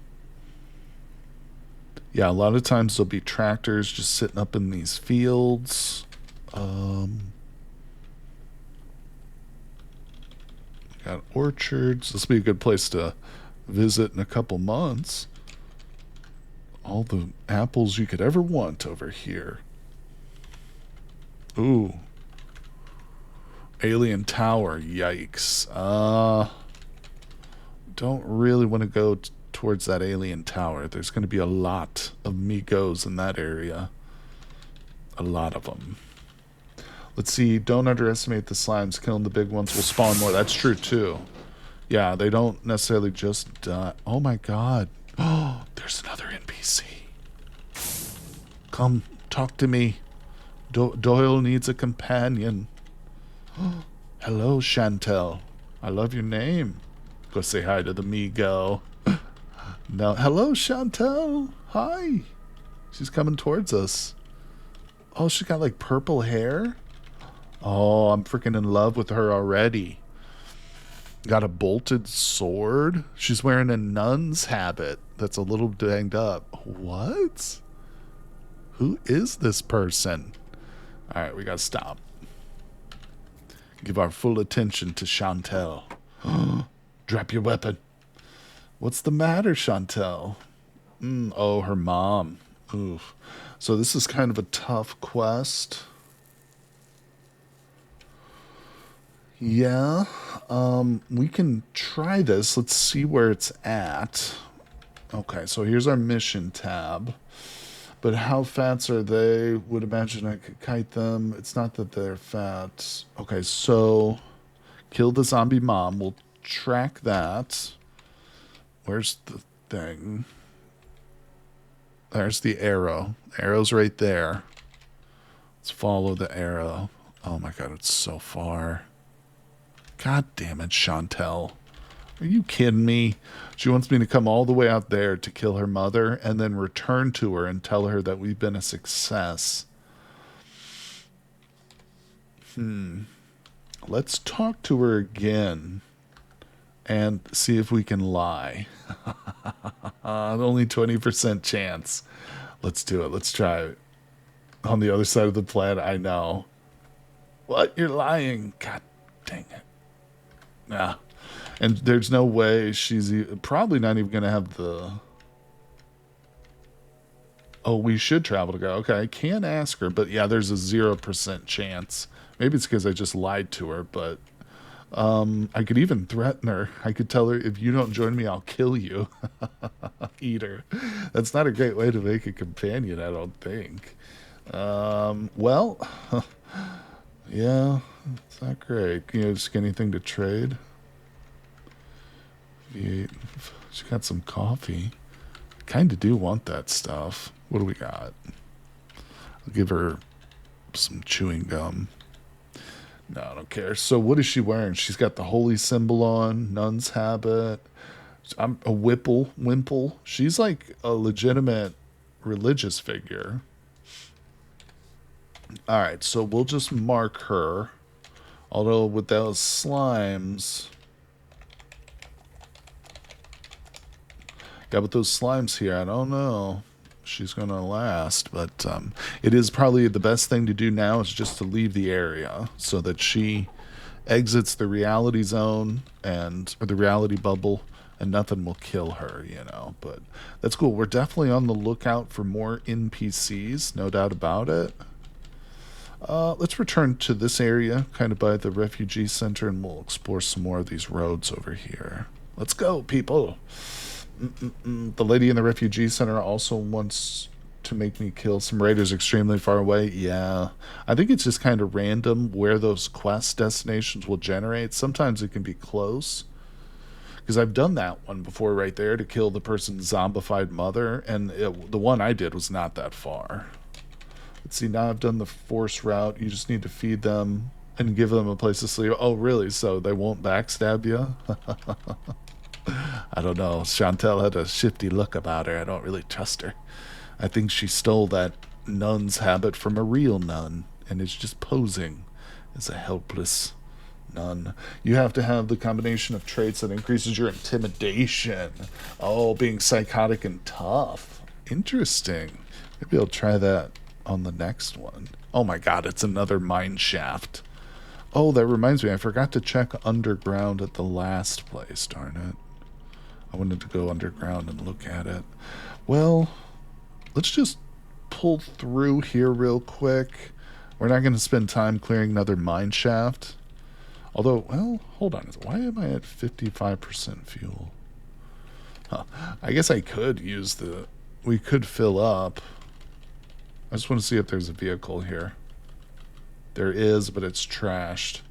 Yeah, a lot of times there'll be tractors just sitting up in these fields. Got orchards. This will be a good place to visit in a couple months. All the apples you could ever want over here. Ooh. Alien tower. Yikes. Don't really want to go towards that alien tower. There's going to be a lot of Migos in that area. A lot of them. Let's see. Don't underestimate the slimes. Killing the big ones will spawn more. That's true, too. Yeah, they don't necessarily just die. Oh, my God. Oh, there's another NPC. Come, talk to me. Doyle needs a companion. Hello, Chantel. I love your name. Go say hi to the Migo. No, hello, Chantel. Hi. She's coming towards us. Oh, she's got like purple hair. Oh, I'm freaking in love with her already. Got a bolted sword. She's wearing a nun's habit that's a little danged up. What? Who is this person? All right, we gotta stop. Give our full attention to Chantel. Drop your weapon. What's the matter, Chantel? Oh, her mom. Oof. So this is kind of a tough quest. Yeah, we can try this. Let's see where it's at. Okay, so here's our mission tab. But how fats are they? Would imagine I could kite them. It's not that they're fat. Okay, so kill the zombie mom. We'll track that. Where's the thing? There's the arrow. Arrow's right there. Let's follow the arrow. Oh my God, it's so far. God damn it, Chantel. Are you kidding me? She wants me to come all the way out there to kill her mother and then return to her and tell her that we've been a success. Let's talk to her again and see if we can lie. Only 20% chance. Let's do it. Let's try it. On the other side of the planet, I know. What? You're lying. God dang it. Nah. And there's no way she's probably not even going to have the... Oh, we should travel to go. Okay, I can ask her, but yeah, there's a 0% chance. Maybe it's because I just lied to her, but I could even threaten her. I could tell her, if you don't join me, I'll kill you. Eat her. That's not a great way to make a companion, I don't think. Well, yeah, it's not great. You know, just anything to trade. V8. She got some coffee. Kind of do want that stuff. What do we got? I'll give her some chewing gum. No, I don't care. So what is she wearing? She's got the holy symbol on, nun's habit. I'm a wimple. She's like a legitimate religious figure. All right, so we'll just mark her. Although with those slimes... Yeah, with those slimes here, I don't know if she's going to last. But it is probably the best thing to do now is just to leave the area so that she exits the reality zone or the reality bubble, and nothing will kill her, you know. But that's cool. We're definitely on the lookout for more NPCs, no doubt about it. Let's return to this area, kind of by the refugee center, and we'll explore some more of these roads over here. Let's go, people. The lady in the refugee center also wants to make me kill some raiders extremely far away. Yeah, I think it's just kind of random where those quest destinations will generate. Sometimes it can be close, because I've done that one before right there to kill the person's zombified mother, and the one I did was not that far. Let's see, now I've done the force route. You just need to feed them and give them a place to sleep. Oh, really? So they won't backstab you? I don't know. Chantel had a shifty look about her. I don't really trust her. I think she stole that nun's habit from a real nun and is just posing as a helpless nun. You have to have the combination of traits that increases your intimidation. Oh, being psychotic and tough. Interesting. Maybe I'll try that on the next one. Oh my god, it's another mine shaft. Oh, that reminds me, I forgot to check underground at the last place, darn it. I wanted to go underground and look at it. Well, let's just pull through here real quick. We're not going to spend time clearing another mine shaft. Although, well, hold on. Why am I at 55% fuel? Huh. I guess I could use the... We could fill up. I just want to see if there's a vehicle here. There is, but it's trashed.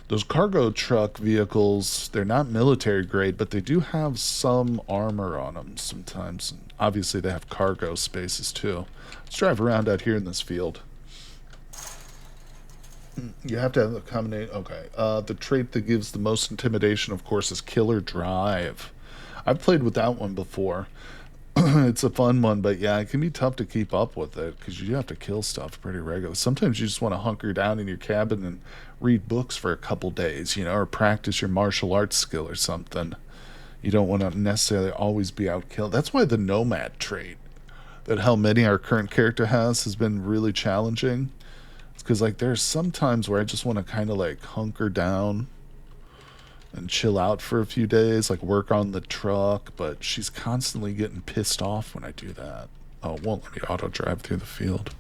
Those cargo truck vehicles, they're not military grade, but they do have some armor on them sometimes. And obviously, they have cargo spaces too. Let's drive around out here in this field. You have to have the combination. Okay. The trait that gives the most intimidation, of course, is Killer Drive. I've played with that one before. It's a fun one, but yeah, it can be tough to keep up with it because you have to kill stuff pretty regularly. Sometimes you just want to hunker down in your cabin and read books for a couple days, you know, or practice your martial arts skill or something. You don't want to necessarily always be out killed. That's why the nomad trait that how many our current character has been really challenging. It's because like there's some times where I just want to kind of like hunker down and chill out for a few days, like work on the truck, but she's constantly getting pissed off when I do that. Oh, it won't let me auto drive through the field.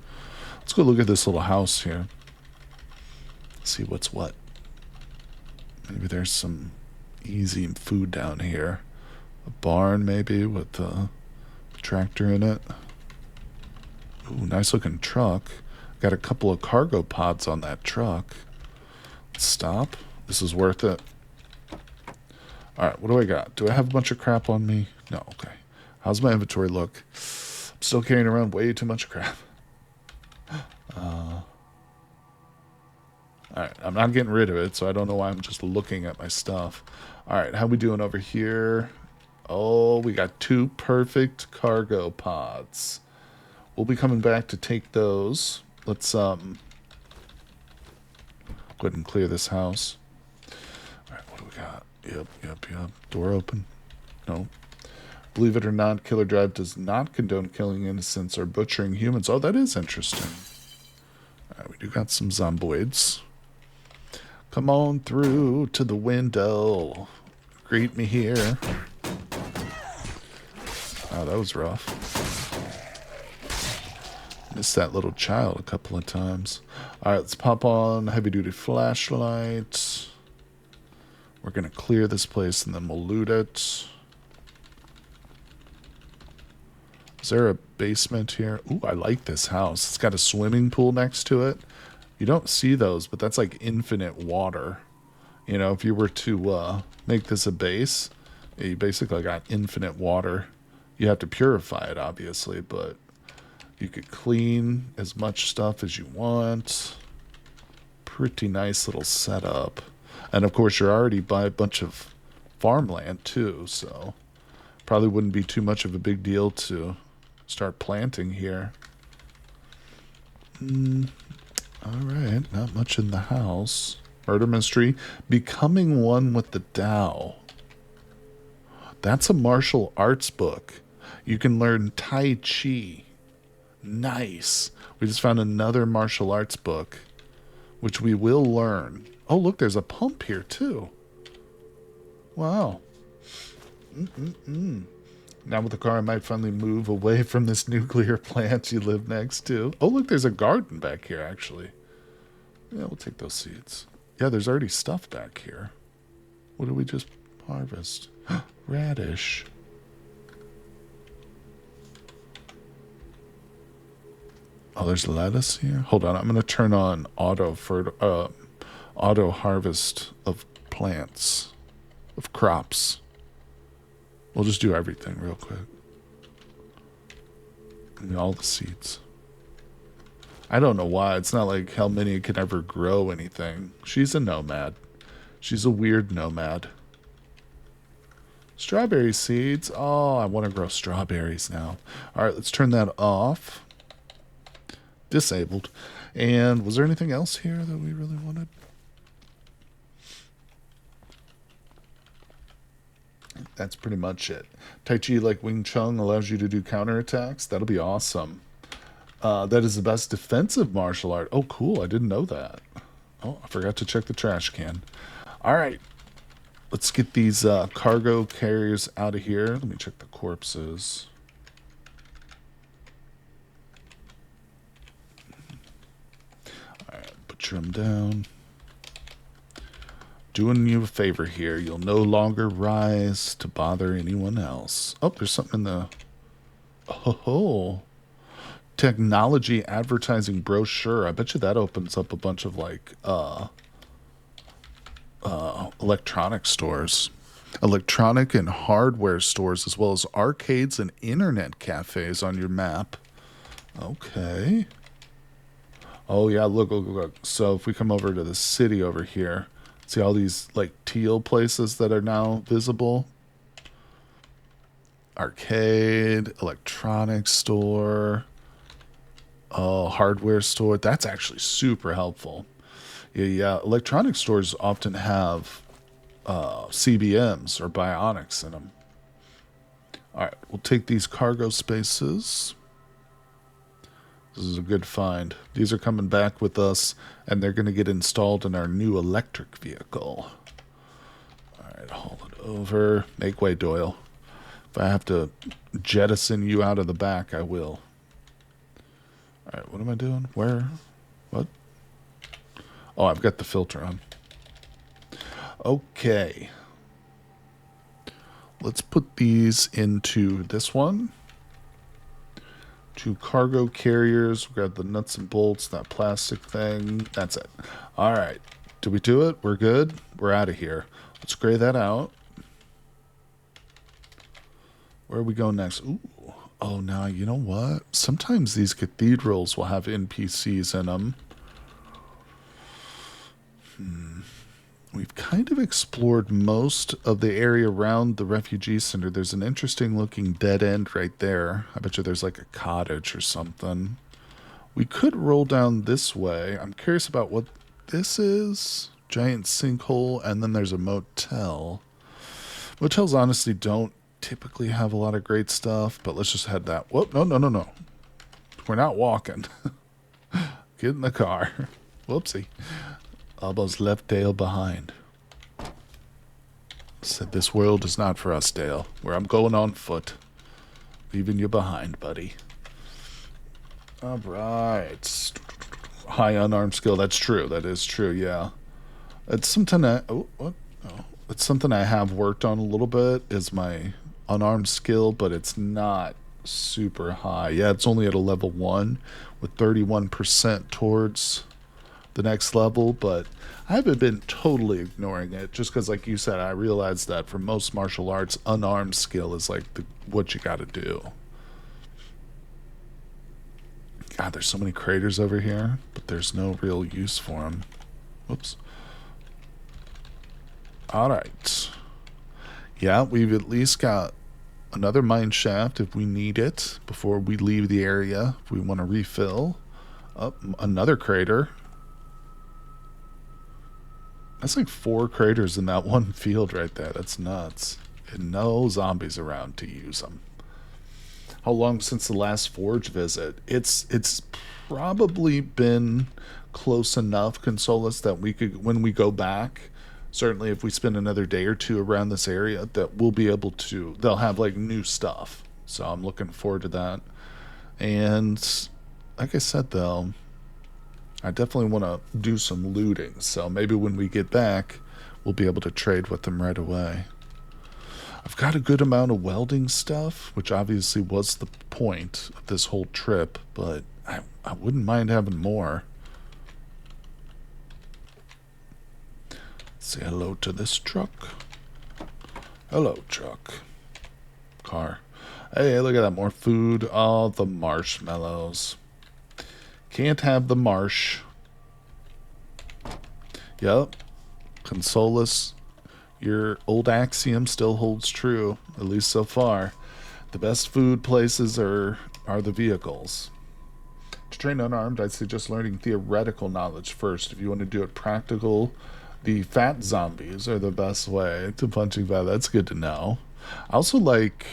Let's go look at this little house here. See what's what. Maybe there's some easy food down here. A barn maybe with a tractor in it. Ooh, nice looking truck. Got a couple of cargo pods on that truck. Let's stop. This is worth it. Alright, what do I got? Do I have a bunch of crap on me? No, okay. How's my inventory look? I'm still carrying around way too much crap. Alright, I'm not getting rid of it, so I don't know why I'm just looking at my stuff. Alright, how we doing over here? Oh, we got 2 perfect cargo pods. We'll be coming back to take those. Let's go ahead and clear this house. Alright, what do we got? Yep. Door open. No. Believe it or not, Killer Drive does not condone killing innocents or butchering humans. Oh, that is interesting. Alright, we do got some zomboids. Come on through to the window. Greet me here. Oh, that was rough. Missed that little child a couple of times. Alright, let's pop on heavy-duty flashlight. We're going to clear this place and then we'll loot it. Is there a basement here? Ooh, I like this house. It's got a swimming pool next to it. You don't see those, but that's like infinite water. You know, if you were to make this a base, you basically got infinite water. You have to purify it, obviously, but you could clean as much stuff as you want. Pretty nice little setup. And of course, you're already by a bunch of farmland too, so probably wouldn't be too much of a big deal to start planting here. Alright, not much in the house. Murder mystery. Becoming one with the Tao. That's a martial arts book. You can learn Tai Chi. Nice. We just found another martial arts book, which we will learn. Oh, look, there's a pump here, too. Wow. Now with the car, I might finally move away from this nuclear plant you live next to. Oh, look, there's a garden back here, actually. Yeah, we'll take those seeds. Yeah, there's already stuff back here. What did we just harvest? Radish. Oh, there's lettuce here. Hold on, I'm gonna turn on auto harvest of plants, of crops. We'll just do everything real quick. Give me all the seeds. I don't know why. It's not like Helminia can ever grow anything. She's a nomad. She's a weird nomad. Strawberry seeds. Oh, I want to grow strawberries now. All right, let's turn that off. Disabled. And was there anything else here that we really wanted? That's pretty much it. Tai Chi like Wing Chun allows you to do counterattacks. That'll be awesome. That is the best defensive martial art. Oh, cool. I didn't know that. Oh, I forgot to check the trash can. All right. Let's get these cargo carriers out of here. Let me check the corpses. All right. Butcher them down. Doing you a favor here. You'll no longer rise to bother anyone else. Oh, there's something in the... Oh, technology advertising brochure. I bet you that opens up a bunch of like electronic stores, electronic and hardware stores, as well as arcades and internet cafes on your map. Okay. Oh yeah, look. So if we come over to the city over here, see all these like teal places that are now visible. Arcade, electronics store. Oh, hardware store. That's actually super helpful. Yeah. Electronic stores often have CBMs or bionics in them. All right, we'll take these cargo spaces. This is a good find. These are coming back with us, and they're going to get installed in our new electric vehicle. All right, haul it over. Make way, Doyle. If I have to jettison you out of the back, I will. All right, what am I doing? Where? What? Oh, I've got the filter on. Okay. Let's put these into this one. 2 cargo carriers. We've got the nuts and bolts, that plastic thing. That's it. All right. Did we do it? We're good? We're out of here. Let's gray that out. Where are we going next? Ooh. Oh, now, you know what? Sometimes these cathedrals will have NPCs in them. We've kind of explored most of the area around the refugee center. There's an interesting looking dead end right there. I bet you there's like a cottage or something. We could roll down this way. I'm curious about what this is. Giant sinkhole, and then there's a motel. Motels honestly don't typically have a lot of great stuff, but let's just head that. Whoop, no. We're not walking. Get in the car. Whoopsie. Almost left Dale behind. Said this world is not for us, Dale. Where I'm going on foot. Leaving you behind, buddy. All right. High unarmed skill. That's true. That is true, yeah. It's something it's something I have worked on a little bit, is my unarmed skill, but it's not super high. Yeah, it's only at a level 1 with 31% towards the next level, but I haven't been totally ignoring it, just because, like you said, I realized that for most martial arts, unarmed skill is like what you got to do. God, there's so many craters over here, but there's no real use for them. Whoops. All right. Yeah, we've at least got another mine shaft if we need it before we leave the area, if we want to refill. Oh, another crater. That's like 4 craters in that one field right there. That's nuts. And no zombies around to use them. How long since the last Forge visit? It's probably been close enough, Consolus, that we could, when we go back, certainly if we spend another day or 2 around this area, that we'll be able to, they'll have like new stuff. So I'm looking forward to that. And like I said, though, I definitely want to do some looting, so maybe when we get back, we'll be able to trade with them right away. I've got a good amount of welding stuff, which obviously was the point of this whole trip, but I wouldn't mind having more. Say hello to this truck. Hello, truck. Car. Hey, look at that. More food. Oh, the marshmallows. Can't have the marsh. Yep. Consolus. Your old axiom still holds true, at least so far. The best food places are the vehicles. To train unarmed, I'd suggest learning theoretical knowledge first. If you want to do it practical, the fat zombies are the best way to punching bag. That's good to know. I also like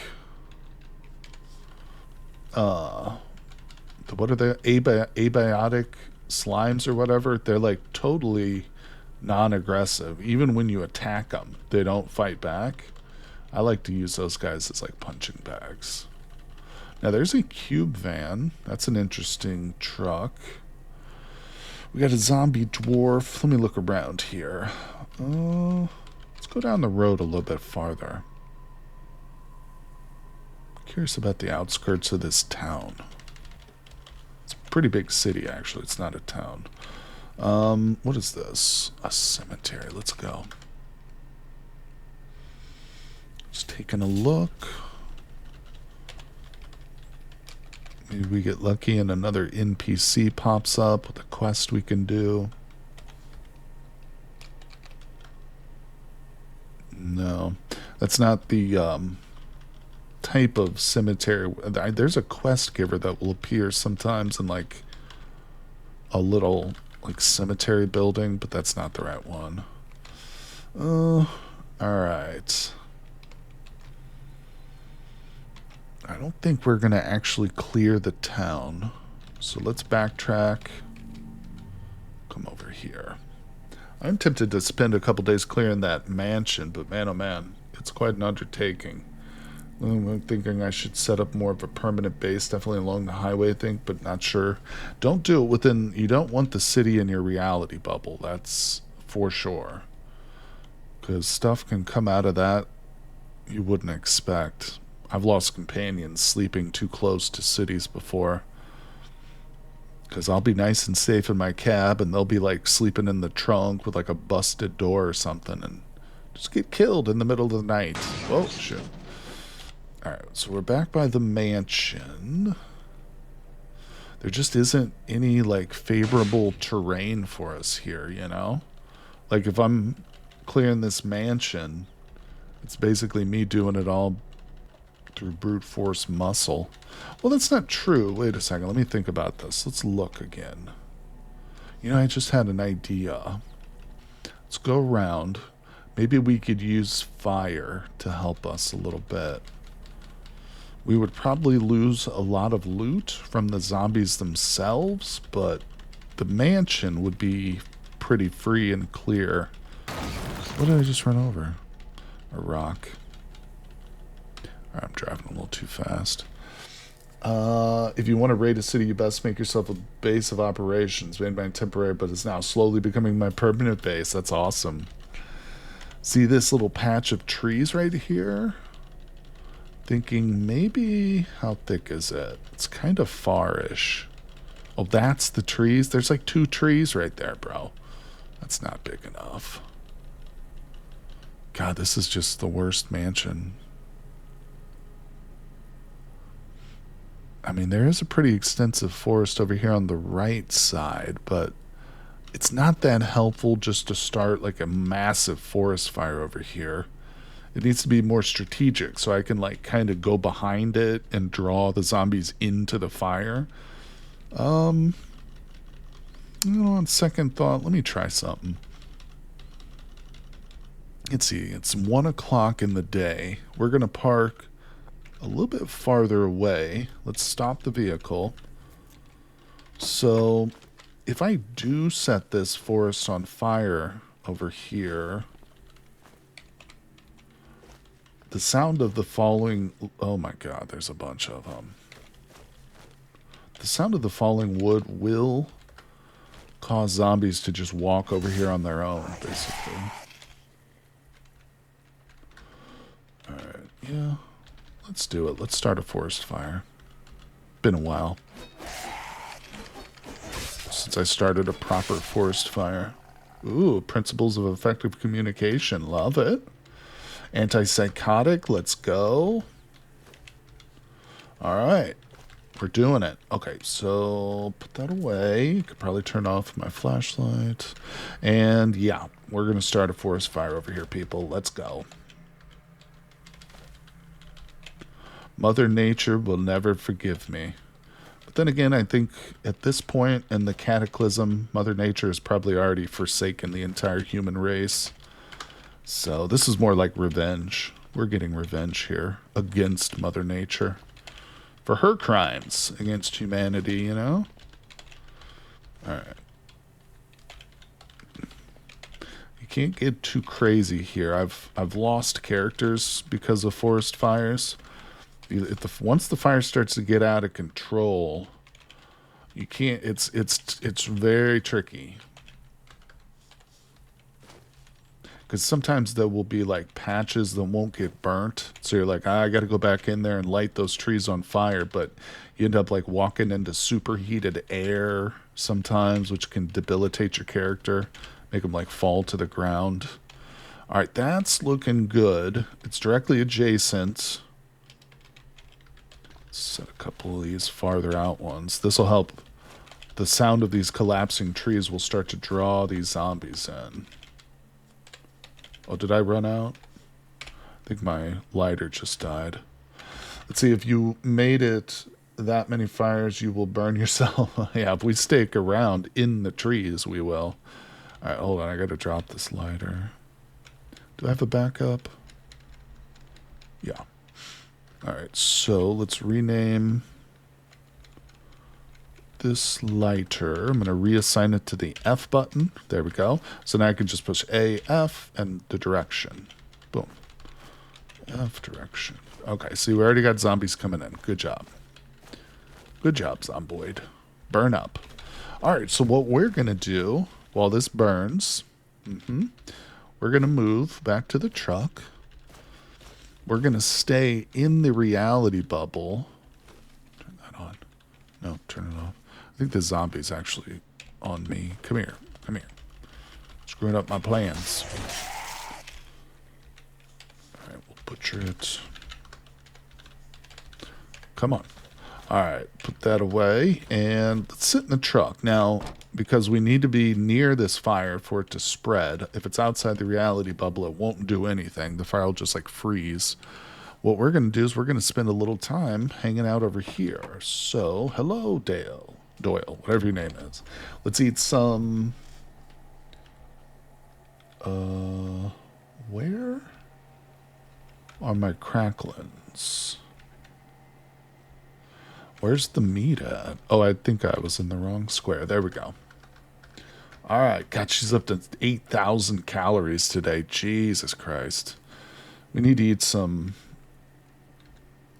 what are the abiotic slimes or whatever? They're like totally non-aggressive. Even when you attack them, they don't fight back. I like to use those guys as like punching bags. Now there's a cube van. That's an interesting truck. We got a zombie dwarf. Let me look around here. Let's go down the road a little bit farther. Curious about the outskirts of this town. It's a pretty big city, actually. It's not a town. What is this? A cemetery. Let's go. Just taking a look. Maybe we get lucky and another NPC pops up with a quest we can do. No, that's not the type of cemetery. There's a quest giver that will appear sometimes in like a little like cemetery building, but that's not the right one. Alright. I don't think we're going to actually clear the town. So let's backtrack. Come over here. I'm tempted to spend a couple days clearing that mansion, but man, oh man, it's quite an undertaking. I'm thinking I should set up more of a permanent base, definitely along the highway, I think, but not sure. Don't do it within... You don't want the city in your reality bubble. That's for sure. Because stuff can come out of that you wouldn't expect. I've lost companions sleeping too close to cities before. Because I'll be nice and safe in my cab, and they'll be like sleeping in the trunk with like a busted door or something, and just get killed in the middle of the night. Oh, shit. Alright, so we're back by the mansion. There just isn't any like favorable terrain for us here, you know? Like if I'm clearing this mansion, it's basically me doing it all through brute force muscle. Well, that's not true. Wait a second. Let me think about this. Let's look again. You know, I just had an idea. Let's go around. Maybe we could use fire to help us a little bit. We would probably lose a lot of loot from the zombies themselves, but the mansion would be pretty free and clear. What did I just run over? A rock. I'm driving a little too fast. If you want to raid a city, you best make yourself a base of operations. Made my temporary, but it's now slowly becoming my permanent base. That's awesome. See this little patch of trees right here? Thinking maybe... How thick is it? It's kind of far-ish. Oh, that's the trees? There's like 2 trees right there, bro. That's not big enough. God, this is just the worst mansion. I mean, there is a pretty extensive forest over here on the right side, but it's not that helpful just to start like a massive forest fire over here. It needs to be more strategic so I can like kind of go behind it and draw the zombies into the fire. You know, on second thought, let me try something. Let's see, it's 1 o'clock in the day. We're going to park a little bit farther away. Let's stop the vehicle. So if I do set this forest on fire over here, the sound of the falling... Oh my god, there's a bunch of them. The sound of the falling wood will cause zombies to just walk over here on their own, basically. Alright, yeah. Let's do it. Let's start a forest fire. Been a while. since I started a proper forest fire. Ooh, principles of effective communication. Love it. Antipsychotic, let's go. All right. We're doing it. Okay, so put that away. You could probably turn off my flashlight. And yeah, we're going to start a forest fire over here, people. Let's go. Mother Nature will never forgive me. But then again, I think at this point in the Cataclysm, Mother Nature has probably already forsaken the entire human race. So this is more like revenge. We're getting revenge here against Mother Nature. For her crimes against humanity, you know? Alright. You can't get too crazy here. I've lost characters because of forest fires. Once the fire starts to get out of control, you can't. It's very tricky. Because sometimes there will be like patches that won't get burnt. So you're like, I got to go back in there and light those trees on fire. But you end up like walking into superheated air sometimes, which can debilitate your character, make them like fall to the ground. All right, that's looking good. It's directly adjacent. Set a couple of these farther out ones. This will help. The sound of these collapsing trees will start to draw these zombies in. Oh, did I run out? I think my lighter just died. Let's see, if you made it that many fires, you will burn yourself. Yeah, if we stick around in the trees, we will. All right, hold on. I got to drop this lighter. Do I have a backup? Yeah. All right, so let's rename this lighter. I'm going to reassign it to the F button. There we go. So now I can just push A, F, and the direction. Boom. F direction. Okay, see, we already got zombies coming in. Good job. Good job, Zomboid. Burn up. All right, so what we're going to do while this burns, we're going to move back to the truck. We're going to stay in the reality bubble. Turn that on. No, turn it off. I think the zombie's actually on me. Come here. Come here. Screwing up my plans. Alright, we'll butcher it. Come on. Alright, put that away. And let's sit in the truck. Now, because we need to be near this fire for it to spread. If it's outside the reality bubble, it won't do anything. The fire will just like freeze. What we're going to do is we're going to spend a little time hanging out over here. So, hello, Doyle, whatever your name is. Let's eat some... where are my cracklins? Where's the meat at? Oh, I think I was in the wrong square. There we go. All right. God, she's up to 8,000 calories today. Jesus Christ. We need to eat some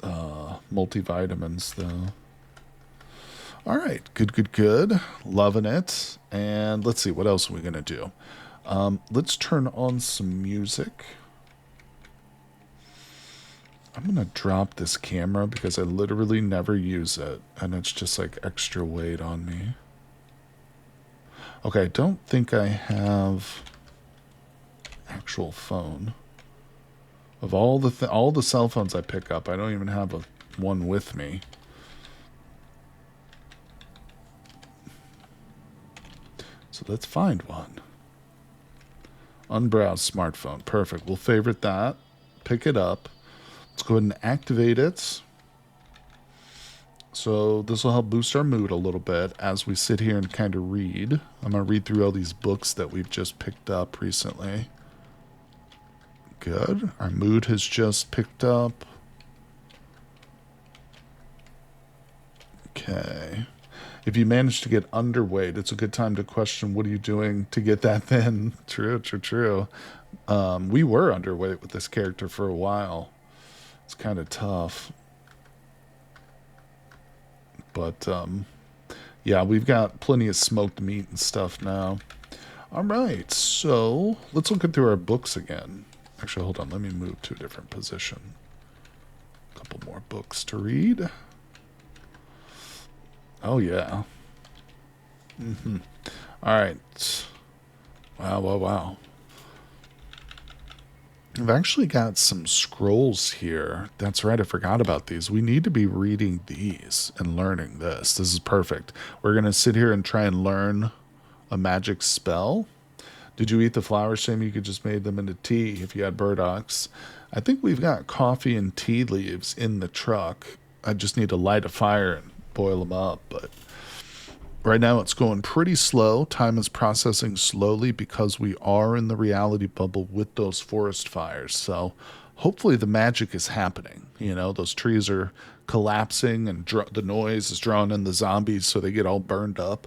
multivitamins, though. All right. Good, good, good. Loving it. And let's see. What else are we going to do? Let's turn on some music. I'm going to drop this camera because I literally never use it. And it's just like extra weight on me. Okay, I don't think I have actual phone. Of all the cell phones I pick up, I don't even have one with me. So let's find one. Unbrowsed smartphone. Perfect. We'll favorite that. Pick it up. Let's go ahead and activate it. So this will help boost our mood a little bit as we sit here and kind of read. I'm going to read through all these books that we've just picked up recently. Good. Our mood has just picked up. Okay. If you manage to get underweight, it's a good time to question, what are you doing to get that thin? True, true, true. We were underweight with this character for a while. It's kind of tough. But, yeah, we've got plenty of smoked meat and stuff now. All right, so let's look through our books again. Actually, hold on. Let me move to a different position. A couple more books to read. Oh, yeah. All right. Wow, wow, wow. I've actually got some scrolls here. That's right, I forgot about these. We need to be reading these and learning this. This is perfect. We're going to sit here and try and learn a magic spell. Did you eat the flowers, Shame? You could just made them into tea if you had burdocks. I think we've got coffee and tea leaves in the truck. I just need to light a fire and boil them up, but right now it's going pretty slow. Time is processing slowly because we are in the reality bubble with those forest fires. So hopefully the magic is happening. You know, those trees are collapsing and the noise is drawing in the zombies so they get all burned up.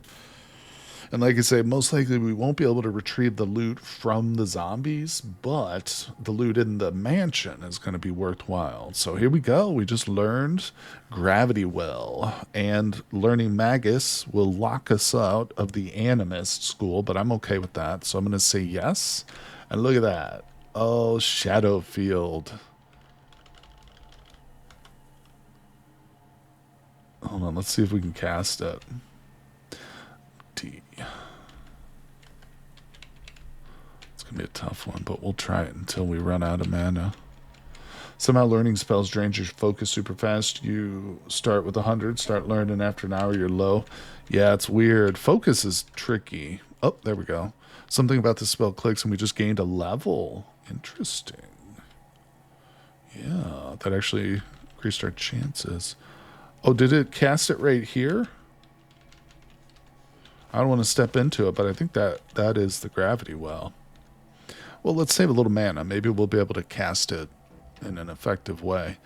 And like I say, most likely we won't be able to retrieve the loot from the zombies, but the loot in the mansion is going to be worthwhile. So here we go. We just learned Gravity Well, and learning Magus will lock us out of the Animist school, but I'm okay with that. So I'm going to say yes. And look at that. Oh, Shadow Field. Hold on, let's see if we can cast it. It's gonna be a tough one, but we'll try it until we run out of mana. Somehow learning spells drains your focus super fast. You start with 100, start learning after an hour you're low. Yeah, it's weird. Focus is tricky. Oh, there we go. Something about the spell clicks and we just gained a level. Interesting. Yeah, that actually increased our chances. Oh, did it cast it right here? I don't want to step into it, but I think that is the Gravity Well. Well, let's save a little mana. Maybe we'll be able to cast it in an effective way.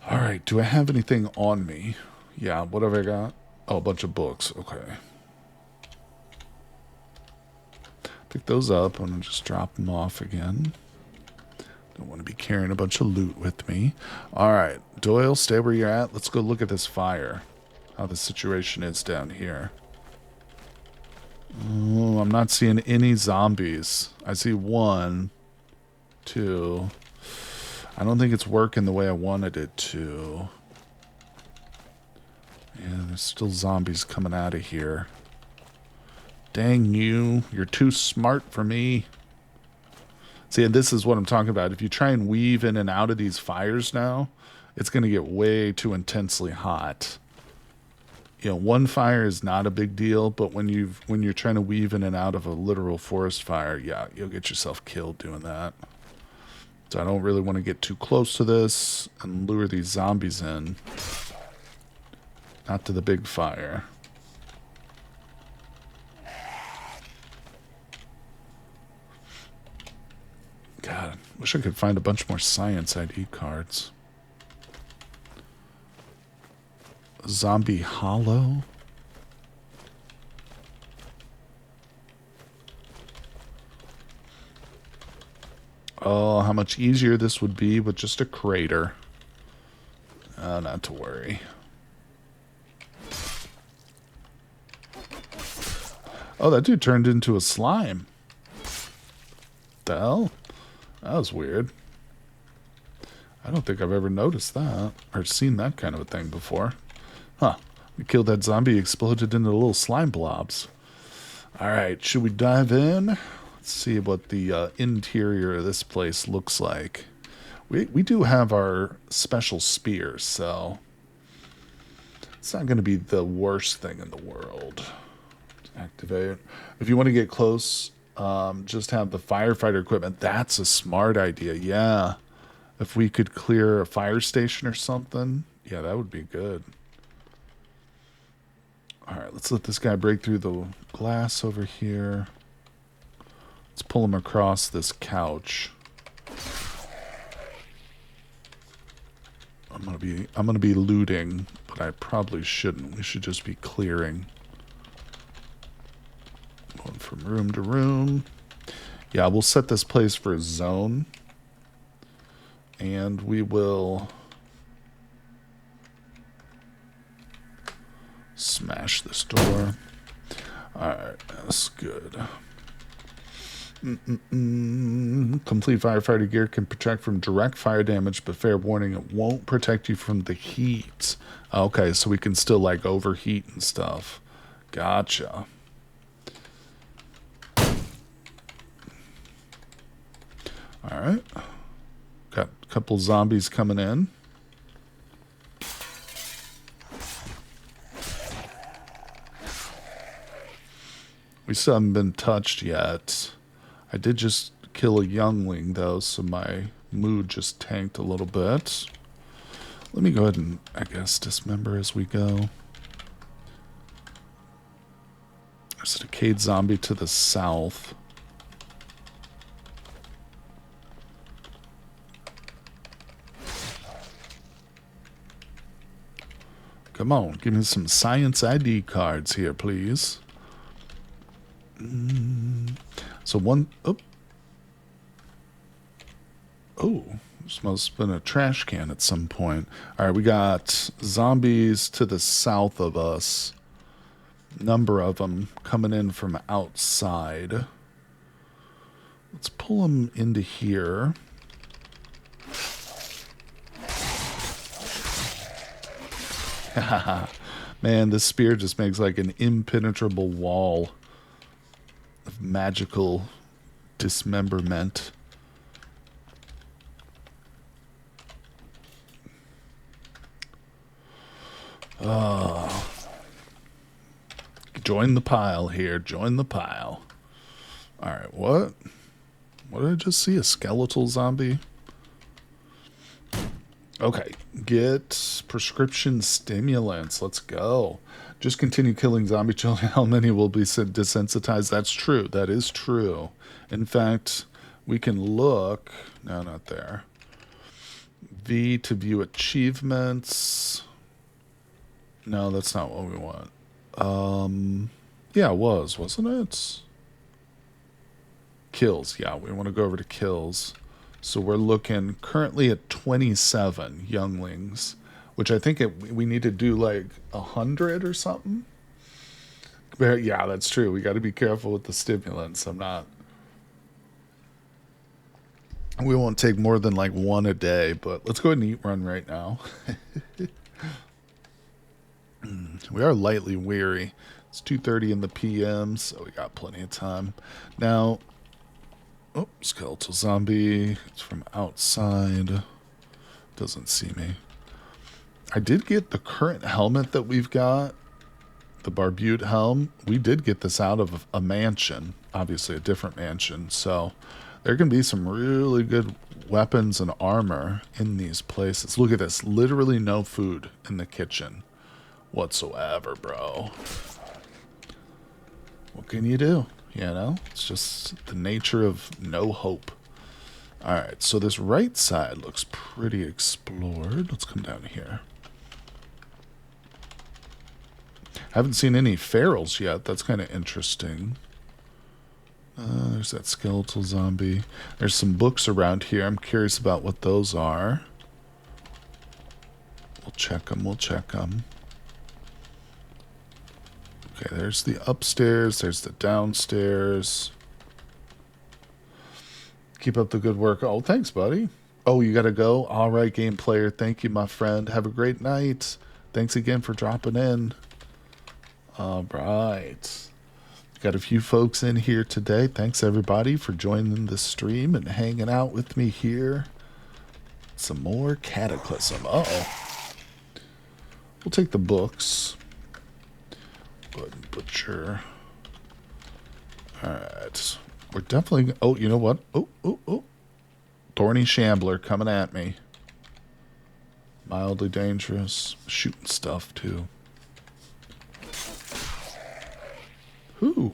All right, do I have anything on me? Yeah, what have I got? Oh, a bunch of books. Okay. Pick those up. I'm going to just drop them off again. Don't want to be carrying a bunch of loot with me. All right, Doyle, stay where you're at. Let's go look at this fire. How the situation is down here. Oh, I'm not seeing any zombies. I see 1, 2. I don't think it's working the way I wanted it to. Yeah, there's still zombies coming out of here. Dang you. You're too smart for me. See, and this is what I'm talking about. If you try and weave in and out of these fires now, it's going to get way too intensely hot. You know, one fire is not a big deal, but when you're trying to weave in and out of a literal forest fire, yeah, you'll get yourself killed doing that. So I don't really want to get too close to this and lure these zombies in. Not to the big fire. God, wish I could find a bunch more science ID cards. Zombie Hollow. Oh, how much easier this would be with just a crater. Not to worry. Oh, that dude turned into a slime. The hell? That was weird. I don't think I've ever noticed that or seen that kind of a thing before. Huh. We killed that zombie, exploded into little slime blobs. Alright, should we dive in? Let's see what the interior of this place looks like. We do have our special spears, so it's not going to be the worst thing in the world. Activate. If you want to get close, just have the firefighter equipment. That's a smart idea, yeah. If we could clear a fire station or something, yeah, that would be good. Alright, let's let this guy break through the glass over here. Let's pull him across this couch. I'm gonna be looting, but I probably shouldn't. We should just be clearing. Going from room to room. Yeah, we'll set this place for a zone. And we will smash this door. Alright, that's good. Complete firefighter gear can protect from direct fire damage, but fair warning, it won't protect you from the heat. Okay, so we can still like overheat and stuff. Gotcha. Alright. Got a couple zombies coming in. We still haven't been touched yet. I did just kill a youngling, though, so my mood just tanked a little bit. Let me go ahead and, I guess, dismember as we go. There's a decayed zombie to the south. Come on, give me some science ID cards here, please. So one... Oh, this must have been a trash can at some point. Alright, we got zombies to the south of us. Number of them coming in from outside. Let's pull them into here. Man, this spear just makes like an impenetrable wall of magical dismemberment. Join the pile here. Join the pile. Alright, what? What did I just see? A skeletal zombie? Okay, get prescription stimulants. Let's go. Just continue killing zombie children. How many will be desensitized? That's true. That is true. In fact, we can look. No, not there. V to view achievements. No, that's not what we want. Yeah, it was, wasn't it? Kills. Yeah, we want to go over to kills. So we're looking currently at 27 younglings, which I think we need to do like 100 or something. But yeah, that's true. We got to be careful with the stimulants. We won't take more than like one a day, but let's go ahead and eat run right now. We are lightly weary. It's 2:30 in the PM, so we got plenty of time. Now, oh, skeletal zombie. It's from outside. Doesn't see me. I did get the current helmet that we've got, the Barbute helm. We did get this out of a mansion, obviously a different mansion, so there can be some really good weapons and armor in these places. Look at this. Literally no food in the kitchen whatsoever, bro. What can you do? You know, it's just the nature of no hope. Alright, so this right side looks pretty explored. Let's come down here. Haven't seen any ferals yet. That's kind of interesting. There's that skeletal zombie. There's some books around here. I'm curious about what those are. We'll check them. We'll check them. Okay, there's the upstairs. There's the downstairs. Keep up the good work. Oh, thanks, buddy. Oh, you got to go? All right, game player. Thank you, my friend. Have a great night. Thanks again for dropping in. All right. Got a few folks in here today. Thanks, everybody, for joining the stream and hanging out with me here. Some more Cataclysm. Uh-oh. We'll take the books. Go ahead and butcher. Alright. We're definitely... Oh, you know what? Oh. Thorny Shambler coming at me. Mildly dangerous. Shooting stuff, too. Whew. You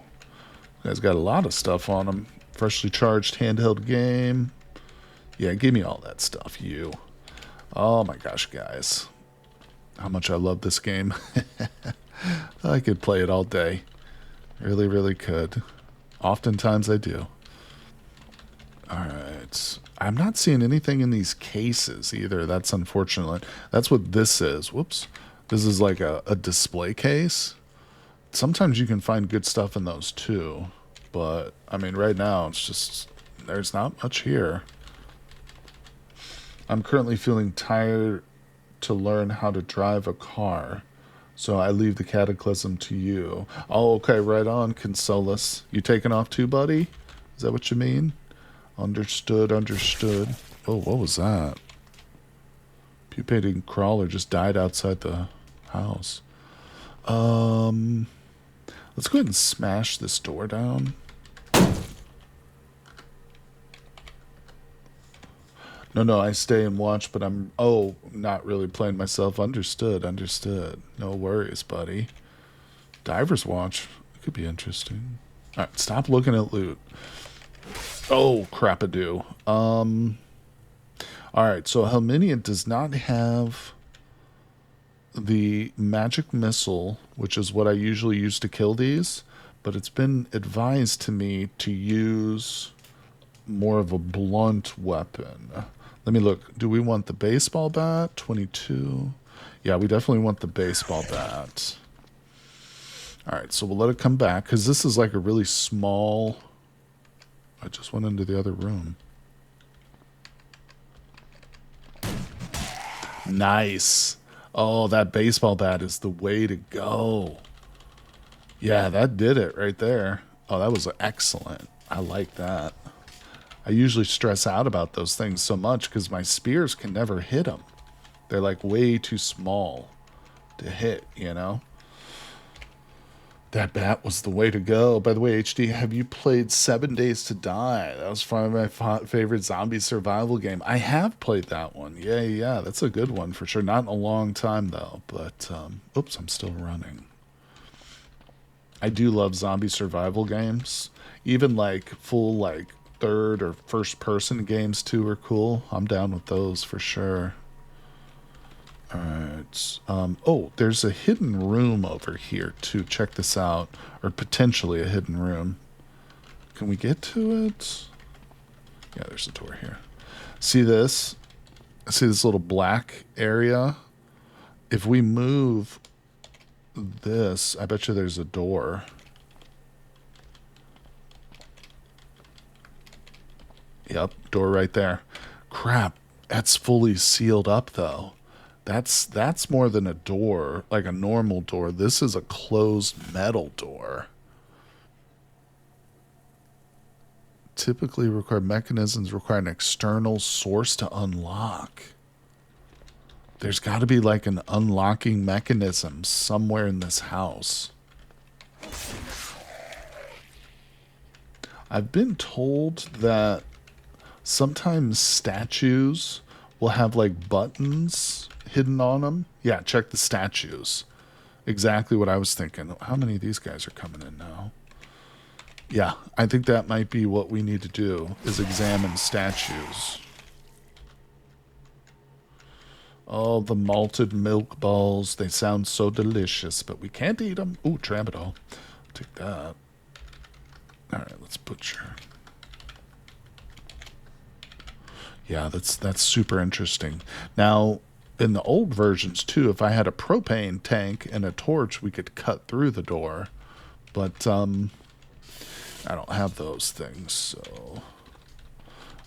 guys got a lot of stuff on them. Freshly charged handheld game. Yeah, give me all that stuff, you. Oh my gosh, guys. How much I love this game. I could play it all day. Really, really could. Oftentimes I do. Alright. I'm not seeing anything in these cases either. That's unfortunate. That's what this is. Whoops. This is like a display case. Sometimes you can find good stuff in those too. But, I mean, right now it's just... There's not much here. I'm currently feeling tired to learn how to drive a car. So I leave the Cataclysm to you. Oh, okay, right on, Consolus. You taking off too, buddy? Is that what you mean? Understood, understood. Oh, what was that? Pupating crawler just died outside the house. Let's go ahead and smash this door down. No, I stay and watch, but I'm, not really playing myself. Understood, understood. No worries, buddy. Diver's watch. It could be interesting. All right, stop looking at loot. Oh, crap-a-doo. All right, so Helminian does not have the magic missile, which is what I usually use to kill these, but it's been advised to me to use more of a blunt weapon. Let me look. Do we want the baseball bat? 22. Yeah, we definitely want the baseball bat. All right, so we'll let it come back, because this is like a really small... I just went into the other room. Nice. Oh, that baseball bat is the way to go. Yeah, that did it right there. Oh, that was excellent. I like that. I usually stress out about those things so much because my spears can never hit them. They're like way too small to hit, you know? That bat was the way to go. By the way, HD, have you played 7 Days to Die? That was one of my favorite zombie survival game. I have played that one. Yeah. That's a good one for sure. Not in a long time, though. But, oops, I'm still running. I do love zombie survival games. Even, like, full, like, third or first person games, too, are cool. I'm down with those for sure. Alright. Oh, there's a hidden room over here, too. Check this out. Or potentially a hidden room. Can we get to it? Yeah, there's a door here. See this? See this little black area? If we move this, I bet you there's a door. Yep, door right there. Crap, that's fully sealed up, though. That's more than a door, like a normal door. This is a closed metal door. Typically mechanisms require an external source to unlock. There's got to be like an unlocking mechanism somewhere in this house. I've been told that sometimes statues will have like buttons hidden on them. Yeah, check the statues. Exactly what I was thinking. How many of these guys are coming in now? Yeah, I think that might be what we need to do, is examine statues. Oh, the malted milk balls. They sound so delicious, but we can't eat them. Ooh, tramadol. Take that. Alright, let's butcher. Yeah, that's super interesting. Now, in the old versions, too, if I had a propane tank and a torch, we could cut through the door. But, I don't have those things, so...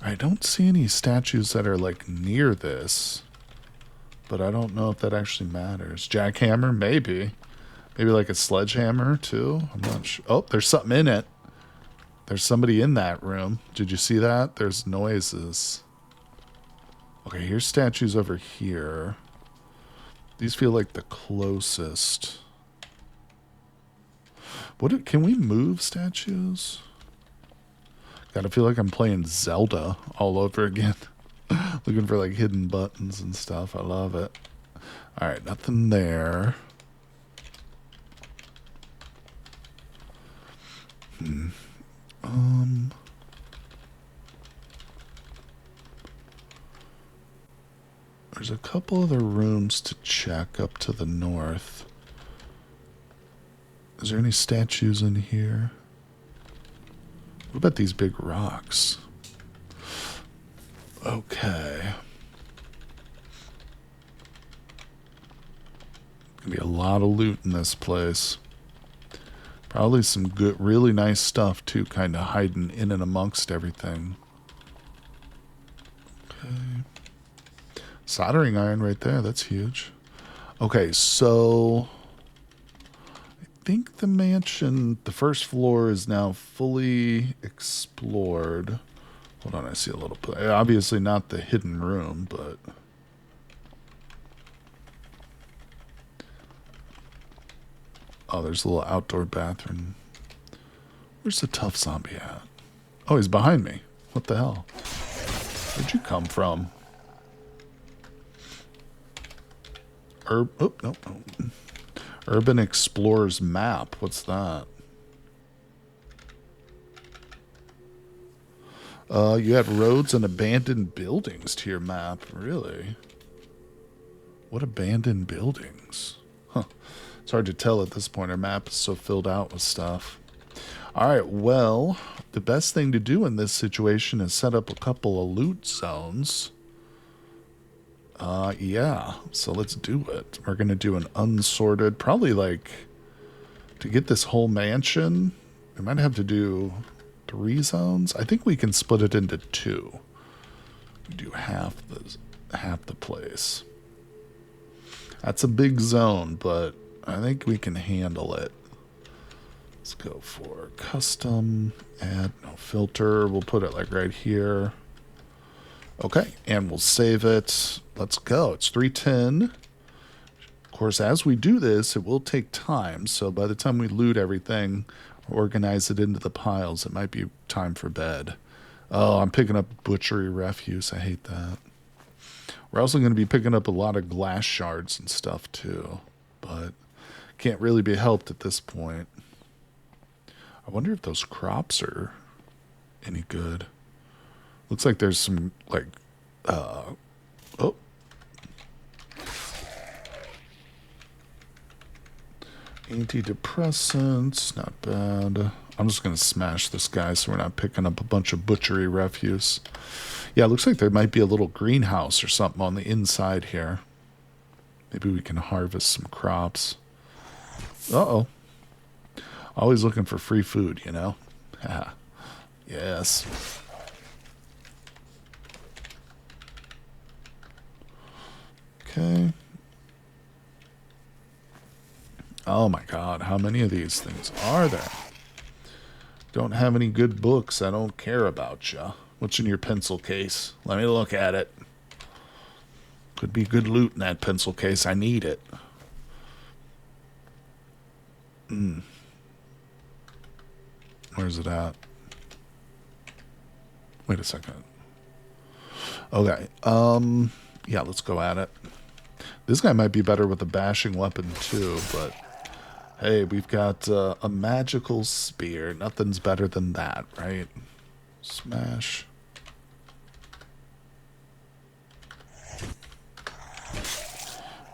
I don't see any statues that are, like, near this. But I don't know if that actually matters. Jackhammer? Maybe. Maybe like a sledgehammer, too? I'm not sure. Oh, there's something in it. There's somebody in that room. Did you see that? There's noises. Okay, here's statues over here. These feel like the closest. Can we move statues? Gotta feel like I'm playing Zelda all over again. Looking for like hidden buttons and stuff. I love it. Alright, nothing there. There's a couple other rooms to check up to the north. Is there any statues in here? What about these big rocks? Okay. Gonna be a lot of loot in this place. Probably some good, really nice stuff too, kind of hiding in and amongst everything. Okay. Soldering iron right there, that's huge. Okay, so I think the mansion, the first floor is now fully explored. Hold on, I see a little... Obviously not the hidden room, but... Oh, there's a little outdoor bathroom. Where's the tough zombie at? Oh, he's behind me. What the hell? Where'd you come from? Oh, no. Urban Explorer's Map. What's that? You have roads and abandoned buildings to your map. Really? What abandoned buildings? Huh. It's hard to tell at this point. Our map is so filled out with stuff. Alright, well, the best thing to do in this situation is set up a couple of loot zones. Yeah, so let's do it. We're going to do an unsorted, probably like, to get this whole mansion, we might have to do 3 zones. I think we can split it into 2. We do half the place. That's a big zone, but I think we can handle it. Let's go for custom, add no filter. We'll put it like right here. Okay, and we'll save it. Let's go. It's 3:10. Of course, as we do this, it will take time. So by the time we loot everything, organize it into the piles, it might be time for bed. Oh, I'm picking up butchery refuse. I hate that. We're also going to be picking up a lot of glass shards and stuff too, but can't really be helped at this point. I wonder if those crops are any good. Looks like there's some, like, oh. Antidepressants, not bad. I'm just going to smash this guy so we're not picking up a bunch of butchery refuse. Yeah, it looks like there might be a little greenhouse or something on the inside here. Maybe we can harvest some crops. Uh-oh. Always looking for free food, you know? Yes. Okay. Oh my god, how many of these things are there? Don't have any good books. I don't care about ya. What's in your pencil case? Let me look at it. Could be good loot in that pencil case. I need it. Where's it at? Wait a second. Okay. Yeah, let's go at it. This guy might be better with a bashing weapon too, but hey, we've got a magical spear. Nothing's better than that, right? Smash.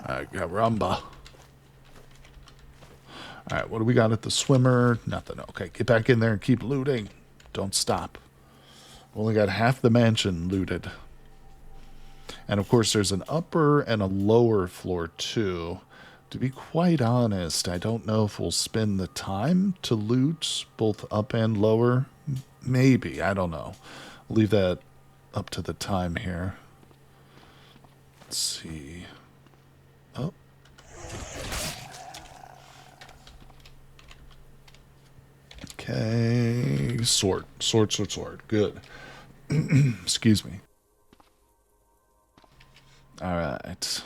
Alright, caramba. Alright, what do we got at the swimmer? Nothing. Okay, get back in there and keep looting. Don't stop. Only got half the mansion looted. And of course, there's an upper and a lower floor too. To be quite honest, I don't know if we'll spend the time to loot both up and lower. Maybe, I don't know. Leave that up to the time here. Let's see. Oh. Okay. Sword. Good. Excuse me. Alright.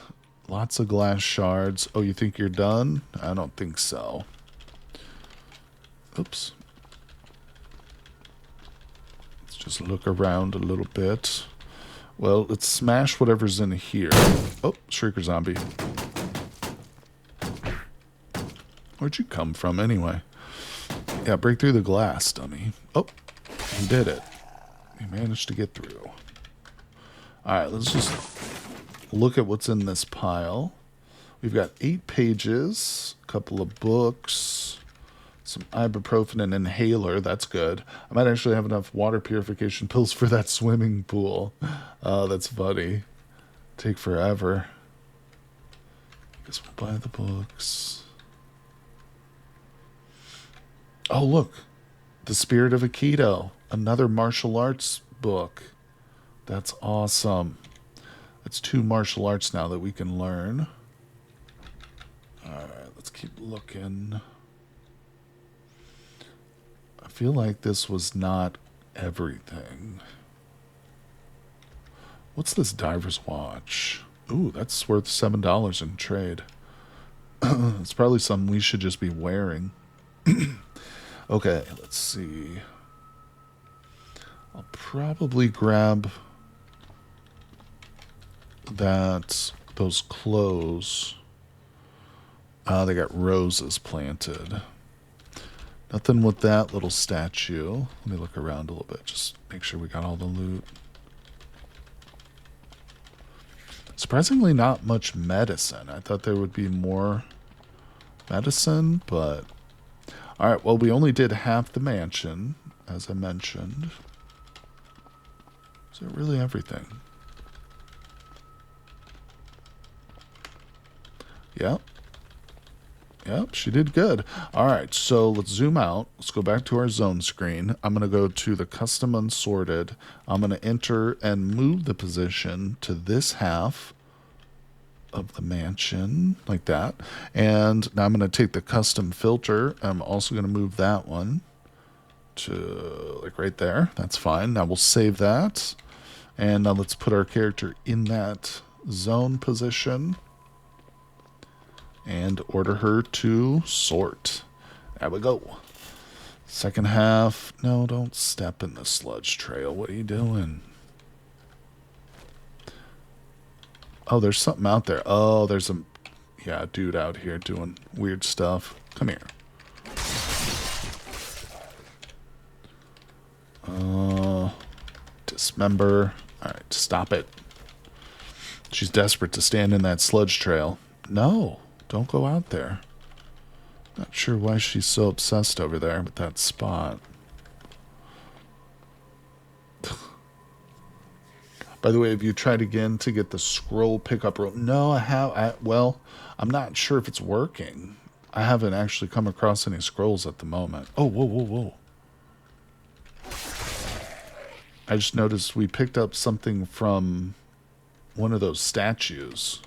Lots of glass shards. Oh, you think you're done? I don't think so. Oops. Let's just look around a little bit. Well, let's smash whatever's in here. Oh, Shrieker Zombie. Where'd you come from anyway? Yeah, break through the glass, dummy. Oh, you did it. You managed to get through. Alright, let's just look at what's in this pile. We've got 8 pages, a couple of books, some ibuprofen and inhaler. That's good. I might actually have enough water purification pills for that swimming pool. Oh, that's funny. Take forever. Guess we'll buy the books. Oh, look. The Spirit of Aikido. Another martial arts book. That's awesome. It's 2 martial arts now that we can learn. Alright, let's keep looking. I feel like this was not everything. What's this diver's watch? Ooh, that's worth $7 in trade. It's probably something we should just be wearing. Okay, let's see. I'll probably grab those clothes. They got roses planted. Nothing with that little statue. Let me look around a little bit. Just make sure we got all the loot. Surprisingly, not much medicine. I thought there would be more medicine, but... Alright, well, we only did half the mansion, as I mentioned. Is it really everything? Yep. Yep, she did good. Alright, so let's zoom out. Let's go back to our zone screen. I'm going to go to the custom unsorted. I'm going to enter and move the position to this half of the mansion, like that. And now I'm going to take the custom filter. I'm also going to move that one to like right there. That's fine. Now we'll save that. And now let's put our character in that zone position and order her to sort. There we go. Second half. No, don't step in the sludge trail. What are you doing? Oh, there's something out there. Oh, there's a dude out here doing weird stuff. Come here. Dismember. Alright, stop it. She's desperate to stand in that sludge trail. No, don't go out there. Not sure why she's so obsessed over there with that spot. By the way, have you tried again to get the scroll pickup rope? No, I have. Well, I'm not sure if it's working. I haven't actually come across any scrolls at the moment. Oh, whoa, whoa, whoa. I just noticed we picked up something from one of those statues.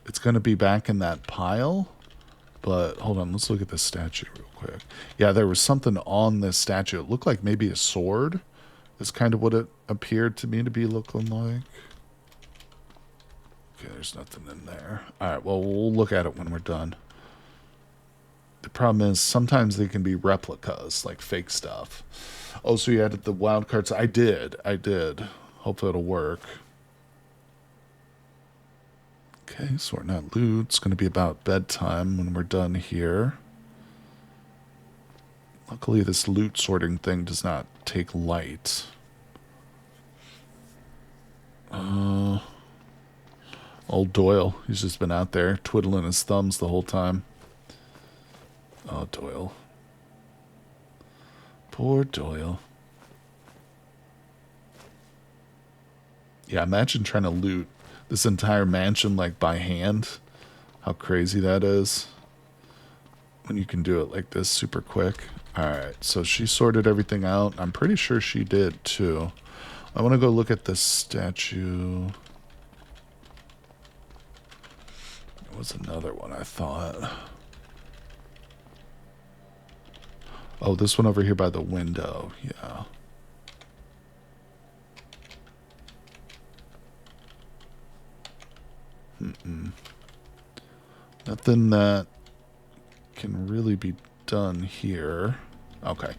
It's going to be back in that pile. But hold on, let's look at this statue real quick. Yeah, there was something on this statue. It looked like maybe a sword. Is kind of what it appeared to me to be looking like. Okay, there's nothing in there. Alright, well, we'll look at it when we're done. The problem is sometimes they can be replicas, like fake stuff. Oh, so you added the wild cards? I did. Hopefully it'll work. Okay, sorting out loot. It's going to be about bedtime when we're done here. Luckily, this loot sorting thing does not take light. Old Doyle, he's just been out there twiddling his thumbs the whole time. Oh, Doyle. Poor Doyle. Yeah, imagine trying to loot this entire mansion like by hand. How crazy that is. When you can do it like this super quick. Alright, so she sorted everything out. I'm pretty sure she did too. I want to go look at this statue. There was another one I thought. Oh, this one over here by the window. Yeah. Nothing that can really be done here. Okay.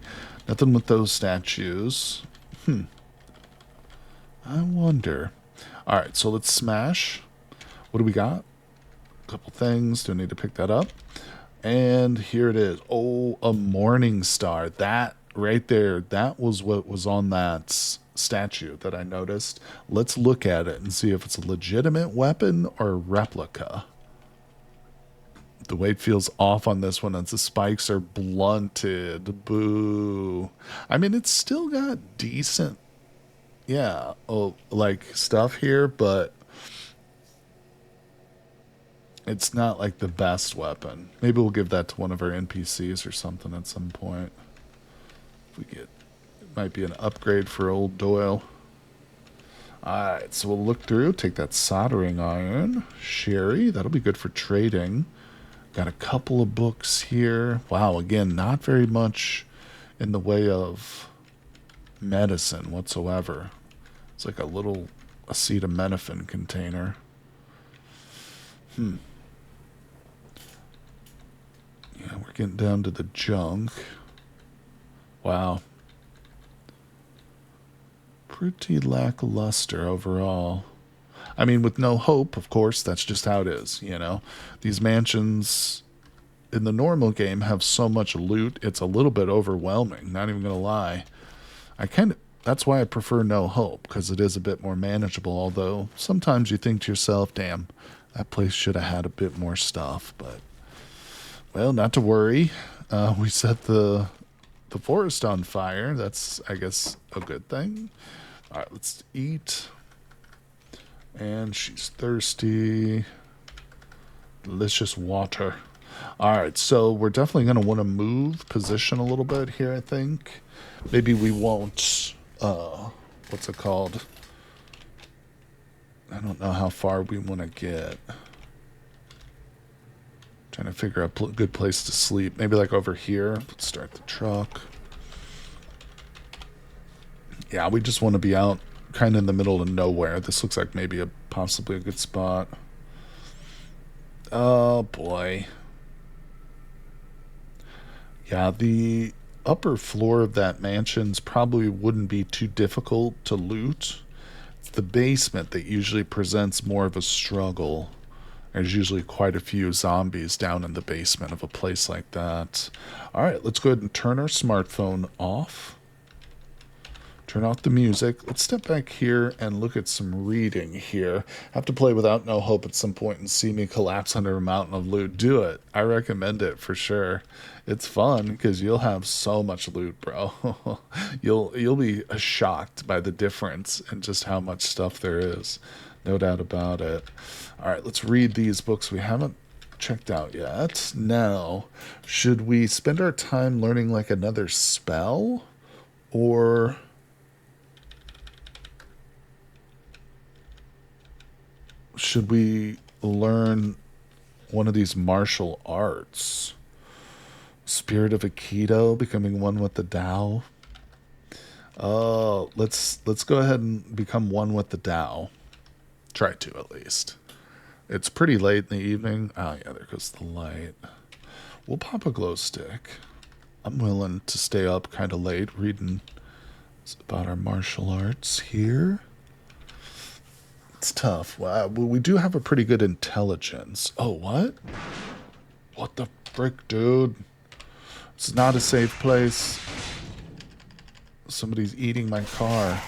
Nothing with those statues. I wonder. Alright, so let's smash. What do we got? A couple things. Do I need to pick that up? And here it is. Oh, a morning star. That right there, that was what was on that statue that I noticed. Let's look at it and see if it's a legitimate weapon or a replica. The weight feels off on this one as the spikes are blunted. Boo. I mean, it's still got decent, like stuff here, but it's not like the best weapon. Maybe we'll give that to one of our NPCs or something at some point. If we get, it might be an upgrade for old Doyle. Alright, so we'll look through, take that soldering iron. Sherry, that'll be good for trading. Got a couple of books here. Wow, again, not very much in the way of medicine whatsoever. It's like a little acetaminophen container. Yeah, we're getting down to the junk. Wow. Pretty lackluster overall. I mean, with no hope, of course, that's just how it is, you know? These mansions in the normal game have so much loot, it's a little bit overwhelming, not even gonna lie. That's why I prefer no hope, because it is a bit more manageable, although sometimes you think to yourself, damn, that place should have had a bit more stuff, but, well, not to worry. We set the forest on fire. That's, I guess, a good thing. All right, let's eat. And she's thirsty. Delicious water. All right, so we're definitely going to want to move position a little bit here, I think. Maybe we won't, what's it called? I don't know how far we want to get. Trying to figure out a good place to sleep. Maybe like over here. Let's start the truck. Yeah, we just want to be out kind of in the middle of nowhere. This looks like maybe possibly a good spot. Oh, boy. Yeah, the upper floor of that mansion's probably wouldn't be too difficult to loot. It's the basement that usually presents more of a struggle. There's usually quite a few zombies down in the basement of a place like that. All right, let's go ahead and turn our smartphone off. Turn off the music. Let's step back here and look at some reading here. Have to play without no hope at some point and see me collapse under a mountain of loot. Do it. I recommend it for sure. It's fun because you'll have so much loot, bro. You'll be shocked by the difference in just how much stuff there is. No doubt about it. All right, let's read these books we haven't checked out yet. Now, should we spend our time learning like another spell? Or should we learn one of these martial arts? Spirit of Aikido, becoming one with the Tao. Oh, let's go ahead and become one with the Tao. Try to, at least. It's pretty late in the evening. Oh, yeah, there goes the light. We'll pop a glow stick. I'm willing to stay up kind of late reading about our martial arts here. It's tough. Wow, we do have a pretty good intelligence. Oh, what? What the frick, dude? It's not a safe place. Somebody's eating my car.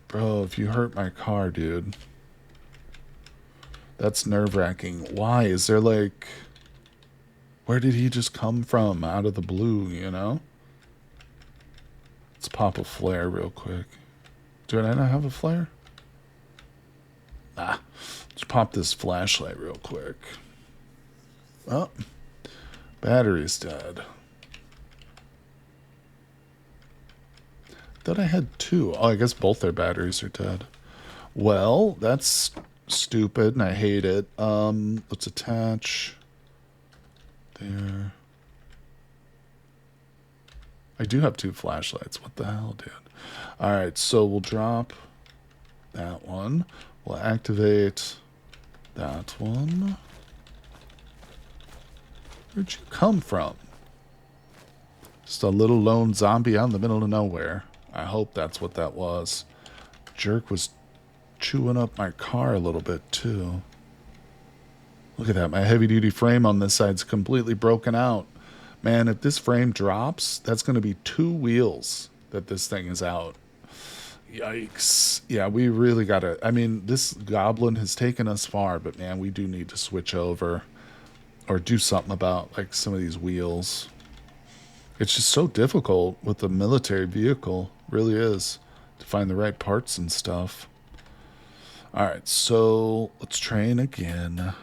Bro, if you hurt my car, dude. That's nerve-wracking. Why? Is there like... Where did he just come from out of the blue, you know? Let's pop a flare real quick. Do I not have a flare? Ah, let's pop this flashlight real quick. Oh, battery's dead. Thought I had two. Oh, I guess both their batteries are dead. Well, that's stupid and I hate it. Let's attach there. I do have two flashlights. What the hell, dude? All right, so we'll drop that one. We'll activate that one. Where'd you come from? Just a little lone zombie out in the middle of nowhere. I hope that's what that was. Jerk was chewing up my car a little bit, too. Look at that. My heavy-duty frame on this side's completely broken out. Man, if this frame drops, that's going to be 2 wheels that this thing is out. Yikes. Yeah, we really got to... I mean, this goblin has taken us far, but man, we do need to switch over or do something about, like, some of these wheels. It's just so difficult with a military vehicle. It really is. To find the right parts and stuff. Alright, so let's train again.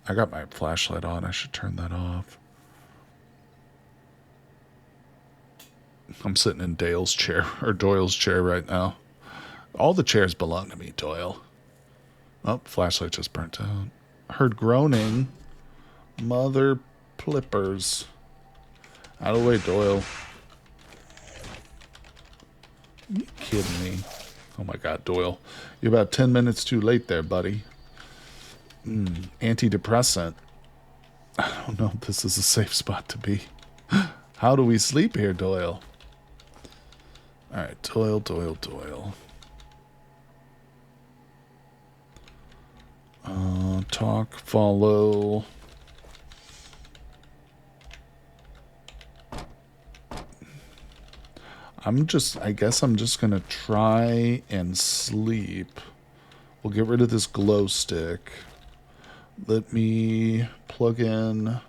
I got my flashlight on. I should turn that off. I'm sitting in Dale's chair, or Doyle's chair right now. All the chairs belong to me, Doyle. Oh, flashlight just burnt out. I heard groaning. Mother plippers. Out of the way, Doyle. Are you kidding me? Oh my God, Doyle. You're about 10 minutes too late there, buddy. Antidepressant. I don't know if this is a safe spot to be. How do we sleep here, Doyle? Alright, Doyle. Talk, follow. I guess I'm just gonna try and sleep. We'll get rid of this glow stick. Let me plug in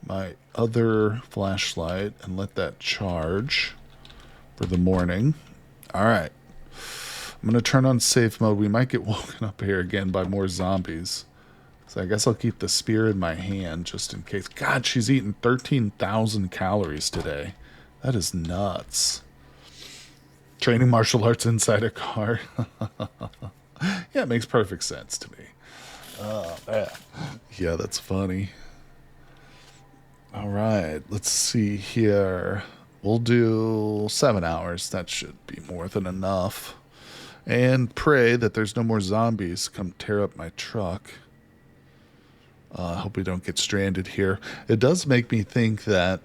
my other flashlight and let that charge for the morning. Alright. I'm going to turn on safe mode. We might get woken up here again by more zombies. So I guess I'll keep the spear in my hand just in case. God, she's eaten 13,000 calories today. That is nuts. Training martial arts inside a car. Yeah, it makes perfect sense to me. Yeah, that's funny. All right, let's see here. We'll do 7 hours. That should be more than enough. And pray that there's no more zombies come tear up my truck. I hope we don't get stranded here. It does make me think that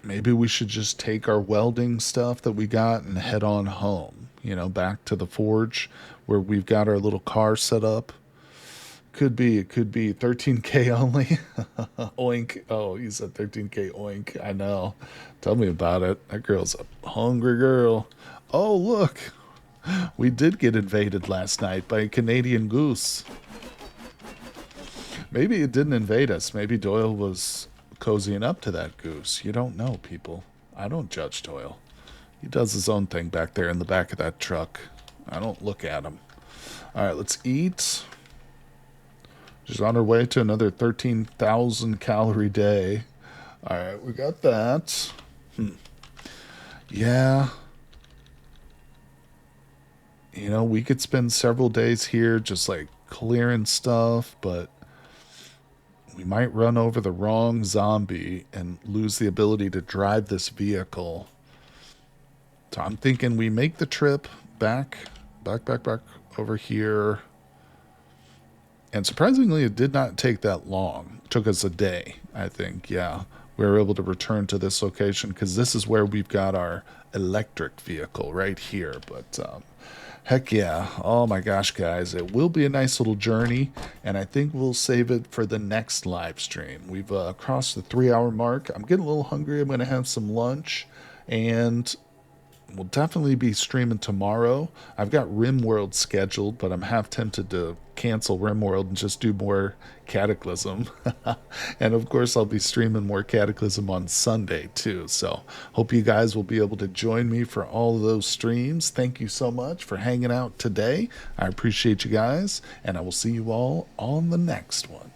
maybe we should just take our welding stuff that we got and head on home. You know, back to the forge where we've got our little car set up. It could be 13K only. Oink. Oh, you said 13K oink. I know. Tell me about it. That girl's a hungry girl. Oh, look. We did get invaded last night by a Canadian goose. Maybe it didn't invade us. Maybe Doyle was cozying up to that goose. You don't know, people. I don't judge Doyle. He does his own thing back there in the back of that truck. I don't look at him. All right, let's eat. She's on her way to another 13,000 calorie day. All right, we got that. Yeah. You know, we could spend several days here just like clearing stuff, but we might run over the wrong zombie and lose the ability to drive this vehicle. So I'm thinking we make the trip back over here. And surprisingly, it did not take that long. It took us a day, I think. Yeah, we were able to return to this location because this is where we've got our electric vehicle right here. But heck yeah. Oh my gosh, guys. It will be a nice little journey, and I think we'll save it for the next live stream. We've crossed the 3-hour mark. I'm getting a little hungry. I'm going to have some lunch, and we'll definitely be streaming tomorrow. I've got RimWorld scheduled, but I'm half tempted to cancel RimWorld and just do more Cataclysm. And of course, I'll be streaming more Cataclysm on Sunday too. So hope you guys will be able to join me for all of those streams. Thank you so much for hanging out today. I appreciate you guys, and I will see you all on the next one.